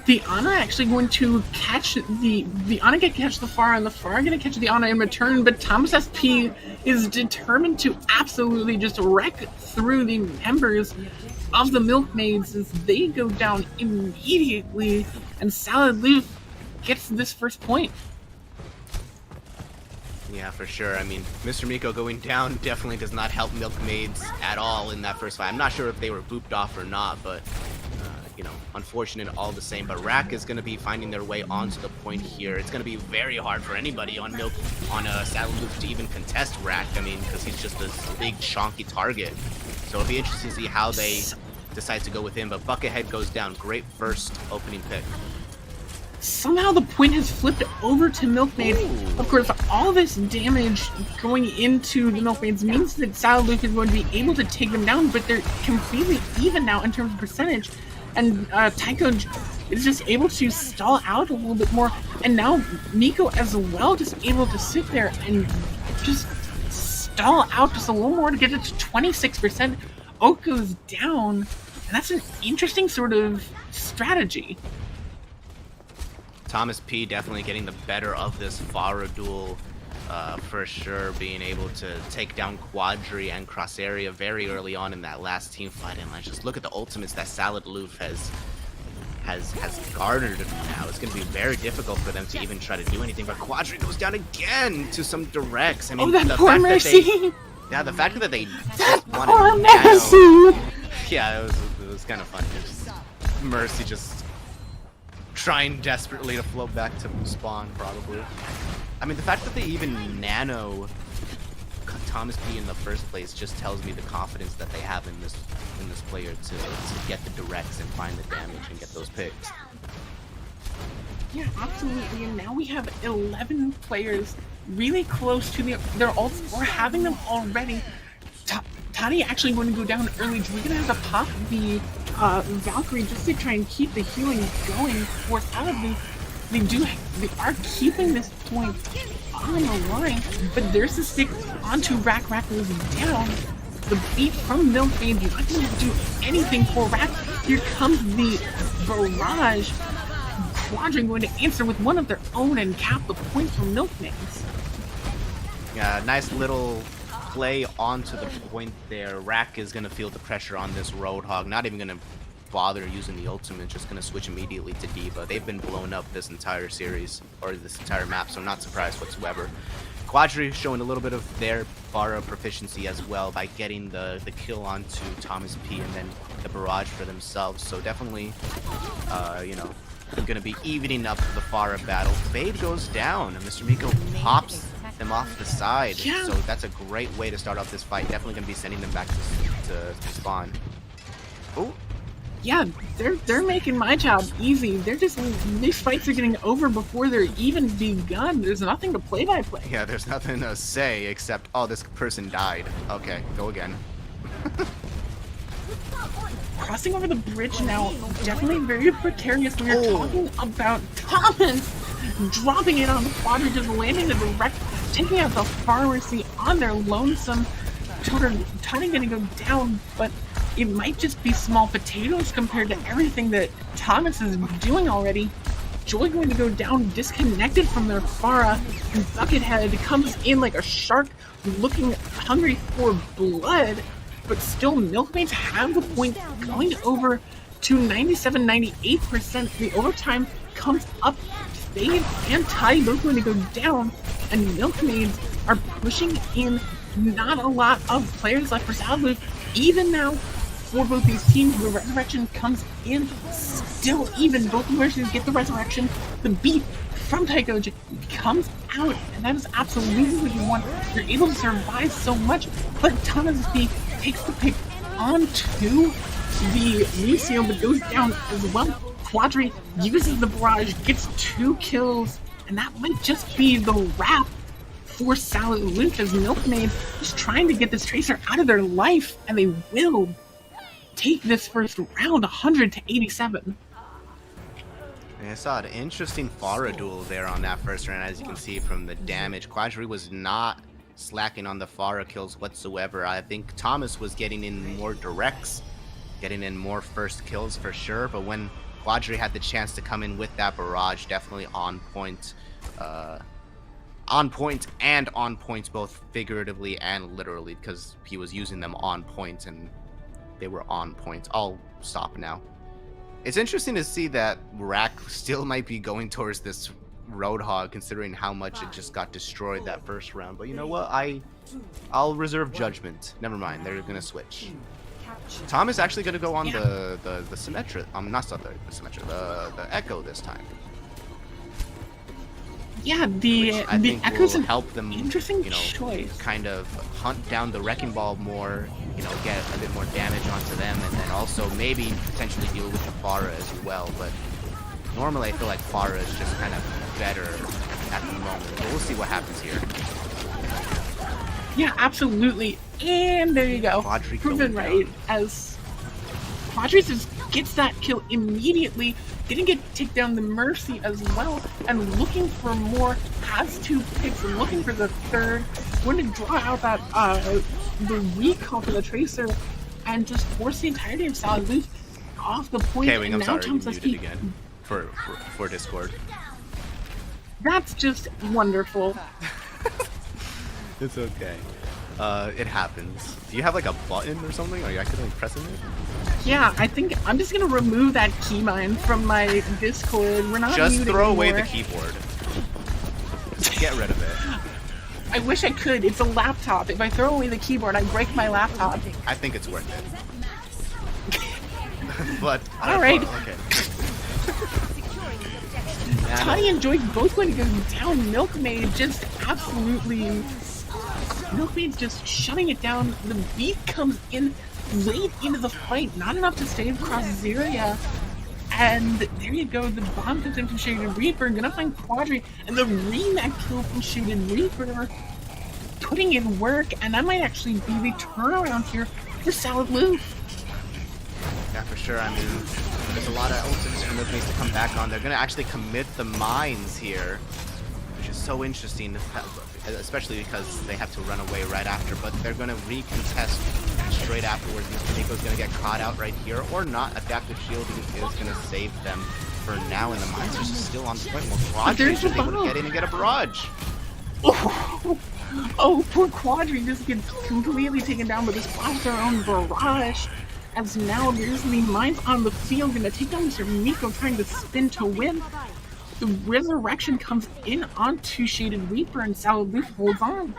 The Ana actually going to catch the Ana can catch the Pharah, and the Pharah going to catch the Ana in return, but Thomas SP is determined to absolutely just wreck through the members of the Milkmaids as they go down immediately, and Salad Loof gets this first point. Yeah, for sure. I mean, Mr. Miko going down definitely does not help Milkmaids at all in that first fight. I'm not sure if they were booped off or not, but you know, unfortunate all the same. But Rack is going to be finding their way onto the point here. It's going to be very hard for anybody on Salad Loof to even contest Rack. I mean, because he's just this big chonky target. So it'll be interesting to see how they decide to go with him. But Buckethead goes down. Great first opening pick. Somehow the point has flipped over to Milkmaid. Of course, all this damage going into the Milkmaids means that Salad Loof is going to be able to take them down, but they're completely even now in terms of percentage. And Tycho is just able to stall out a little bit more. And now Miko as well just able to sit there and just stall out just a little more to get it to 26%. Oak goes down, and that's an interesting sort of strategy. Thomas P definitely getting the better of this Pharah duel, for sure, being able to take down Quadri and Cross Area very early on in that last team fight. And let's just look at the ultimates that Salad Loof has garnered now. It's going to be very difficult for them to even try to do anything. But Quadri goes down again to some directs. I mean, that poor Mercy! The fact that they that wanted poor Mercy! Yeah, it was kind of funny. Mercy just trying desperately to float back to spawn, probably. I mean, the fact that they even nano Thomas P in the first place just tells me the confidence that they have in this player to get the directs and find the damage and get those picks. Yeah, absolutely. And now we have 11 players really close to their ults, or having them already. Tati actually going to go down early. We're going to have to pop the Valkyrie just to try and keep the healing going for Salad Loof. They are keeping this point on the line, but there's the stick onto Rack. Rack goes down. The beat from Milkmaid not going to do anything for Rack. Here comes the barrage. Quadrant going to answer with one of their own and cap the point from Milkmaids. Yeah, nice little play onto the point there. Rack is going to feel the pressure on this Roadhog. Not even going to bother using the ultimate, just going to switch immediately to Diva. They've been blown up this entire series, or this entire map, so I'm not surprised whatsoever. Quadri showing a little bit of their Pharah proficiency as well by getting the kill onto Thomas P and then the barrage for themselves. So definitely, you know, going to be evening up the Pharah battle. Fade goes down, and Mr. Miko pops them off the side. Yeah. So that's a great way to start off this fight. Definitely going to be sending them back to spawn. Oh, Yeah, they're making my job easy. These fights are getting over before they're even begun. There's nothing to play by play. Yeah, there's nothing to say except, oh, this person died. Okay, go again. Crossing over the bridge now, definitely very precarious. We are talking about Thomas dropping it on the quadra, just landing the direct, taking out the Pharmacy on their lonesome. Tony gonna go down, but it might just be small potatoes compared to everything that Thomas is doing already. Joy going to go down, disconnected from their Pharah, and Buckethead comes in like a shark, looking hungry for blood, but still Milkmaids have the point, going over to 97-98%. The overtime comes up, Spade and Ty both going to go down, and Milkmaids are pushing in. Not a lot of players left for Salud. Even now, for both these teams, the resurrection comes in still even. Both Mercenaries get the resurrection. The beat from Tycho comes out, and that is absolutely what you want. You're able to survive so much, but Thomas B takes the pick onto the Lucio, but goes down as well. Quadri uses the barrage, gets 2 kills, and that might just be the wrap for Salad Luke, as Milkmaid is trying to get this Tracer out of their life, and they will take this first round 100-87. I saw an interesting Pharah duel there on that first round, as you can see from the damage. Quadri was not slacking on the Pharah kills whatsoever. I think Thomas was getting in more directs, getting in more first kills for sure, but when Quadri had the chance to come in with that barrage, definitely on point. On points both figuratively and literally, because he was using them on point and they were on point. I'll stop now. It's interesting to see that Rack still might be going towards this Roadhog, considering how much it just got destroyed that first round. But you know what? I'll reserve judgment. Never mind. They're gonna switch. Tom is actually gonna go on the Symmetra. Not the Symmetra. The Echo this time. Yeah, the Echo's will help them, interesting choice. Kind of hunt down the Wrecking Ball more, get a bit more damage onto them, and then also maybe potentially deal with the Pharah as well. But normally I feel like Pharah is just kind of better at the moment. But we'll see what happens here. Yeah, absolutely. And there you go. Proven right, as Quadri just gets that kill immediately. Didn't get to take down the Mercy as well, and looking for more, has 2 picks, looking for the third, going to draw out that the recall for the Tracer, and just force the entirety of Salad Loose off the point. Okay, and I'm now sorry, Tom you says muted again for Discord. That's just wonderful. It's okay. It happens. Do you have like a button or something? Are you accidentally pressing it? Yeah, I think I'm just gonna remove that keymine from my Discord. We're not just throw away anymore. the keyboard. Just get rid of it. I wish I could. It's a laptop. If I throw away the keyboard, I break my laptop. I think it's worth it. But all right. Okay. Tani and Joy both going to go down. Milkmaid just absolutely. Milkmaid's just shutting it down. The beat comes in late into the fight, not enough to stay across Zyria. And there you go, the bomb comes in from Shaded Reaper, gonna find Quadri, and the remake kill from Shaded Reaper, putting in work, and that might actually be the turnaround here for Salad Lou. Yeah, for sure. I mean, there's a lot of ultimates from Milkmaids to come back on. They're gonna actually commit the mines here, which is so interesting, especially because they have to run away right after, but they're gonna recontest straight afterwards. Mr. Nico's gonna get caught out right here, or not. Adaptive shielding is gonna save them for now, and the mines are still on point. Well, Quadri is able to get in and get a barrage. Oh, poor Quadri just gets completely taken down with this blast their own barrage. As now there's the mines on the field, gonna take down Mr. Nico, trying to spin to win. The resurrection comes in onto Shaded Reaper, and Salad Leaf holds on.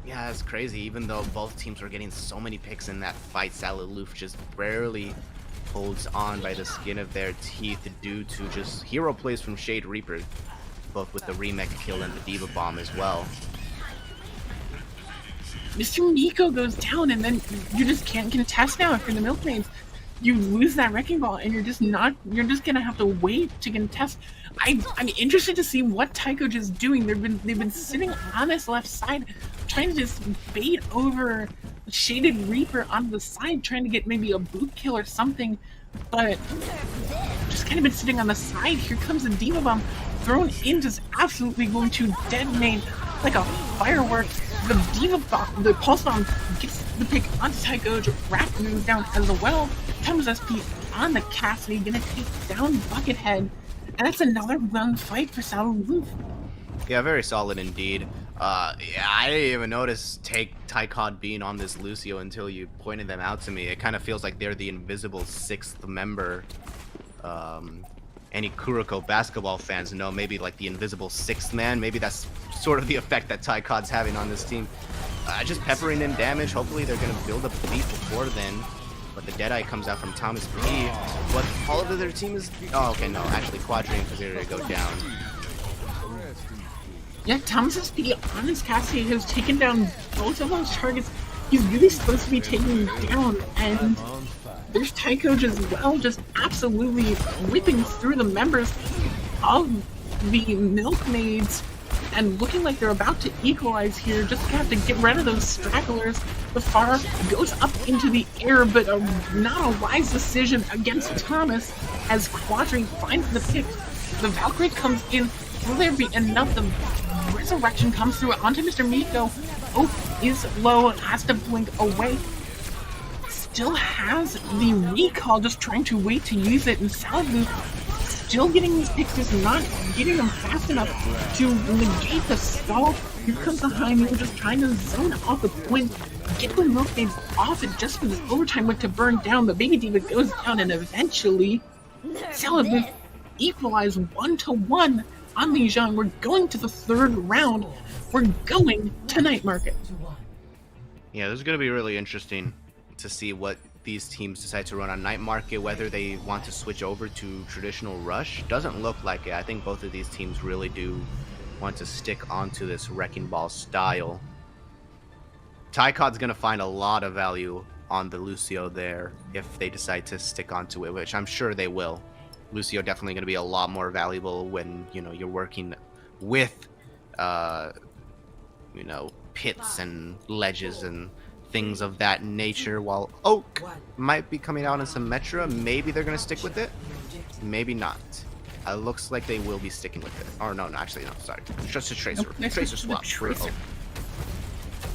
Yeah, it's crazy. Even though both teams were getting so many picks in that fight, Salad Loof just barely holds on by the skin of their teeth due to just hero plays from Shade Reaper, both with the remake kill and the Diva Bomb as well. Mr. Nico goes down, and then you just can't contest now after the Milkmaids. you lose that wrecking ball, and you're just gonna have to wait to contest. I'm interested to see what Tycho is doing. They've been sitting on this left side, trying to just bait over Shaded Reaper on the side, trying to get maybe a boot kill or something, but just kind of been sitting on the side. Here comes a Diva Bomb thrown in, just absolutely going to detonate like a firework. The Diva Bomb, the Pulse Bomb gets the pick onto Tycho. Rat moves down as well. Thomas SP on the Cassidy, gonna take down Buckethead. And that's another run fight for Salud. Yeah, very solid indeed. Yeah, I didn't even notice Tycod being on this Lucio until you pointed them out to me. It kind of feels like they're the invisible sixth member. Any Kuroko basketball fans know maybe like the invisible sixth man. Maybe that's sort of the effect that Tycod's having on this team. Just peppering in damage. Hopefully they're going to build up a beat before then. But the Deadeye comes out from Thomas P. But all of their team is... Oh, okay, no. Actually, Quadri and Kaziri go down. Yeah, Thomas SP on his Cassidy has taken down both of those targets he's really supposed to be taking down. And there's Tycho as well, just absolutely whipping through the members of the Milkmaids and looking like they're about to equalize here. Just have to get rid of those stragglers. The Pharah goes up into the air, but not a wise decision against Thomas as Quadri finds the pick. The Valkyrie comes in. Will there be enough? The resurrection comes through onto Mr. Miko. Oath is low, has to blink away. Still has the recall, just trying to wait to use it, and Salud still getting these picks, just not getting them fast enough to negate the stall. Here comes the high move, just trying to zone off the point, get the Milkmaids off it just for this overtime went to burn down. The Baby Diva goes down, and eventually Salud equalize 1-1 on Lijiang. We're going to the third round. We're going to Night Market. Yeah, this is going to be really interesting to see what these teams decide to run on Night Market, whether they want to switch over to traditional Rush. Doesn't look like it. I think both of these teams really do want to stick onto this Wrecking Ball style. Tycod's going to find a lot of value on the Lucio there if they decide to stick onto it, which I'm sure they will. Lucio definitely going to be a lot more valuable when, you know, you're working with, you know, pits and ledges and things of that nature, while Oak might be coming out in some Metra. Maybe they're going to stick with it. Maybe not. Looks like they will be sticking with it. Or no, actually, no, sorry. Just a Tracer. Nope, Tracer swap for Oak.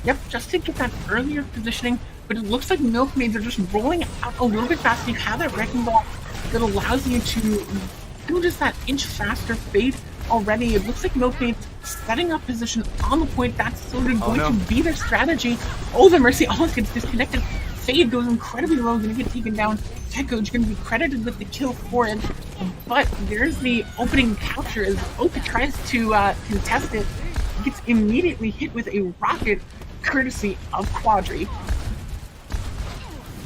Yep, just to get that earlier positioning, but it looks like Milkmaids are just rolling out a little bit faster. You have that Wrecking Ball that allows you to do just that inch faster fade already. It looks like Milkmaids setting up position on the point. That's sort of going to be their strategy. Oh, the Mercy almost gets disconnected. Fade goes incredibly low, going to get taken down. Tekko is going to be credited with the kill for it. But there's the opening capture as Oka tries to contest it. Gets immediately hit with a rocket, courtesy of Quadri.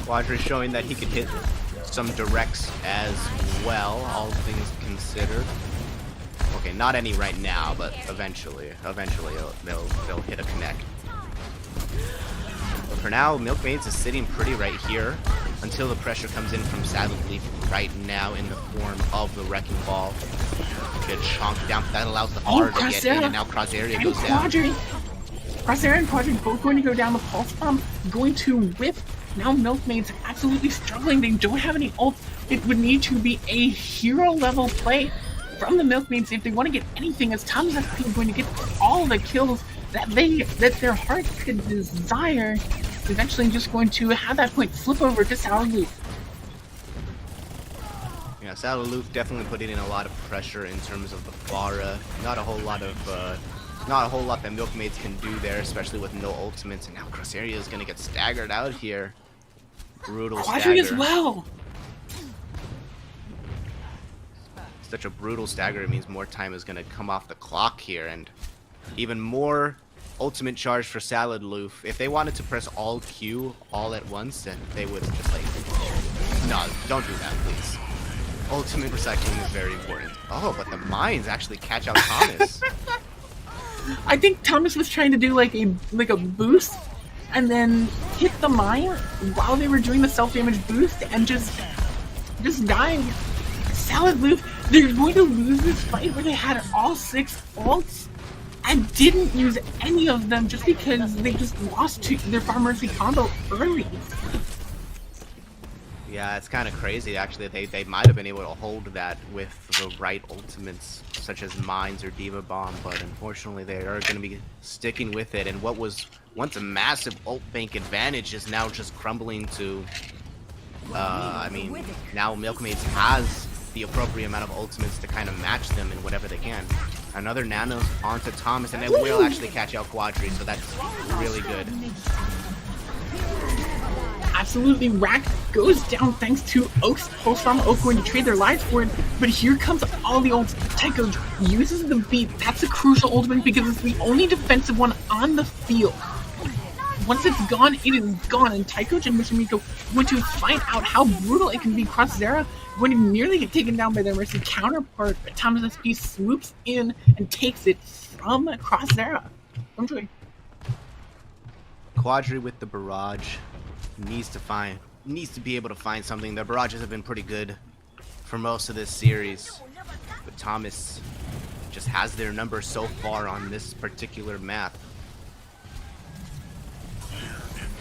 Quadri showing that he could hit some directs as well, all things considered. Okay, not any right now, but eventually they'll hit a connect. But for now, Milkmaids is sitting pretty right here until the pressure comes in from Saddle Leaf right now in the form of the Wrecking Ball. Good chunk down, that allows the Pharah to get in, and now Cross Area goes down. Crosshair and Quadri both going to go down. The Pulse Bomb going to whip. Now Milkmaids absolutely struggling. They don't have any ult. It would need to be a hero level play from the Milkmaids if they want to get anything, as Thomas SP is going to get all the kills that their hearts could desire. Eventually just going to have that point flip over to Salud. Yeah, Salud definitely putting in a lot of pressure in terms of the Pharah. Not a whole lot that Milkmaids can do there, especially with no ultimates. And now Crossaria is going to get staggered out here. Brutal stagger. as well. Such a brutal stagger. It means more time is going to come off the clock here, and even more ultimate charge for Salad Loof. If they wanted to press all Q all at once, then they would just like, no, don't do that, please. Ultimate recycling is very important. Oh, but the mines actually catch out Thomas. I think Thomas was trying to do like a boost and then hit the mine while they were doing the self-damage boost and just dying. Salad Loop, they're going to lose this fight where they had all 6 ults and didn't use any of them just because they just lost to their Farm Mercy combo early. Yeah, it's kind of crazy actually. They might have been able to hold that with the right ultimates, such as Mines or Diva Bomb, but unfortunately they are going to be sticking with it. And what was once a massive ult bank advantage is now just crumbling to. I mean, now Milkmaids has the appropriate amount of ultimates to kind of match them in whatever they can. Another nano onto Thomas, and it will actually catch out Quadri, so that's really good. Absolutely, Rack goes down thanks to Oak's Pulse Bomb. Oak going to trade their lives for it, but here comes all the ults. Tycho uses the beat. That's a crucial ultimate because it's the only defensive one on the field. Once it's gone, it is gone, and Tycho and Mr. Miko want to find out how brutal it can be. Cross Zera going to nearly get taken down by their Mercy counterpart, but Thomas SP swoops in and takes it from Cross Zera. Enjoy. Quadri with the barrage needs to be able to find something. The barrages have been pretty good for most of this series, but Thomas just has their number so far on this particular map.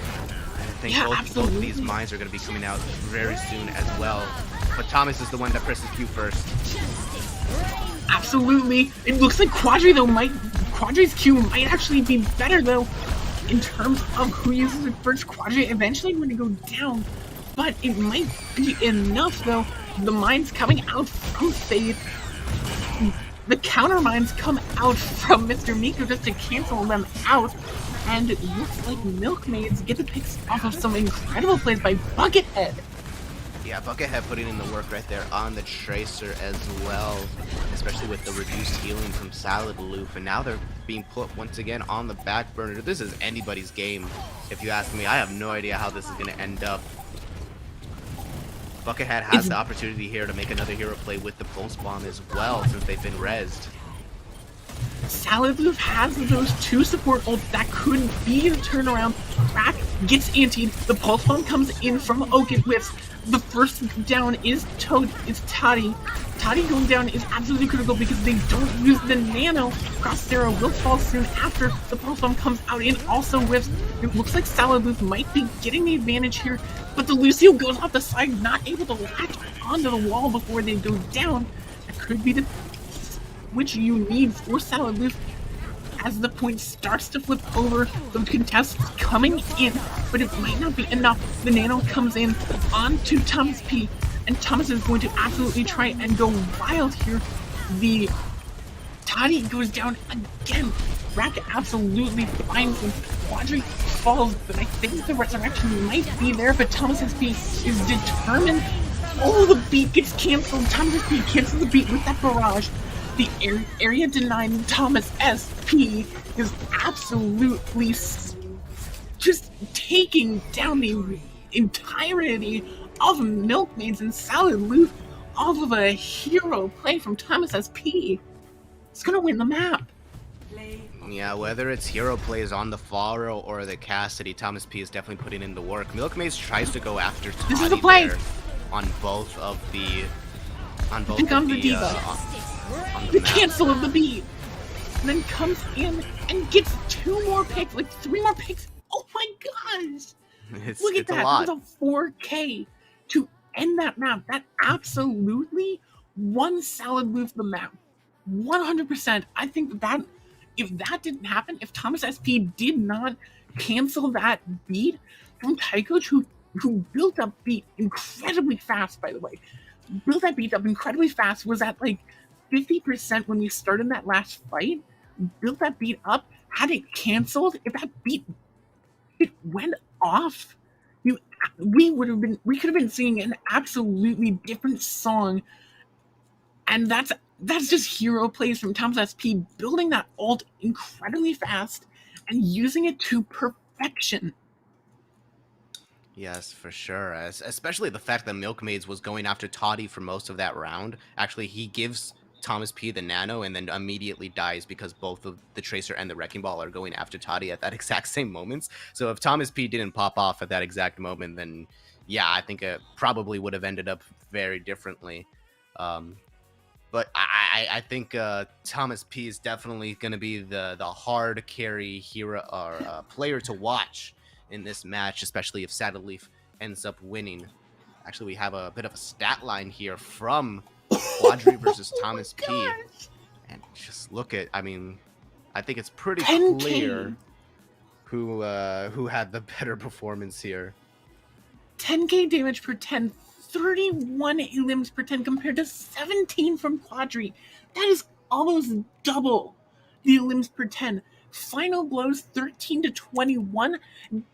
I think both of these mines are going to be coming out very soon as well, but Thomas is the one that presses Q first. Absolutely. It looks like Quadri's Q might actually be better though in terms of who uses it first. Quadri eventually going to go down, but it might be enough though. The mines coming out from Fade, the counter mines come out from Mr. Miko just to cancel them out, and it looks like Milkmaids get the picks off of some incredible plays by Buckethead. Yeah, Buckethead putting in the work right there on the Tracer as well, especially with the reduced healing from Salad Loop, and now they're being put once again on the back burner. This is anybody's game, if you ask me. I have no idea how this is going to end up. Buckethead has the opportunity here to make another hero play with the Pulse Bomb as well, since they've been rezzed. Salad Loop has those 2 support ults that could be the turnaround. Rack gets antied, the Pulse Bomb comes in from Oak and whiffs. The first down is Toddy. Toddy going down is absolutely critical because they don't use the nano. Cross Zera will fall soon after the Pulse Bomb comes out and also whiffs. It looks like Salad Loop might be getting the advantage here, but the Lucio goes off the side, not able to latch onto the wall before they go down. That could be the which you need for Salad Loop as the point starts to flip over. The contests coming in, but it might not be enough. The nano comes in onto Thomas P, and Thomas is going to absolutely try and go wild here. The Toddy goes down again. Rack absolutely finds him. Quadri falls, but I think the resurrection might be there, but Thomas SP is determined. Oh, the beat gets canceled. Thomas SP cancels the beat with that barrage. The area denying Thomas SP is absolutely just taking down the entirety of Milkmaids and Salad Loop off of a hero play from Thomas SP. It's gonna win the map. Yeah, whether it's hero plays on the Pharaoh or the Cassidy, Thomas P is definitely putting in the work. Milkmaids tries to go after Toddy this is the play. There on both of the Diva. The cancel of the beat, and then comes in and gets 2 more picks, like 3 more picks. Oh my gosh! Look at that! That was a 4K to end that map. That absolutely won Salad Loop the map, 100%. I think that if that didn't happen, if Thomas SP did not cancel that beat from Tycho, who built up beat incredibly fast, by the way, built that beat up incredibly fast, was at like 50% when we started that last fight, built that beat up, had it canceled. If that beat went off, we could have been singing an absolutely different song. And that's just hero plays from Thomas SP, building that ult incredibly fast and using it to perfection. Yes, for sure. Especially the fact that Milkmaids was going after Toddy for most of that round. Actually, he gives Thomas P the Nano and then immediately dies because both of the Tracer and the Wrecking Ball are going after Toddy at that exact same moments. So if Thomas P didn't pop off at that exact moment, then yeah, I think it probably would have ended up very differently. But I think Thomas P is definitely going to be the hard carry hero or player to watch in this match, especially if Saddle Leaf ends up winning. Actually, we have a bit of a stat line here from Quadri versus Thomas P. And just look at, I mean, I think it's pretty 10K. clear who had the better performance here. 10k damage per 10, 31 limbs per 10 compared to 17 from Quadri. That is almost double the limbs per 10. Final blows 13 to 21.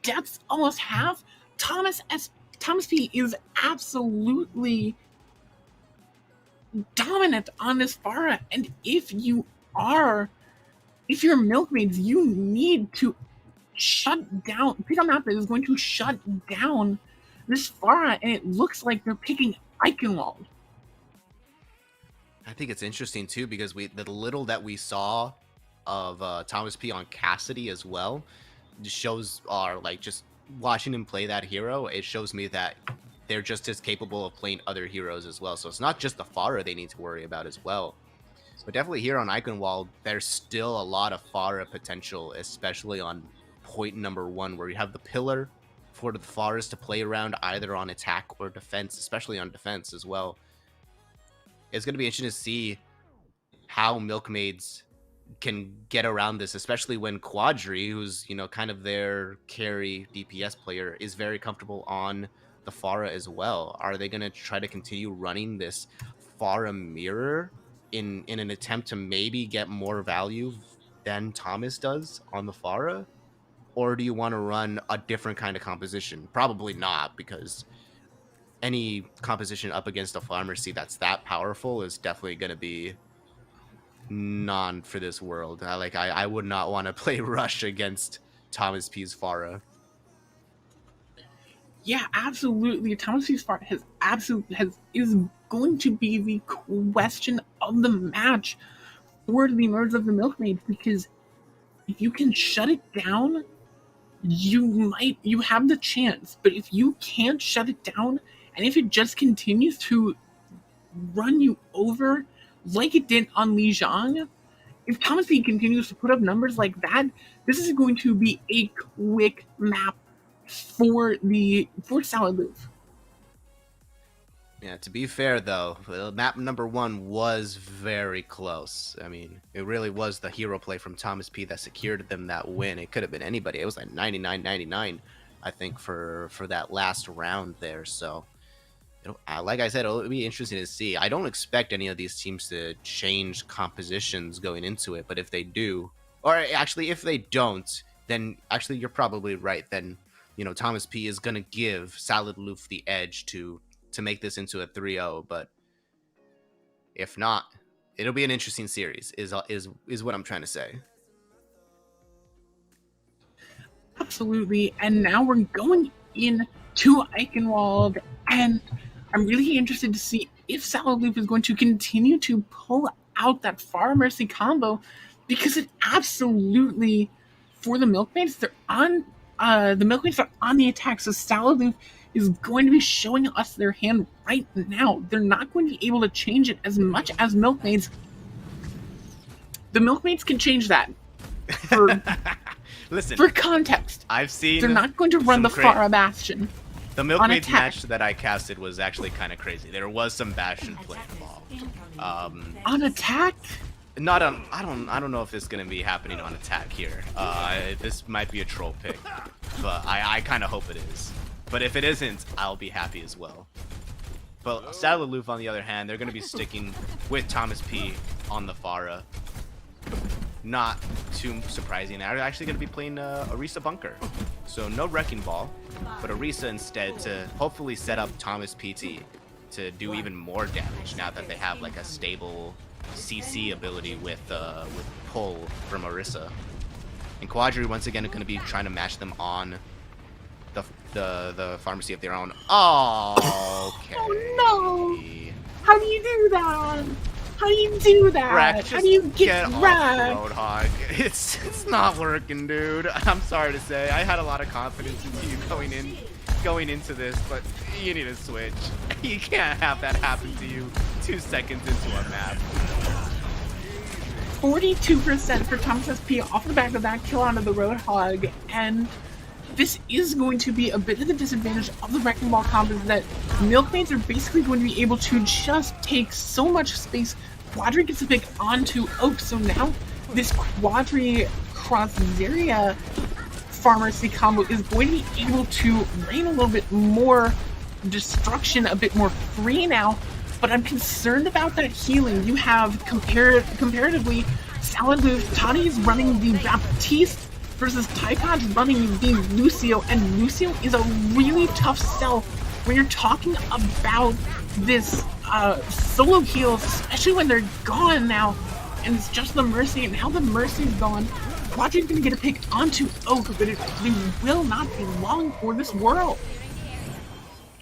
Deaths almost half. Thomas P is absolutely dominant on this Pharah, and if you're Milkmaids, you need to shut down. Pick a map that is going to shut down this Pharah, and it looks like they're picking Eichenwald. I think it's interesting too because the little that we saw of Thomas P on Cassidy as well shows just watching him play that hero. It shows me that they're just as capable of playing other heroes as well. So it's not just the Pharah they need to worry about as well. But definitely here on Eichenwald, there's still a lot of Pharah potential, especially on point number 1, where you have the pillar for the Pharahs to play around either on attack or defense, especially on defense as well. It's going to be interesting to see how Milkmaids can get around this, especially when Quadri, who's, kind of their carry DPS player, is very comfortable on the Pharah as well. Are they going to try to continue running this Pharah mirror in an attempt to maybe get more value than Thomas does on the Pharah? Or do you want to run a different kind of composition? Probably not, because any composition up against a Pharmacy that's that powerful is definitely going to be non for this world. I would not want to play Rush against Thomas P's Pharah. Yeah, absolutely. Thomas P's Pharah is going to be the question of the match for the members of the Milkmaids, because if you can shut it down, you have the chance. But if you can't shut it down, and if it just continues to run you over like it did on Lijiang, if Thomas P continues to put up numbers like that, this is going to be a quick map for Salad Loop. Yeah, to be fair though, map number 1 was very close. I mean, it really was the hero play from Thomas P that secured them that win. It could have been anybody. It was like 99-99, I think, for that last round there. So, like I said, it'll be interesting to see. I don't expect any of these teams to change compositions going into it, but if they do, or actually if they don't, then actually you're probably right. Then, Thomas P is going to give Salad Loof the edge to make this into a 3-0, but if not, it'll be an interesting series is what I'm trying to say. Absolutely. And now we're going into Eichenwald, and I'm really interested to see if Salad Loop is going to continue to pull out that Pharah Mercy combo, because it absolutely, for the Milkmaids, the Milkmaids are on the attack, so Salad Loop is going to be showing us their hand right now. They're not going to be able to change it as much as Milkmaids. The Milkmaids can change that. Listen, for context, I've seen they're not going to run the Pharah Bastion. The Milkmaids match that I casted was actually kind of crazy. There was some Bastion play involved. On attack? Not on. I don't know if this is gonna be happening on attack here. This might be a troll pick, but I kind of hope it is. But if it isn't, I'll be happy as well. But Saddle Loof, on the other hand, they're going to be sticking with Thomas P on the Pharah. Not too surprising. They're actually going to be playing Orisa Bunker. So no Wrecking Ball, but Orisa instead to hopefully set up Thomas P to do even more damage now that they have like a stable CC ability with pull from Orisa. And Quadri once again are going to be trying to match them on the Pharmacy of their own. Oh, okay. Oh no! How do you do that? How do you do that? Rack, How do you get off Rack? Roadhog. It's not working, dude. I'm sorry to say. I had a lot of confidence into you going into this, but you need to switch. You can't have that happen to you 2 seconds into a map. 42% for Thomas SP off the back of that kill onto the Roadhog, and this is going to be a bit of the disadvantage of the Wrecking Ball combos that Milkmaids are basically going to be able to just take so much space. Quadri gets a pick onto Oak, so now this Quadri cross Zarya Pharmacy combo is going to be able to rain a little bit more destruction, a bit more free now, but I'm concerned about that healing. You have comparatively Salad Move, Tani is running the Baptiste versus Typod's running the Lucio, and Lucio is a really tough sell when you're talking about this solo heals, especially when they're gone now, and it's just the Mercy, and now the Mercy's gone. Quadri's gonna get a pick onto Oak, but it will not be long for this world.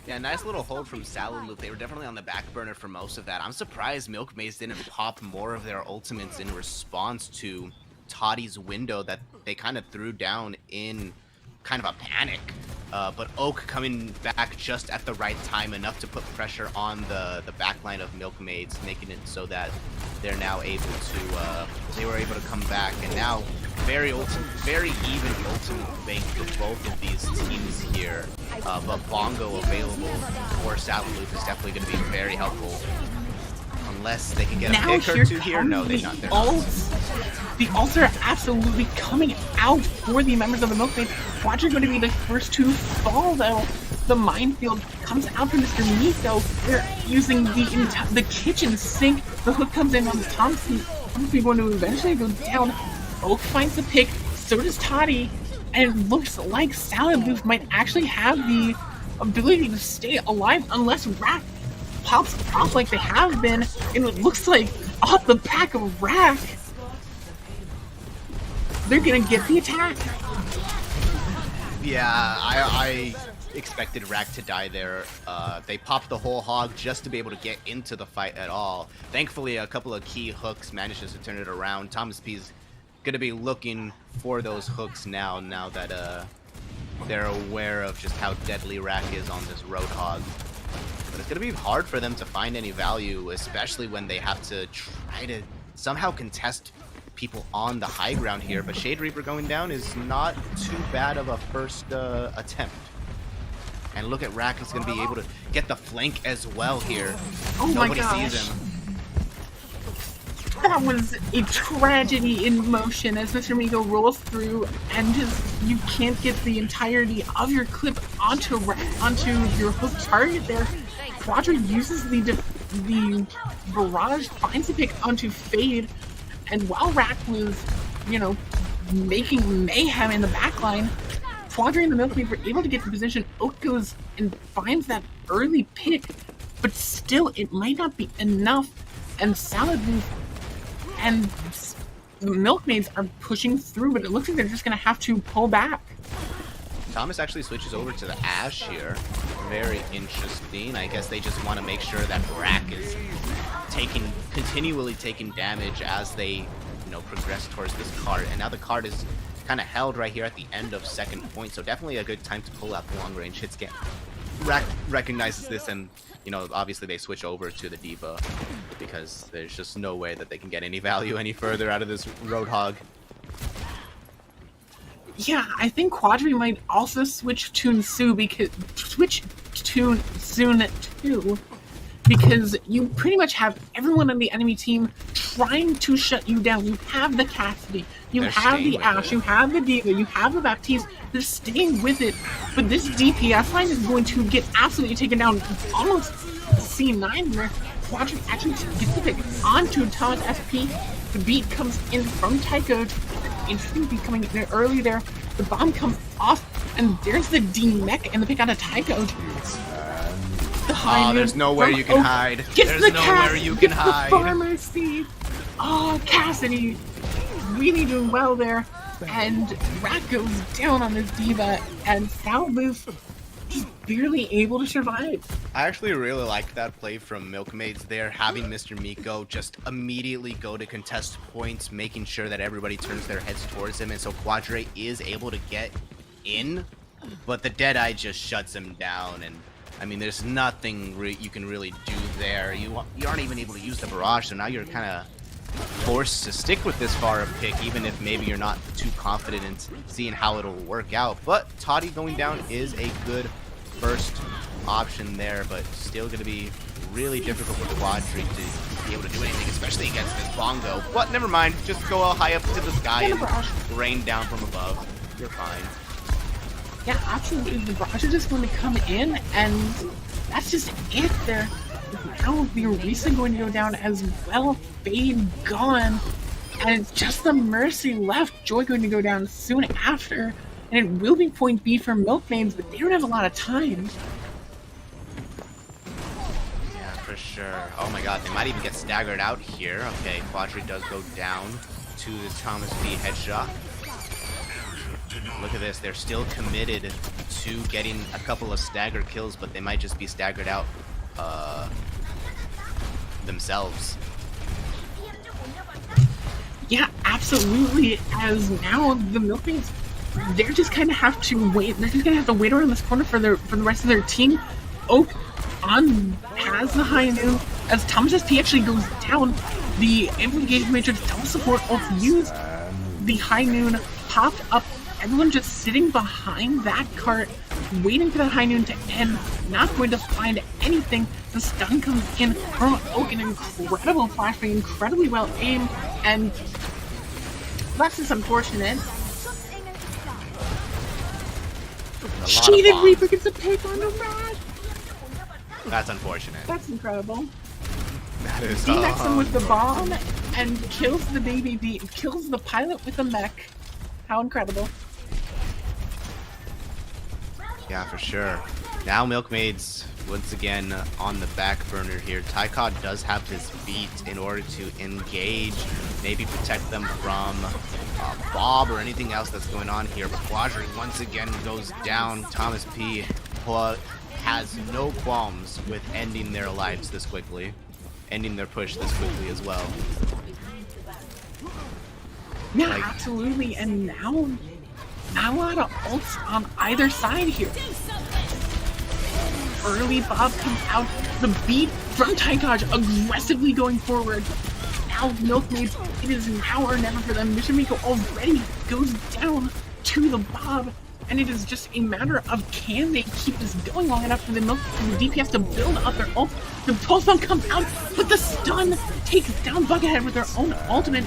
Yeah, nice little hold from Salad Loop. They were definitely on the back burner for most of that. I'm surprised Milkmaids didn't pop more of their ultimates in response to Toddy's window that they kind of threw down in kind of a panic. But Oak coming back just at the right time, enough to put pressure on the backline of Milkmaids, making it so that they're now able to, they were able to come back, and now very even ultimate bank for both of these teams here. But Bongo available for Salad Loop is definitely going to be very helpful. Unless they can get a pick or two here. No, they're not. The ults are absolutely coming out for the members of the Milkmaids. Quadri are going to be the first to fall, though. The minefield comes out from Mr. Miko. They're using the kitchen sink. The hook comes in on Thompson. Thompson's going to eventually go down. Oak finds the pick. So does Toddy. And it looks like Salad Booth might actually have the ability to stay alive unless Rack pops off like they have been, and it looks like off the back of Rack, they're gonna get the attack. Yeah, I expected Rack to die there. They popped the whole hog just to be able to get into the fight at all. Thankfully, a couple of key hooks manages to turn it around. Thomas P's gonna be looking for those hooks now that they're aware of just how deadly Rack is on this Roadhog. But it's going to be hard for them to find any value, especially when they have to try to somehow contest people on the high ground here. But Shade Reaper going down is not too bad of a first attempt. And look at Rack is going to be able to get the flank as well here. Oh Nobody my gosh. sees him. That was a tragedy in motion as Mr. Miko rolls through, and just you can't get the entirety of your clip onto your hook target there. Quadri uses the barrage, finds the pick onto Fade, and while Rack was, making mayhem in the backline, Quadri and the Milkmaid were able to get to position. Oak goes and finds that early pick, but still it might not be enough, and Salad and the Milkmaids are pushing through, but it looks like they're just going to have to pull back. Thomas actually switches over to the Ashe here. Very interesting. I guess they just want to make sure that Rack is continually taking damage as they, progress towards this card. And now the card is kind of held right here at the end of second point, so definitely a good time to pull out the long range hit scan. Rack recognizes this, and obviously they switch over to the D.Va because there's just no way that they can get any value any further out of this Roadhog. Yeah, I think Quadri might also switch to Soon too, because you pretty much have everyone on the enemy team trying to shut you down. You have the Cassidy, you have the Ashe, you have the D.Va, you have the Baptiste. They're staying with it, but this DPS line is going to get absolutely taken down. It's almost C9 where Quadri actually gets the pick onto Thomas SP. The beat comes in from Tycho. Interesting beat coming in early there. The bomb comes off, and there's the D-Mech and the pick out of Tycho. There's nowhere you can hide. There's nowhere you can hide. The Pharmacy. Cassidy really doing well there. And Rack goes down on this D.Va, and Salbooth just barely able to survive. I actually really like that play from Milkmaids there, having Mr. Miko just immediately go to contest points, making sure that everybody turns their heads towards him, and so Quadre is able to get in, but the Deadeye just shuts him down, and I mean, there's nothing you can really do there. You aren't even able to use the barrage, so now you're kind of forced to stick with this Pharah pick, even if maybe you're not too confident in seeing how it'll work out. But Toddy going down is a good first option there, but still going to be really difficult for Quadre to be able to do anything, especially against this Bongo. But never mind, just go high up to the sky and rain down from above. You're fine. Yeah, absolutely. The barrage is just going to come in, and that's just it there. Now the Orisa going to go down as well. Fade gone. And it's just the Mercy left. Joy going to go down soon after. And it will be point B for Milkmaids, but they don't have a lot of time. Yeah, for sure. Oh my god, they might even get staggered out here. Okay, Quadre does go down to the Thomas B headshot. Look at this, they're still committed to getting a couple of stagger kills, but they might just be staggered out themselves. Yeah, absolutely. As now the Milkmaids, they're just kind of have to wait. They're just gonna have to wait around this corner for the rest of their team. Oak has the high noon as Thomas SP actually goes down. The Amplification Matrix double support also used. The high noon popped up. Everyone just sitting behind that cart, waiting for that high noon to end, not going to find anything. The stun comes in from Oak, an incredible flashbang, incredibly well aimed, and that's just unfortunate. Cheated Reaper gets a pick on the rat. That's unfortunate. That's incredible. That is D-Max him with the bomb and kills the baby B, kills the pilot with a mech. How incredible. Yeah, for sure. Now Milkmaids once again on the back burner here. Tycod does have his beat in order to engage, maybe protect them from Bob or anything else that's going on here. But Quadre once again goes down. Thomas P has no qualms with ending their lives this quickly, ending their push this quickly as well. Yeah, absolutely. And now not a lot of ults on either side here. Early Bob comes out, the beat from Taikaj aggressively going forward. Now Milkmaids, it is now or never for them. Mr. Miko already goes down to the Bob, and it is just a matter of can they keep this going long enough for the DPS to build up their ult. The pulse bomb comes out, but the stun takes down Buckethead with their own ultimate.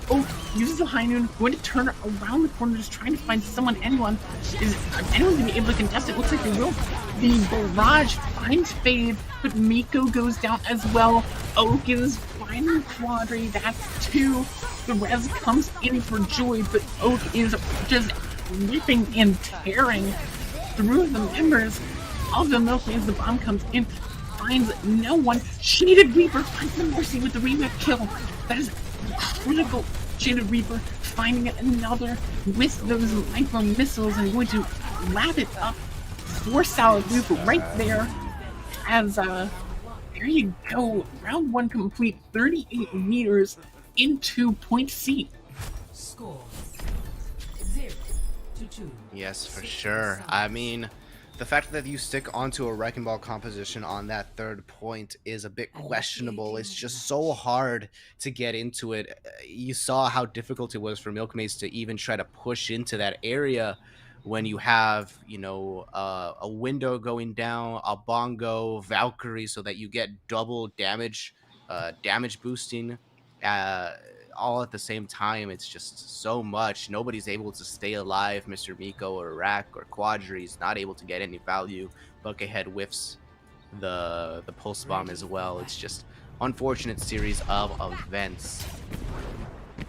Oak uses the high noon, going to turn around the corner, just trying to find anyone. Is anyone going to be able to contest it? Looks like they will. The barrage finds Fade, but Miko goes down as well. Oak is finding Quadre, that's 2. The res comes in for Joy, but Oak is just ripping and tearing through the members of the Milkmaids. The bomb comes in, finds no one. Shaded Reaper finds the Mercy with the remake kill. That is critical. Shaded Reaper finding another with those micro missiles and going to wrap it up for Salad Loop right there. As there you go, round 1 complete, 38 meters into point C. Score 0-2. Yes, for sure. I mean, the fact that you stick onto a Wrecking Ball composition on that third point is a bit questionable. It's just so hard to get into it. You saw how difficult it was for Milkmaids to even try to push into that area when you have, you know, a window going down, a Bongo, Valkyrie, so that you get double damage, damage boosting, all at the same time. It's just so much. Nobody's able to stay alive. Mr. Miko or Rack or Quadre is not able to get any value. Buckethead whiffs the pulse bomb as well. It's just unfortunate series of events.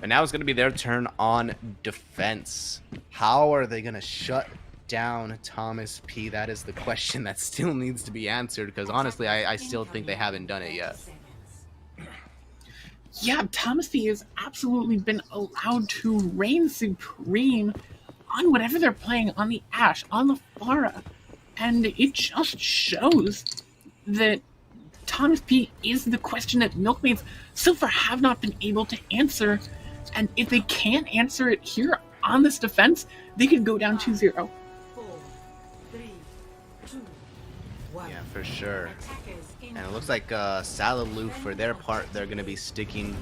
And now it's going to be their turn on defense. How are they going to shut down Thomas P? That is the question that still needs to be answered, because honestly, I still think they haven't done it yet. Yeah, Thomas P has absolutely been allowed to reign supreme on whatever they're playing, on the Ashe, on the Pharah. And it just shows that Thomas P is the question that Milkmaids so far have not been able to answer. And if they can't answer it here on this defense, they could go down 2-0. Yeah, for sure. And it looks like Salaloo, for their part, they're going to be sticking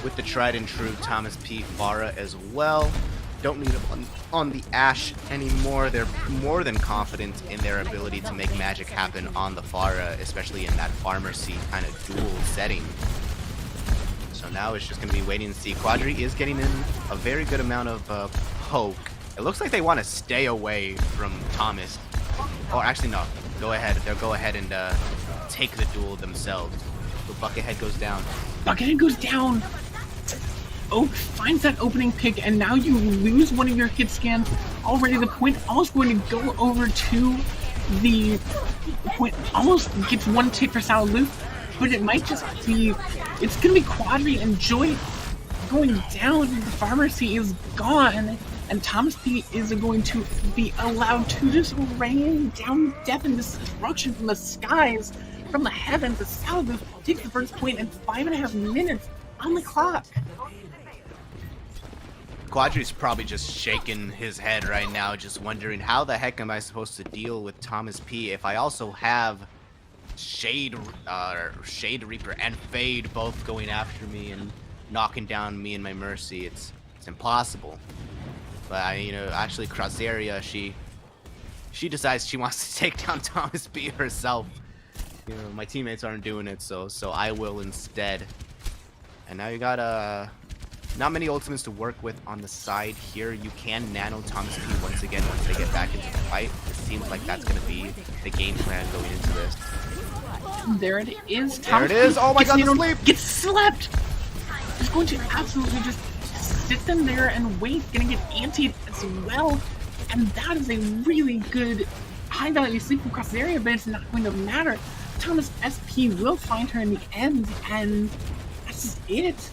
with the tried and true Thomas P. Farah as well. Don't need them on the Ashe anymore. They're more than confident in their ability to make magic happen on the Farah, especially in that Pharmacy kind of dual setting. So now it's just going to be waiting to see. Quadri is getting in a very good amount of poke. It looks like they want to stay away from Thomas. Or actually, no. Go ahead. They'll go ahead and take the duel themselves. So Buckethead goes down. Buckethead goes down. Oak finds that opening pick, and now you lose one of your hit scans. Already the point almost going to go over to the point. Almost gets one tick for Salaloo, but it might just be... It's going to be Quadri and Joy going down. The Pharmacy is gone, and Thomas P is going to be allowed to just rain down death and destruction from the skies, from the heavens. The Salaloo takes the first point in 5.5 minutes on the clock. Quadri's probably just shaking his head right now, just wondering how the heck am I supposed to deal with Thomas P if I also have Shade Reaper and Fade both going after me and knocking down me and my Mercy. It's impossible. But actually Crossaria, she decides she wants to take down Thomas P herself. My teammates aren't doing it, so I will instead. And now you got not many ultimates to work with on the side here. You can nano Thomas P once again once they get back into the fight. It seems like that's going to be the game plan going into this. There it is. There it is. Oh my god, the sleep! Gets slept! He's going to absolutely just sit them there and wait. Gonna get antied as well. And that is a really good high value sleep from Crossaria, but it's not going to matter. Thomas SP will find her in the end, and that's just it.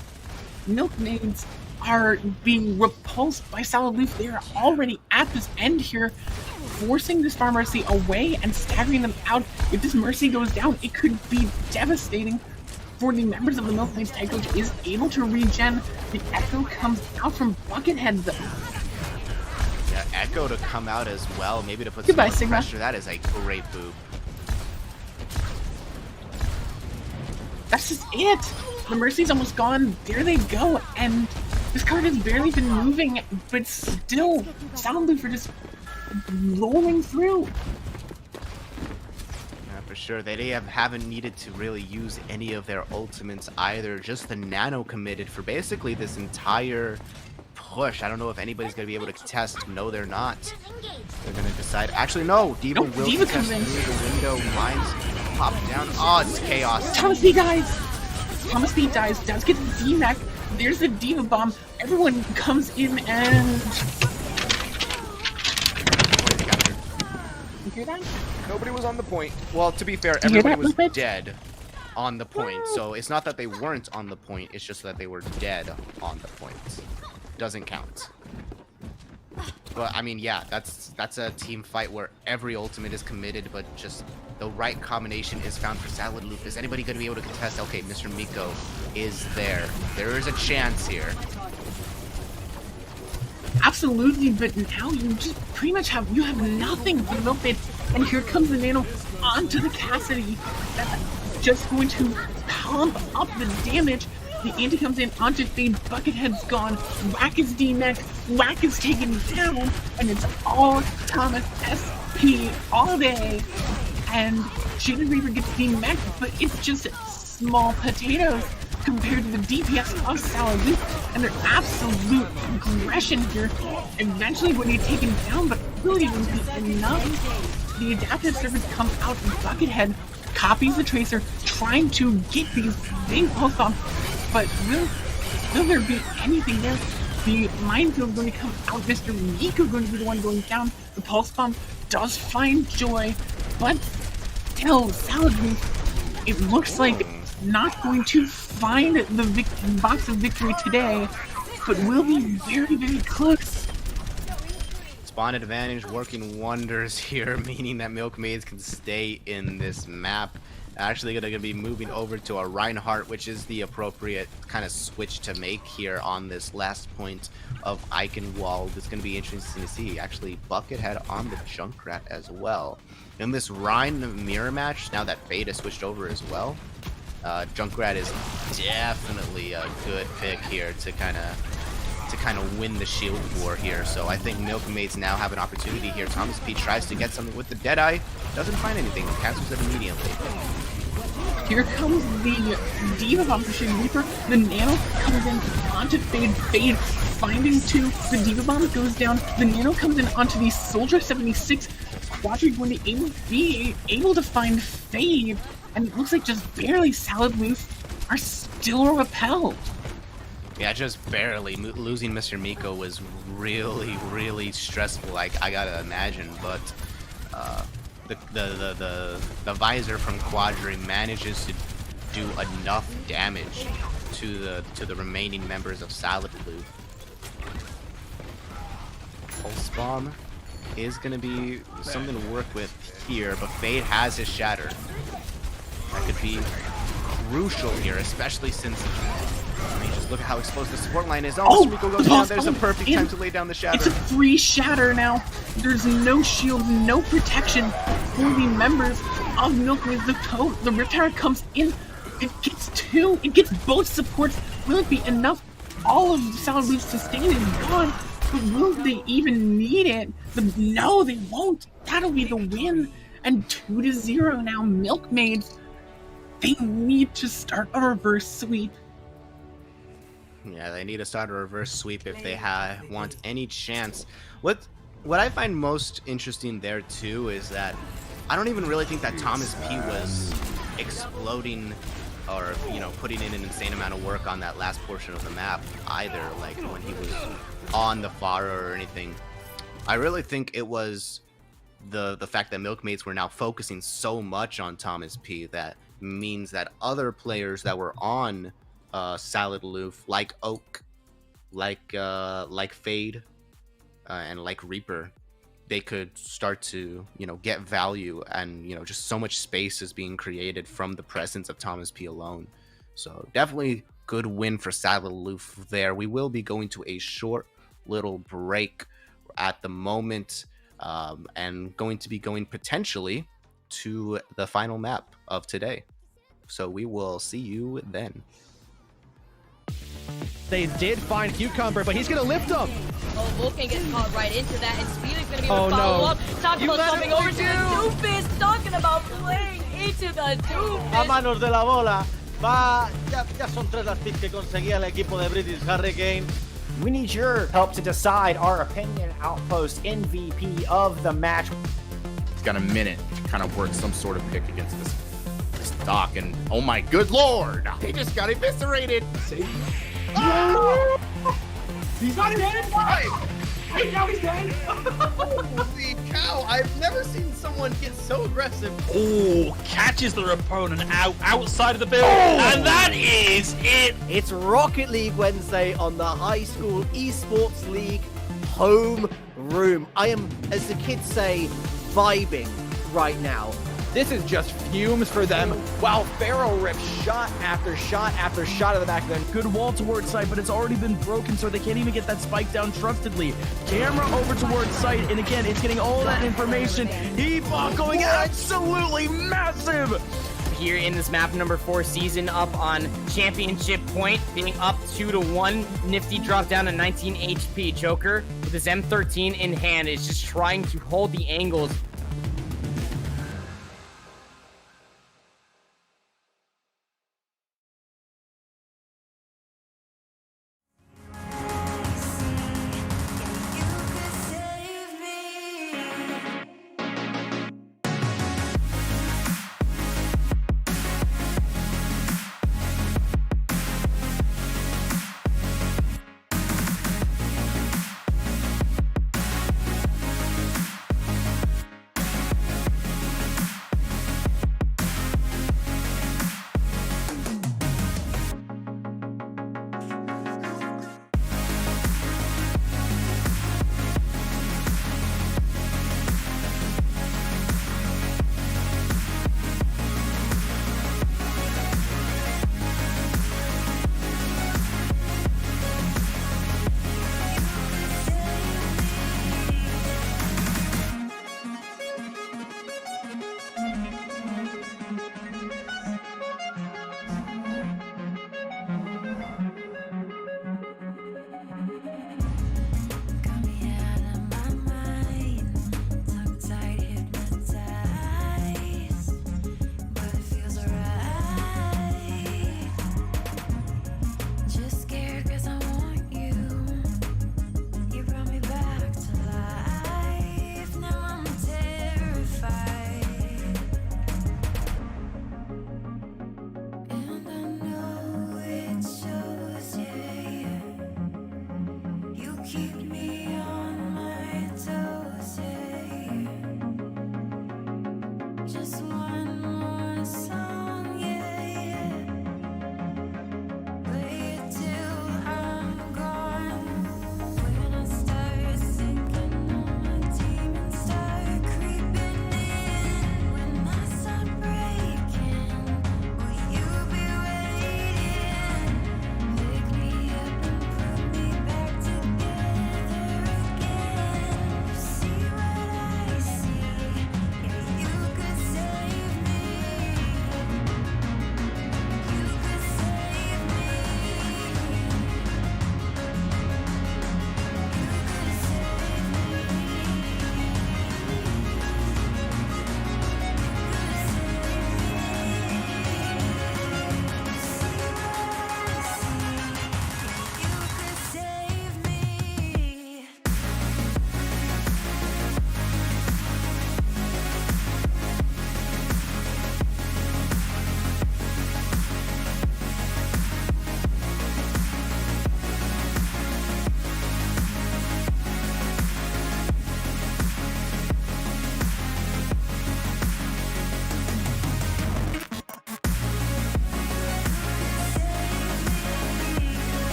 Milkmaids are being repulsed by Salaloo. They are already at this end here, forcing this Pharmacy away and staggering them out. If this Mercy goes down, it could be devastating for the members of the Milkmaids tag, which is able to regen. The Echo comes out from Buckethead though. Yeah, Echo to come out as well, maybe to put some more pressure. That is a great boop. That's just it. The Mercy's almost gone. There they go. And this card has barely been moving, but still, Salaloo for just rolling through. Yeah, for sure. They haven't needed to really use any of their ultimates either. Just the nano committed for basically this entire push. I don't know if anybody's going to be able to contest. No, they're not. They're going to decide. Actually, no. Diva will contest through the window. Lines pop down. Oh, it's chaos. Thomas P dies. Thomas P dies. Does get the D-Mac. There's the Diva Bomb. Everyone comes in and... You hear that? Nobody was on the point. Well, to be fair, everybody was dead on the point. So it's not that they weren't on the point. It's just that they were dead on the point. Doesn't count. But I mean, yeah, that's a team fight where every ultimate is committed, but just the right combination is found for Salaloo. Is anybody going to be able to contest? Okay, Mr. Miko is there. There is a chance here. Absolutely, but now you just pretty much have nothing for the Milkmaid, and here comes the nano onto the Cassidy. That's just going to pump up the damage. The anti comes in onto Fade. Buckethead's gone. Whack is D-Mac. Whack is taken down, and it's all Thomas SP all day. And Shaded Reaper gets D-Mac, but it's just small potatoes compared to the DPS of Salaloo and their absolute aggression here. Eventually when you're taken down, but really won't be enough. The adaptive servants come out and Buckethead copies the Tracer, trying to get these big pulse bombs, but will there be anything there? The minefield going to come out. Mr. Miko going to be the one going down. The pulse bomb does find Joy, but still, Salaloo, it looks like not going to find the box of victory today, but will be very, very close. It's Spawn advantage working wonders here, meaning that Milkmaids can stay in this map. Actually gonna be moving over to a Reinhardt, which is the appropriate kind of switch to make here on this last point of Eichenwald. It's gonna be interesting to see. Actually, Buckethead on the Junkrat as well. In this Rein mirror match, now that Fade has switched over as well, Junkrat is definitely a good pick here to kind of win the shield war here. So I think Milkmaids now have an opportunity here. Thomas P tries to get something with the Deadeye, doesn't find anything, cancels it immediately. Here comes the Diva Bomb for Shade Reaper. The Nano comes in onto Fade. Fade finding two. The Diva Bomb goes down. The Nano comes in onto the Soldier 76. Quadri going to be able to find Fade. And it looks like just barely Salad Loose are still repelled. Yeah, just barely. Losing Mr. Miko was really, really stressful. I gotta imagine, but the visor from Quadri manages to do enough damage to the remaining members of Salad Loop. Pulse Bomb is gonna be something to work with here, but Fade has his Shatter. That could be crucial here, especially since, I mean, just look at how exposed the support line is. Oh, Miko goes down. There's a perfect time to lay down the Shatter. It's a free Shatter now. There's no shield, no protection for the members of Milkmaids. The Riptide comes in. It gets two. It gets both supports. Will it be enough? All of Salad Loose sustain is gone. But will they even need it? No, they won't. That'll be the win. And 2-0 now. Milkmaids, they need to start a reverse sweep. Yeah, they need to start a reverse sweep if they want any chance. What I find most interesting there too is that I don't even really think that Thomas P was exploding or, you know, putting in an insane amount of work on that last portion of the map either, like when he was on the Pharah or anything. I really think it was the fact that Milkmaids were now focusing so much on Thomas P that means that other players that were on Salad Loof, like Oak, like Fade, and like Reaper, they could start to, you know, get value, and, you know, just so much space is being created from the presence of Thomas P alone. So definitely good win for Salad Loof there. We will be going to a short little break at the moment, and going to be going potentially to the final map of today. So we will see you then. They did find Cucumber, but he's gonna lift him. Oh, Vulcan gets caught right into that, and Speed is gonna be Oh, able to follow no. up. Talking You about let coming him over to do. the Doofus, talking about playing into the Doofus. A manos de la bola. Ya son tres las picks que conseguía el equipo de British Hurricane. We need your help to decide our Opinion Outpost MVP of the match. He's got a minute to kind of work some sort of pick against this Doc, and oh my good lord, he just got eviscerated. Oh! He's not dead! Wait, now he's dead! Holy cow, I've never seen someone get so aggressive. Oh, catches their opponent outside of the building, and that is it! It's Rocket League Wednesday on the High School Esports League home room. I am, as the kids say, vibing right now. This is just fumes for them, while Pharaoh rips shot after shot after shot of the back of them. Good wall towards site, but it's already been broken, so they can't even get that spike down trustedly. Camera over towards site, and again, it's getting all that information. Ebot going absolutely massive! Here in this map number 4 season, up on championship point, being up 2-1. Nifty dropped down to 19 HP. Joker with his M13 in hand is just trying to hold the angles.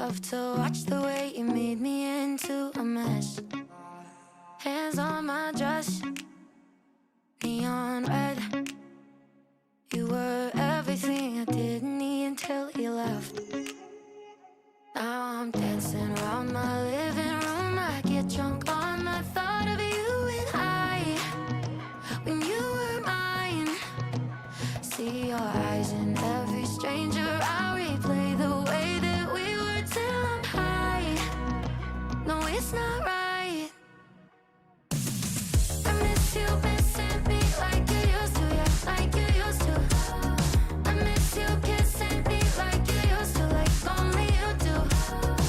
love to watch the way you made me into a mess. Hands on my dress, neon red. You were everything I didn't need until you left. Now I'm dancing around my living room. I get drunk on the thought of you and I. When you were mine, see your eyes in every stranger. I replay the way that we were till I'm high. No, it's not right. I miss you missing me like you used to, yeah, like you used to. I miss you kissing me like you used to, like only you do.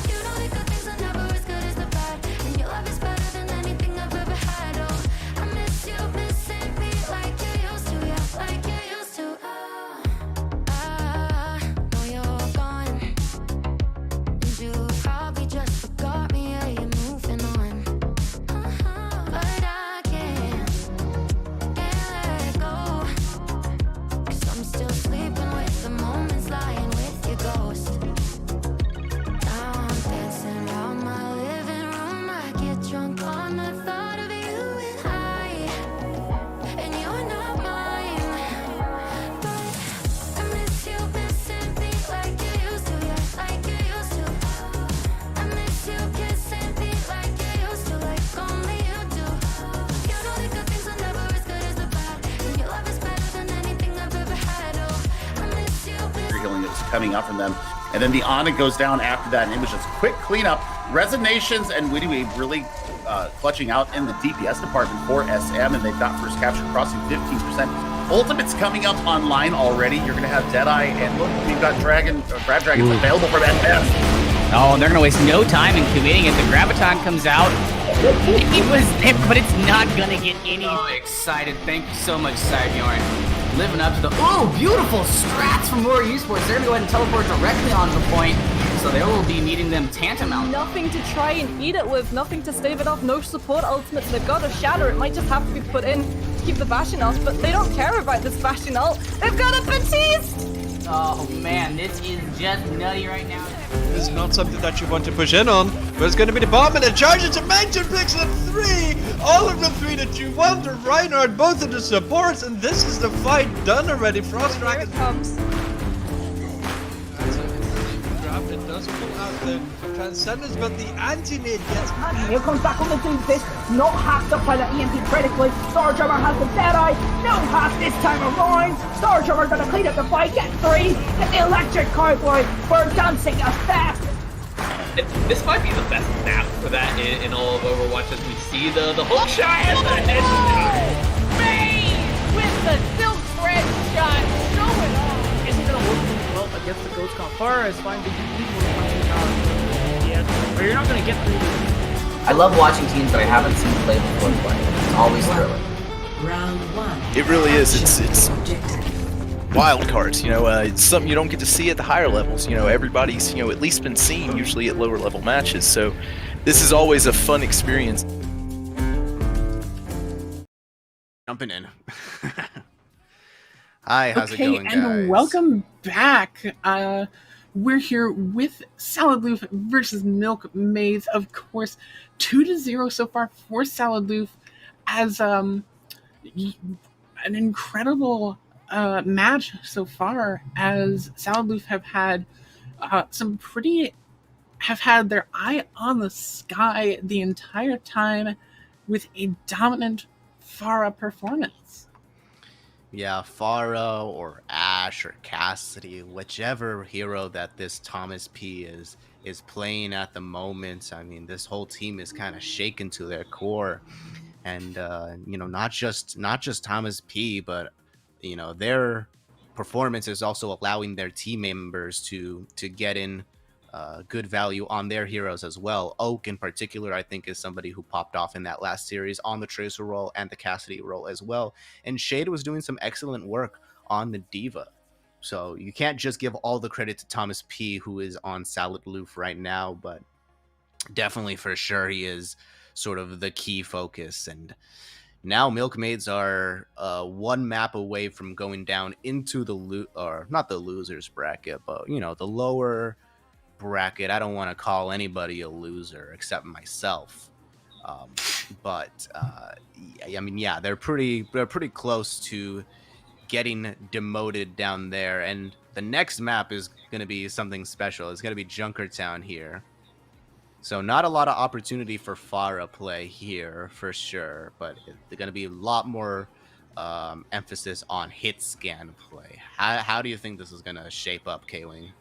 You know the good things are never as good as the bad, and your love is better than anything I've ever had. Oh, I miss you missing me like you used to, yeah, like you used to. I know you're gone, and you probably just forgot me. Yeah, you're moving on, but I can't let go. 'Cause I'm still sleeping with the moments, lying with your ghost. Now I'm dancing around my living room. I get drunk on the thought of you and I. And you're not mine. But I miss you missing me like you used to, yeah, like you used to. I miss you kissing me like you used to, like only you do. You know the good things are never as good as the bad, and your love is better than anything I've ever had. Oh, I miss you Healing that was coming out from them. And then the Ana goes down after that, and it was just quick cleanup. Resignations and Witty Wave really clutching out in the DPS department for SM, and they've got first capture crossing 15%. Ultimate's coming up online already. You're going to have Deadeye, and look, we've got Grab Dragons available for that test. Oh, and they're gonna waste no time in committing it. The Graviton comes out. It was there, but it's not gonna get any. Oh, excited. Thank you so much, Sidebjorn. Living up to the beautiful strats from Roar Esports. They're gonna go ahead and teleport directly onto the point, so they will be meeting them tantamount. Nothing to try and eat it with, nothing to stave it off, no support ultimates. They've got a shatter. It might just have to be put in to keep the Bastion ult, but they don't care about this Bastion ult. They've got a Batiste! Oh man, this is just nutty right now. This is not something that you want to push in on, but it's going to be the bomb and the charges to Mansion Pixel 3! All of the 3 that you want, the Reinhardt, both of the supports, and this is the fight done already. Frost Dragon comes. It does pull out the Transcendence, but the anti-nade gets... And here comes back on the Doomfist, not hacked up by the EMP critically. Starjummer has the Deadeye, no hack this time around. Starjummer gonna clean up the fight, get 3, get the electric cowboy. We're dancing a fast. This might be the best map for that in all of Overwatch, as we see the hook shot and the headshot. Bane with the silk thread shot showing off. Isn't gonna work really well against the Ghost Confar as fine the or you're not gonna get through this. I love watching teams that I haven't seen play before play. It's always thrilling. Round 1. It really is. It's wild cards. It's something you don't get to see at the higher levels. Everybody's at least been seen usually at lower level matches. So this is always a fun experience. Jumping in. Hi, how's it going, guys? And welcome back. We're here with Salad Loof versus Milk Maize, of course. 2-0 so far for Salad Loof, as an incredible match so far, as Salad Loof have had have had their eye on the sky the entire time with a dominant Pharah performance. Yeah, Pharah or Ashe or Cassidy, whichever hero that this Thomas P is playing at the moment. I mean, this whole team is kind of shaken to their core, and not just Thomas P, but their performance is also allowing their team members to get in good value on their heroes as well. Oak in particular, I think, is somebody who popped off in that last series on the Tracer role and the Cassidy role as well. And Shade was doing some excellent work on the Diva. So you can't just give all the credit to Thomas P, who is on Salad Loof right now, but definitely for sure he is sort of the key focus. And now Milkmaids are one map away from going down into the not the losers bracket, but the lower bracket. I don't want to call anybody a loser except myself. But I mean, yeah, they're pretty close to getting demoted down there. And the next map is going to be something special. It's going to be Junkertown here. So not a lot of opportunity for Pharah play here for sure, but they're going to be a lot more emphasis on hit scan play. How do you think this is going to shape up, K-Wing?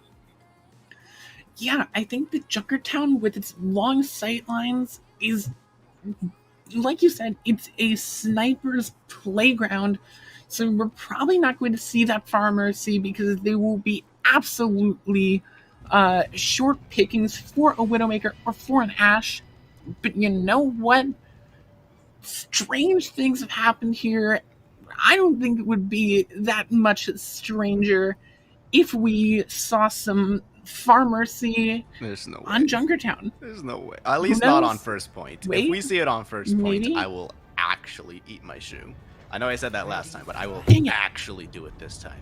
Yeah, I think that Junkertown with its long sight lines is, like you said, it's a sniper's playground. So we're probably not going to see that Far Mercy because they will be absolutely short pickings for a Widowmaker or for an Ashe. But you know what? Strange things have happened here. I don't think it would be that much stranger if we saw some Far Mercy on Junkertown. There's no way. At least not on first point. Wait, if we see it on first point, maybe? I will actually eat my shoe. I know I said that last time, but I will actually do it this time.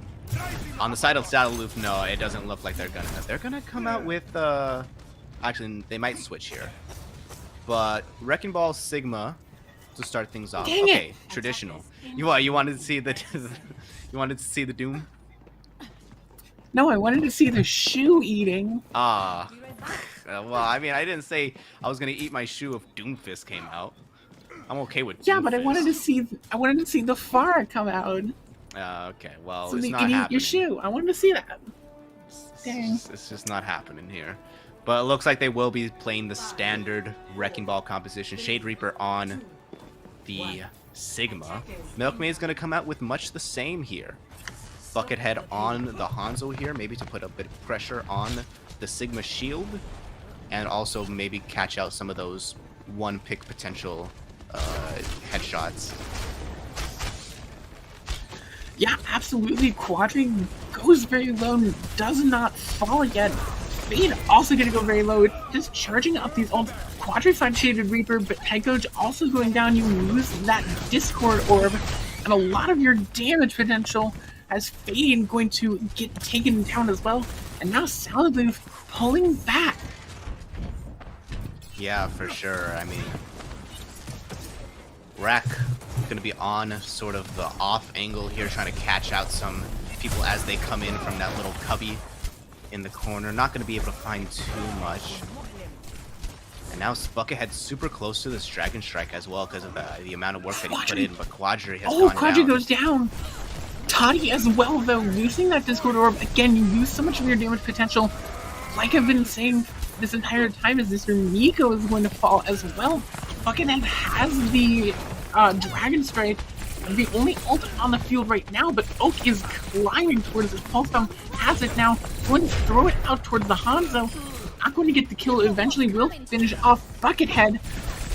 On the side of Saddaloof, no, it doesn't look like they're gonna come out with actually they might switch here. But Wrecking Ball Sigma to start things off. Dang okay, it. traditional. You wanted to see the you wanted to see the Doom? No, I wanted to see the shoe eating. Ah. Well, I mean, I didn't say I was gonna eat my shoe if Doomfist came out. I'm okay with Yeah, Doomfist. but I wanted to see the Far come out. Okay, well, So it's they not can eat happening. your shoe. I wanted to see that. Dang. It's just not happening here. But it looks like they will be playing the standard Wrecking Ball composition. Shade Reaper on the Sigma. Milkmaid's going to come out with much the same here. Buckethead on the Hanzo here, maybe to put a bit of pressure on the Sigma shield. And also maybe catch out some of those one-pick potential headshots. Yeah, absolutely. Quadri goes very low and does not fall yet. Fade also going to go very low, just charging up these ults. Quadri side Shaded Reaper, but Tycho also going down. You lose that Discord Orb, and a lot of your damage potential as Fade going to get taken down as well. And now Saladin pulling back. Yeah, for sure. I mean, Rack going to be on sort of the off angle here, trying to catch out some people as they come in from that little cubby in the corner. Not going to be able to find too much. And now Buckethead's super close to this Dragon Strike as well because of the amount of work that he put in, but Quadri has gone Quadri down. goes down. Toddy as well, though, losing that Discord Orb. Again, you lose so much of your damage potential. Like I've been saying this entire time, is this your Miko is going to fall as well. Buckethead has the Dragon Strike, the only ult on the field right now, but Oak is climbing towards his Pulse Bomb, has it now, going to throw it out towards the Hanzo. Not going to get the kill, eventually will finish off Buckethead,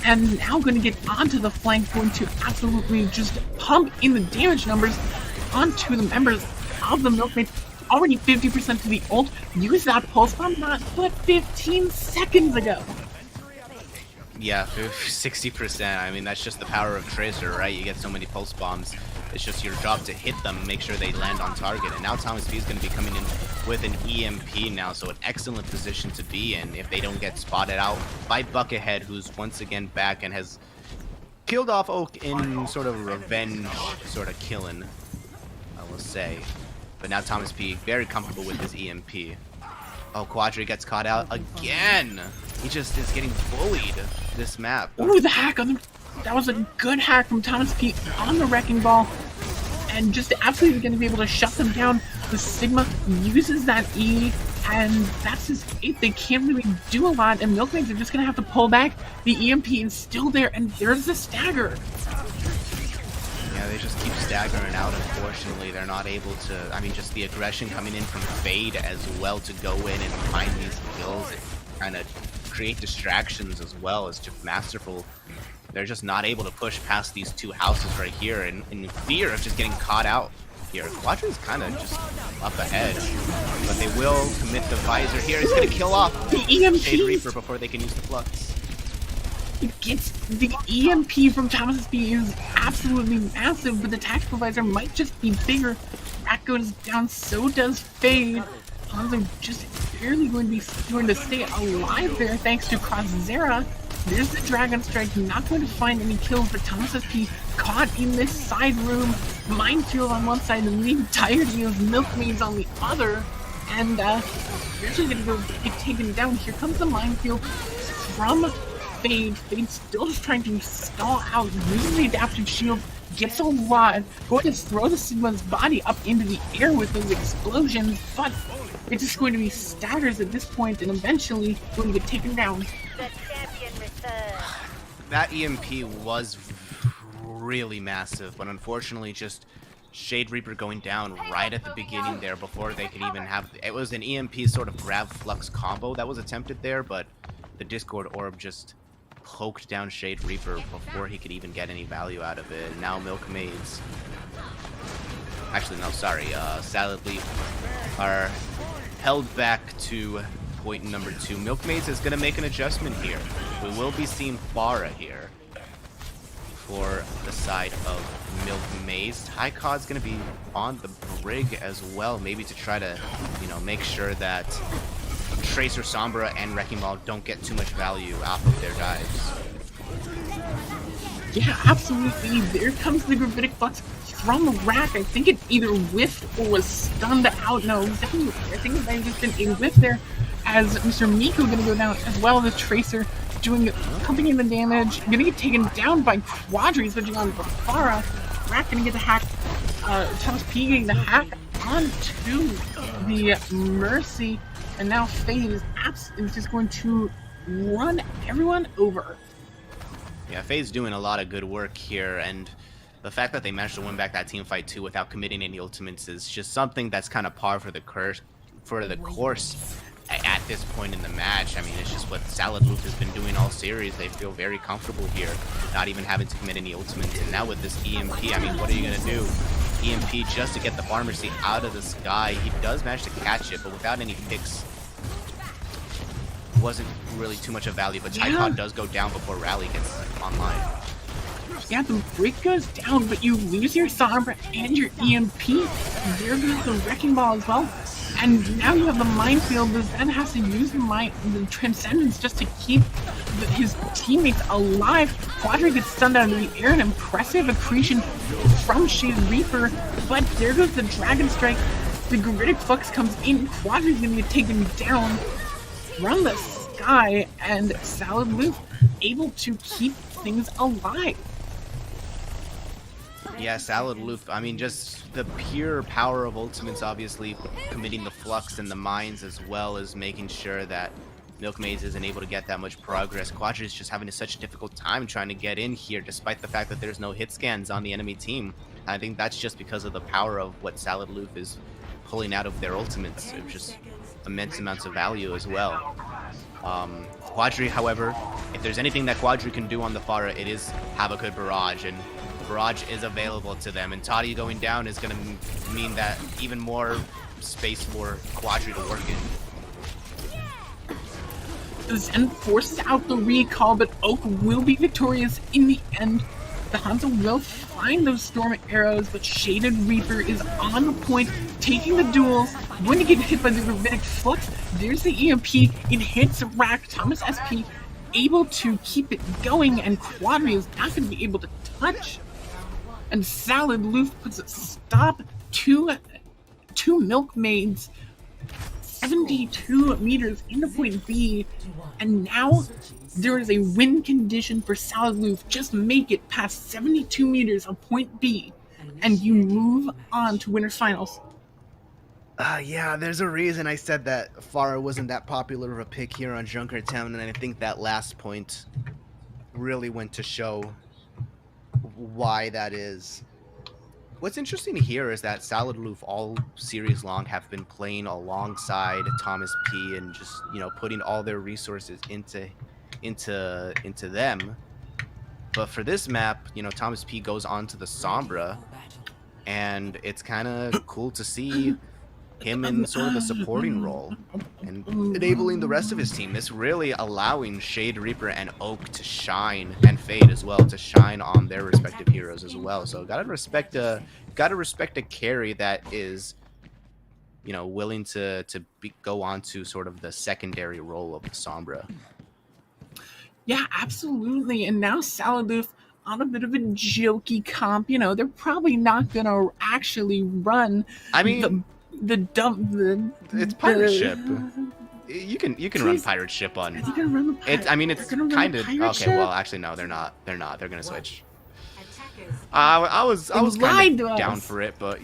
and now going to get onto the flank, going to absolutely just pump in the damage numbers onto the members of the Milkmaids. Already 50% to the ult. Use that Pulse Bomb not but 15 seconds ago. Yeah, 60%. I mean, that's just the power of Tracer, right? You get so many Pulse Bombs. It's just your job to hit them, make sure they land on target. And now Thomas P is going to be coming in with an EMP now, so an excellent position to be in if they don't get spotted out by Buckethead, who's once again back and has killed off Oak in sort of revenge sort of killing, I will say. But now Thomas P very comfortable with his EMP. Oh, Quadri gets caught out again. He just is getting bullied this map. Ooh, the hack on the... That was a good hack from Thomas P on the Wrecking Ball. And just absolutely going to be able to shut them down. The Sigma uses that E, and that's his fate. They can't really do a lot, and Milkmaids are just going to have to pull back. The EMP is still there, and there's the stagger. Yeah, they just keep staggering out, unfortunately. They're not able to... I mean, just the aggression coming in from Fade as well to go in and find these kills and kind of create distractions as well as just masterful. They're just not able to push past these two houses right here in fear of just getting caught out here. Quadri's kind of just up ahead, but they will commit the visor here. It's going to kill off the EMP Shade Reaper before they can use the Flux. It gets the EMP from Thomas B is absolutely massive, but the tactical visor might just be bigger. Rack goes down, so does Fade. Hanzo just barely going to stay alive there thanks to Crosszera. There's the Dragon Strike, not going to find any kills, but Thomas SP caught in this side room. Minefield on one side and the entirety of Milkmaids on the other. And actually going to go get taken down. Here comes the Minefield from Fade. Fade still just trying to stall out, using the adaptive shield. Gets a lot, going to throw the Sigma's body up into the air with those explosions, but it's just going to be staggers at this point and eventually going to get taken down. That EMP was really massive, but unfortunately just Shade Reaper going down right at the beginning there before they could even have... It was an EMP sort of grab flux combo that was attempted there, but the Discord Orb just poked down Shade Reaper before he could even get any value out of it. Now Milkmaids... Actually, no, sorry. Salad Leaf are held back to point number 2. Milkmaids is going to make an adjustment here. We will be seeing Farah here for the side of Milkmaids. High Cod's going to be on the brig as well, maybe to try to, you know, make sure that Tracer, Sombra, and Wrecking Ball don't get too much value off of their dives. Yeah, absolutely. There comes the Gravitic Flux from the rack. I think it either whiffed or was stunned out. No, I think it might have just been a whiff there, as Mr. Miko going to go down as well. The Tracer pumping in the damage. Going to get taken down by Quadri, switching on Farah. Rack going to get the hack. Thomas P getting the hack onto the Mercy. And now Fade is just going to run everyone over. Yeah, Fade's doing a lot of good work here, and the fact that they managed to win back that team fight too without committing any ultimates is just something that's kind of par for the course at this point in the match. I mean, it's just what Salad Loop has been doing all series. They feel very comfortable here, not even having to commit any ultimates. And now with this EMP, I mean, what are you going to do? EMP just to get the Pharmacy out of the sky. He does manage to catch it, but without any picks, wasn't really too much of value. But Tycon does go down before Rally gets online. Yeah, the break goes down, but you lose your Sombra and your EMP. There goes the Wrecking Ball as well. And now you have the Minefield. The Zen has to use the Transcendence just to keep his teammates alive. Quadri gets stunned out of the air. An impressive accretion from Shade Reaper. But there goes the Dragon Strike. The Gravitic Flux comes in. Quadri's gonna get taken down from the sky. And Salad Loop able to keep things alive. Yeah, Salad Loop, I mean, just the pure power of ultimates, obviously, committing the flux and the mines, as well as making sure that Milkmaids isn't able to get that much progress. Quadri is just having such a difficult time trying to get in here, despite the fact that there's no hit scans on the enemy team. I think that's just because of the power of what Salad Loop is pulling out of their ultimates. It's just immense amounts of value as well. Quadri, however, if there's anything that Quadri can do on the Farah, it is have a good barrage, and barrage is available to them, and Toddy going down is going to mean that even more space for Quadri to work in. Zen forces out the recall, but Oak will be victorious in the end. The Hanzo will find those Storm Arrows, but Shaded Reaper is on the point, taking the duels, going to get hit by the Gravitic Flux. There's the EMP, it hits Rack. Thomas SP able to keep it going, and Quadri is not going to be able to touch. And Salad Loop puts a stop to Milkmaids. 72 meters into point B, and now there is a win condition for Salad Loop. Just make it past 72 meters of point B, and you move on to winners finals. Yeah, there's a reason I said that Farah wasn't that popular of a pick here on Junkertown, and I think that last point really went to show why that is. What's interesting here is that Salad Loop all series long have been playing alongside Thomas P and just, you know, putting all their resources into them. But for this map, you know, Thomas P goes on to the Sombra, and it's kind of cool to see him in sort of a supporting role and enabling the rest of his team. This really allowing Shade Reaper and Oak to shine, and Fade as well, to shine on their respective heroes as well. So gotta respect a carry that is willing to go on to sort of the secondary role of the Sombra. Yeah, absolutely. And now Saladoof on a bit of a jokey comp. They're probably not gonna actually run. I mean, it's pirate ship. You can run pirate ship on. Are they gonna run the pirate? I mean, it's kind of okay. Ship? Well, actually, no, they're not. They're gonna switch. I was kind of down for it, but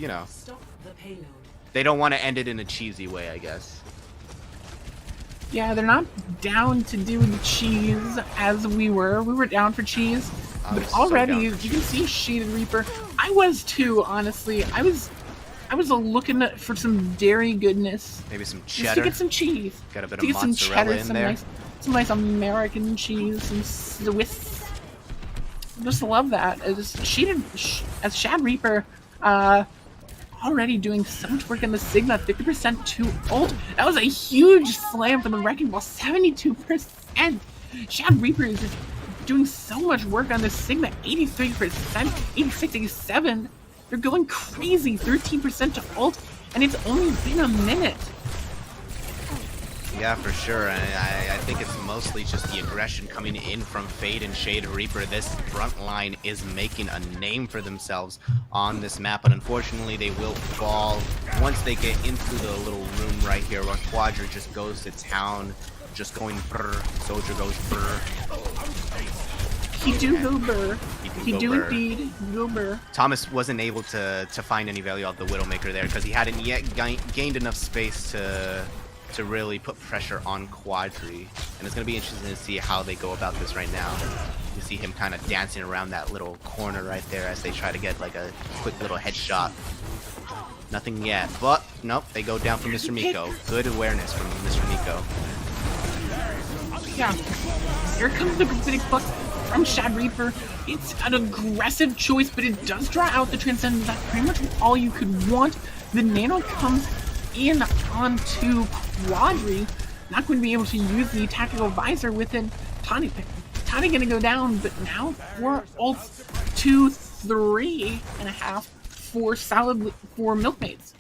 they don't want to end it in a cheesy way, I guess. Yeah, they're not down to do the cheese as we were. We were down for cheese, but already you can see Shaded Reaper. I was too, honestly. I was looking for some dairy goodness. Maybe some Just cheddar. to get some cheese. Got a bit to of get some mozzarella cheddar, in some there. some nice American cheese, some Swiss. I just love that. As Shad Reaper, already doing so much work in the Sigma, 50% to ult. That was a huge slam from the Wrecking Ball, 72%. Shad Reaper is just doing so much work on the Sigma, 83%, 86, 87. They're going crazy, 13% to ult, and it's only been a minute. Yeah, for sure. And I think it's mostly just the aggression coming in from Fade and Shade Reaper. This front line is making a name for themselves on this map, but unfortunately they will fall once they get into the little room right here where Quadra just goes to town, just going brr. Soldier goes brr. He do go burr. He do burr. indeed go burr. Thomas wasn't able to find any value of the Widowmaker there because he hadn't yet gained enough space to really put pressure on Quadri, and it's going to be interesting to see how they go about this right now. You see him kind of dancing around that little corner right there as they try to get like a quick little headshot. Nothing yet, but nope, they go down for Mr. Miko. Good awareness from Mr. Miko. Yeah, here comes the big buck from Shad Reaper. It's an aggressive choice, but it does draw out the Transcendence. That's pretty much all you could want. The Nano comes in onto Quadri, not going to be able to use the tactical visor with it. Tani gonna go down, but now 4 ults to 3.5 for Milkmaids.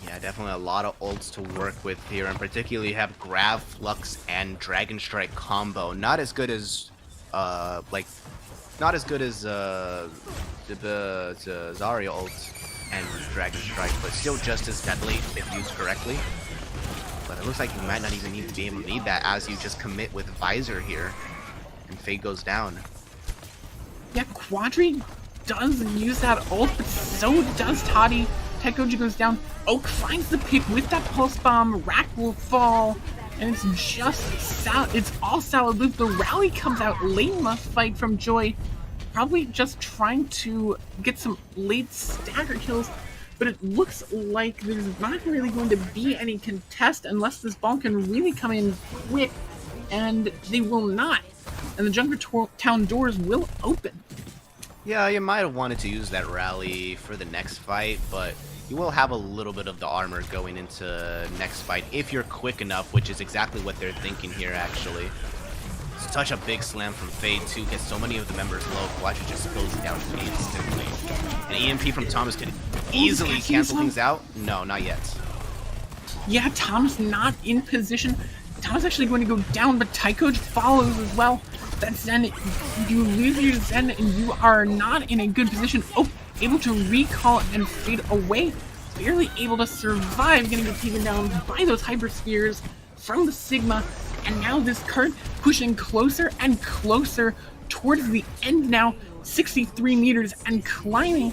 Yeah, definitely a lot of ults to work with here, and particularly you have Grav, Flux, and Dragon Strike combo. Not as good as the Zarya ult and Dragon Strike, but still just as deadly if used correctly. But it looks like you might not even need to be able to need that as you just commit with Visor here, and Fade goes down. Yeah, Quadri does use that ult, but so does Toddy. Tekoji goes down. Oak finds the pick with that pulse bomb. Rack will fall, and it's just it's all Saladoof. The rally comes out late in the fight from Joy, probably just trying to get some late stagger kills. But it looks like there's not really going to be any contest unless this ball can really come in quick, and they will not. And the Junkertown doors will open. Yeah, you might have wanted to use that rally for the next fight, but you will have a little bit of the armor going into next fight if you're quick enough, which is exactly what they're thinking here, actually. Such a big slam from Fade, too, gets so many of the members low. Quadra just goes down instantly. An EMP from Thomas could easily cancel things out. No, not yet. Yeah, Thomas not in position. Thomas actually going to go down, but Tycoach follows as well. That Zen, you lose your Zen and you are not in a good position. Oh, able to recall and fade away. Barely able to survive, getting taken down by those Hyper Spheres from the Sigma. And now this card pushing closer and closer towards the end now. 63 meters and climbing.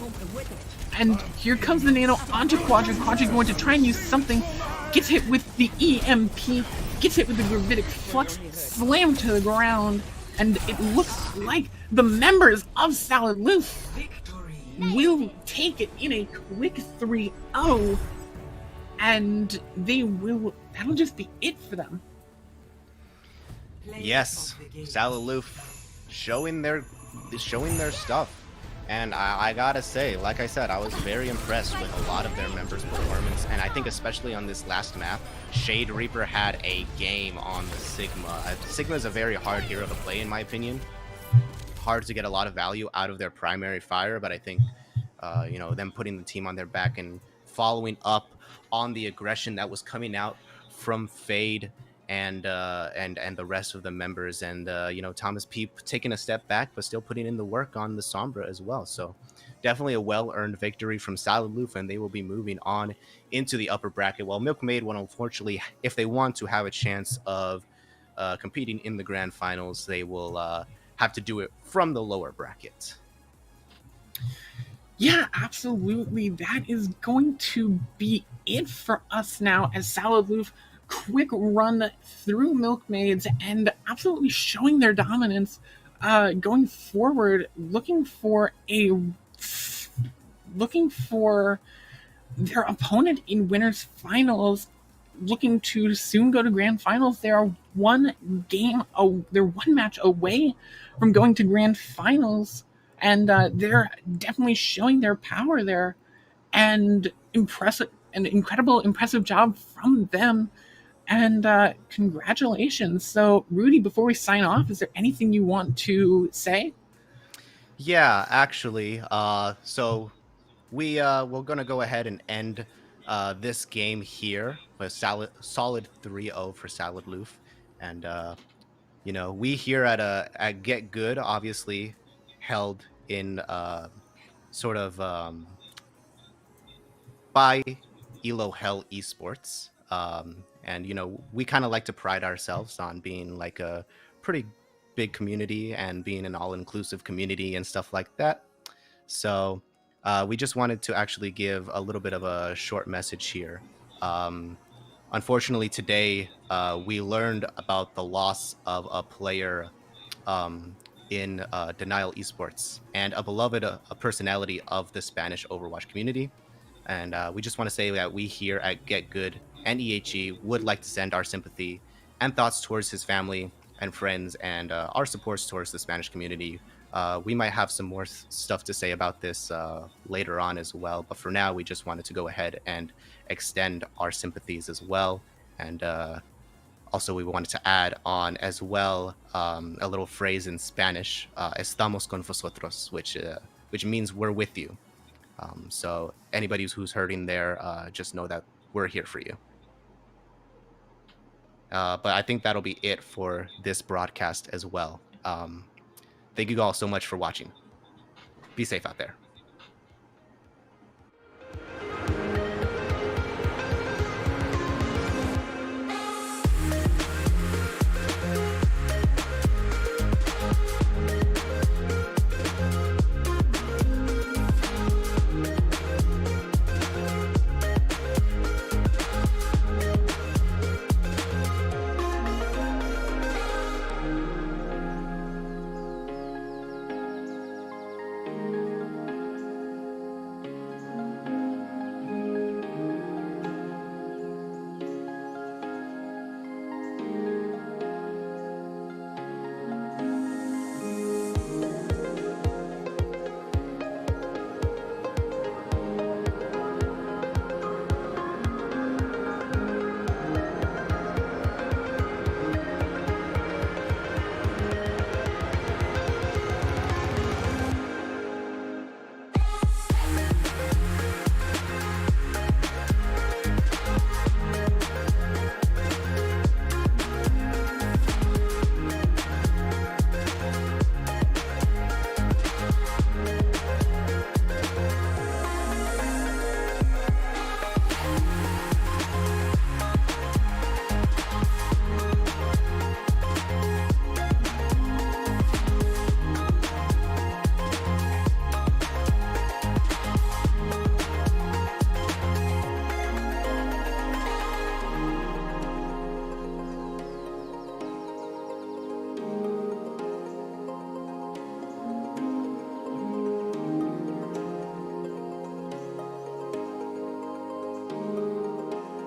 And here comes the Nano onto Quadra. Quadra going to try and use something. Gets hit with the EMP. Gets hit with the Gravitic Flux. Slammed to the ground. And it looks like the members of Saladoof will take it in a quick 3-0. And that'll just be it for them. Yes, Saladoof showing their stuff. And I gotta say, like I said, I was very impressed with a lot of their members' performance, and I think especially on this last map, Shade Reaper had a game on the Sigma. Sigma is a very hard hero to play, in my opinion. Hard to get a lot of value out of their primary fire, but I think, them putting the team on their back and following up on the aggression that was coming out from Fade and the rest of the members, and Thomas P taking a step back but still putting in the work on the Sombra as well. So definitely a well-earned victory from Salad Loof, and they will be moving on into the upper bracket, while Milkmaid will, unfortunately, if they want to have a chance of competing in the grand finals, they will have to do it from the lower bracket. Yeah, absolutely. That is going to be it for us now, as Salad Loof quick run through Milkmaids and absolutely showing their dominance going forward, looking for their opponent in winners finals, looking to soon go to grand finals. They are one match away from going to grand finals, and they're definitely showing their power there. And impressive job from them. And congratulations. So, Rudy, before we sign off, is there anything you want to say? Yeah, actually, so we're gonna go ahead and end this game here with solid 3-0 for Salad Loof, and we here at Get Good obviously held in sort of by Elo Hell Esports, and we kind of like to pride ourselves on being like a pretty big community and being an all-inclusive community and stuff like that. So we just wanted to actually give a little bit of a short message here. Unfortunately, today we learned about the loss of a player in Denial Esports, and a beloved a personality of the Spanish Overwatch community. And we just want to say that we here at Get Good and EHE would like to send our sympathy and thoughts towards his family and friends, and our supports towards the Spanish community. We might have some more stuff to say about this later on as well, but for now, we just wanted to go ahead and extend our sympathies as well. And also, we wanted to add on as well a little phrase in Spanish, "Estamos con vosotros," which means "we're with you." So anybody who's hurting there, just know that we're here for you. But I think that'll be it for this broadcast as well. Thank you all so much for watching. Be safe out there.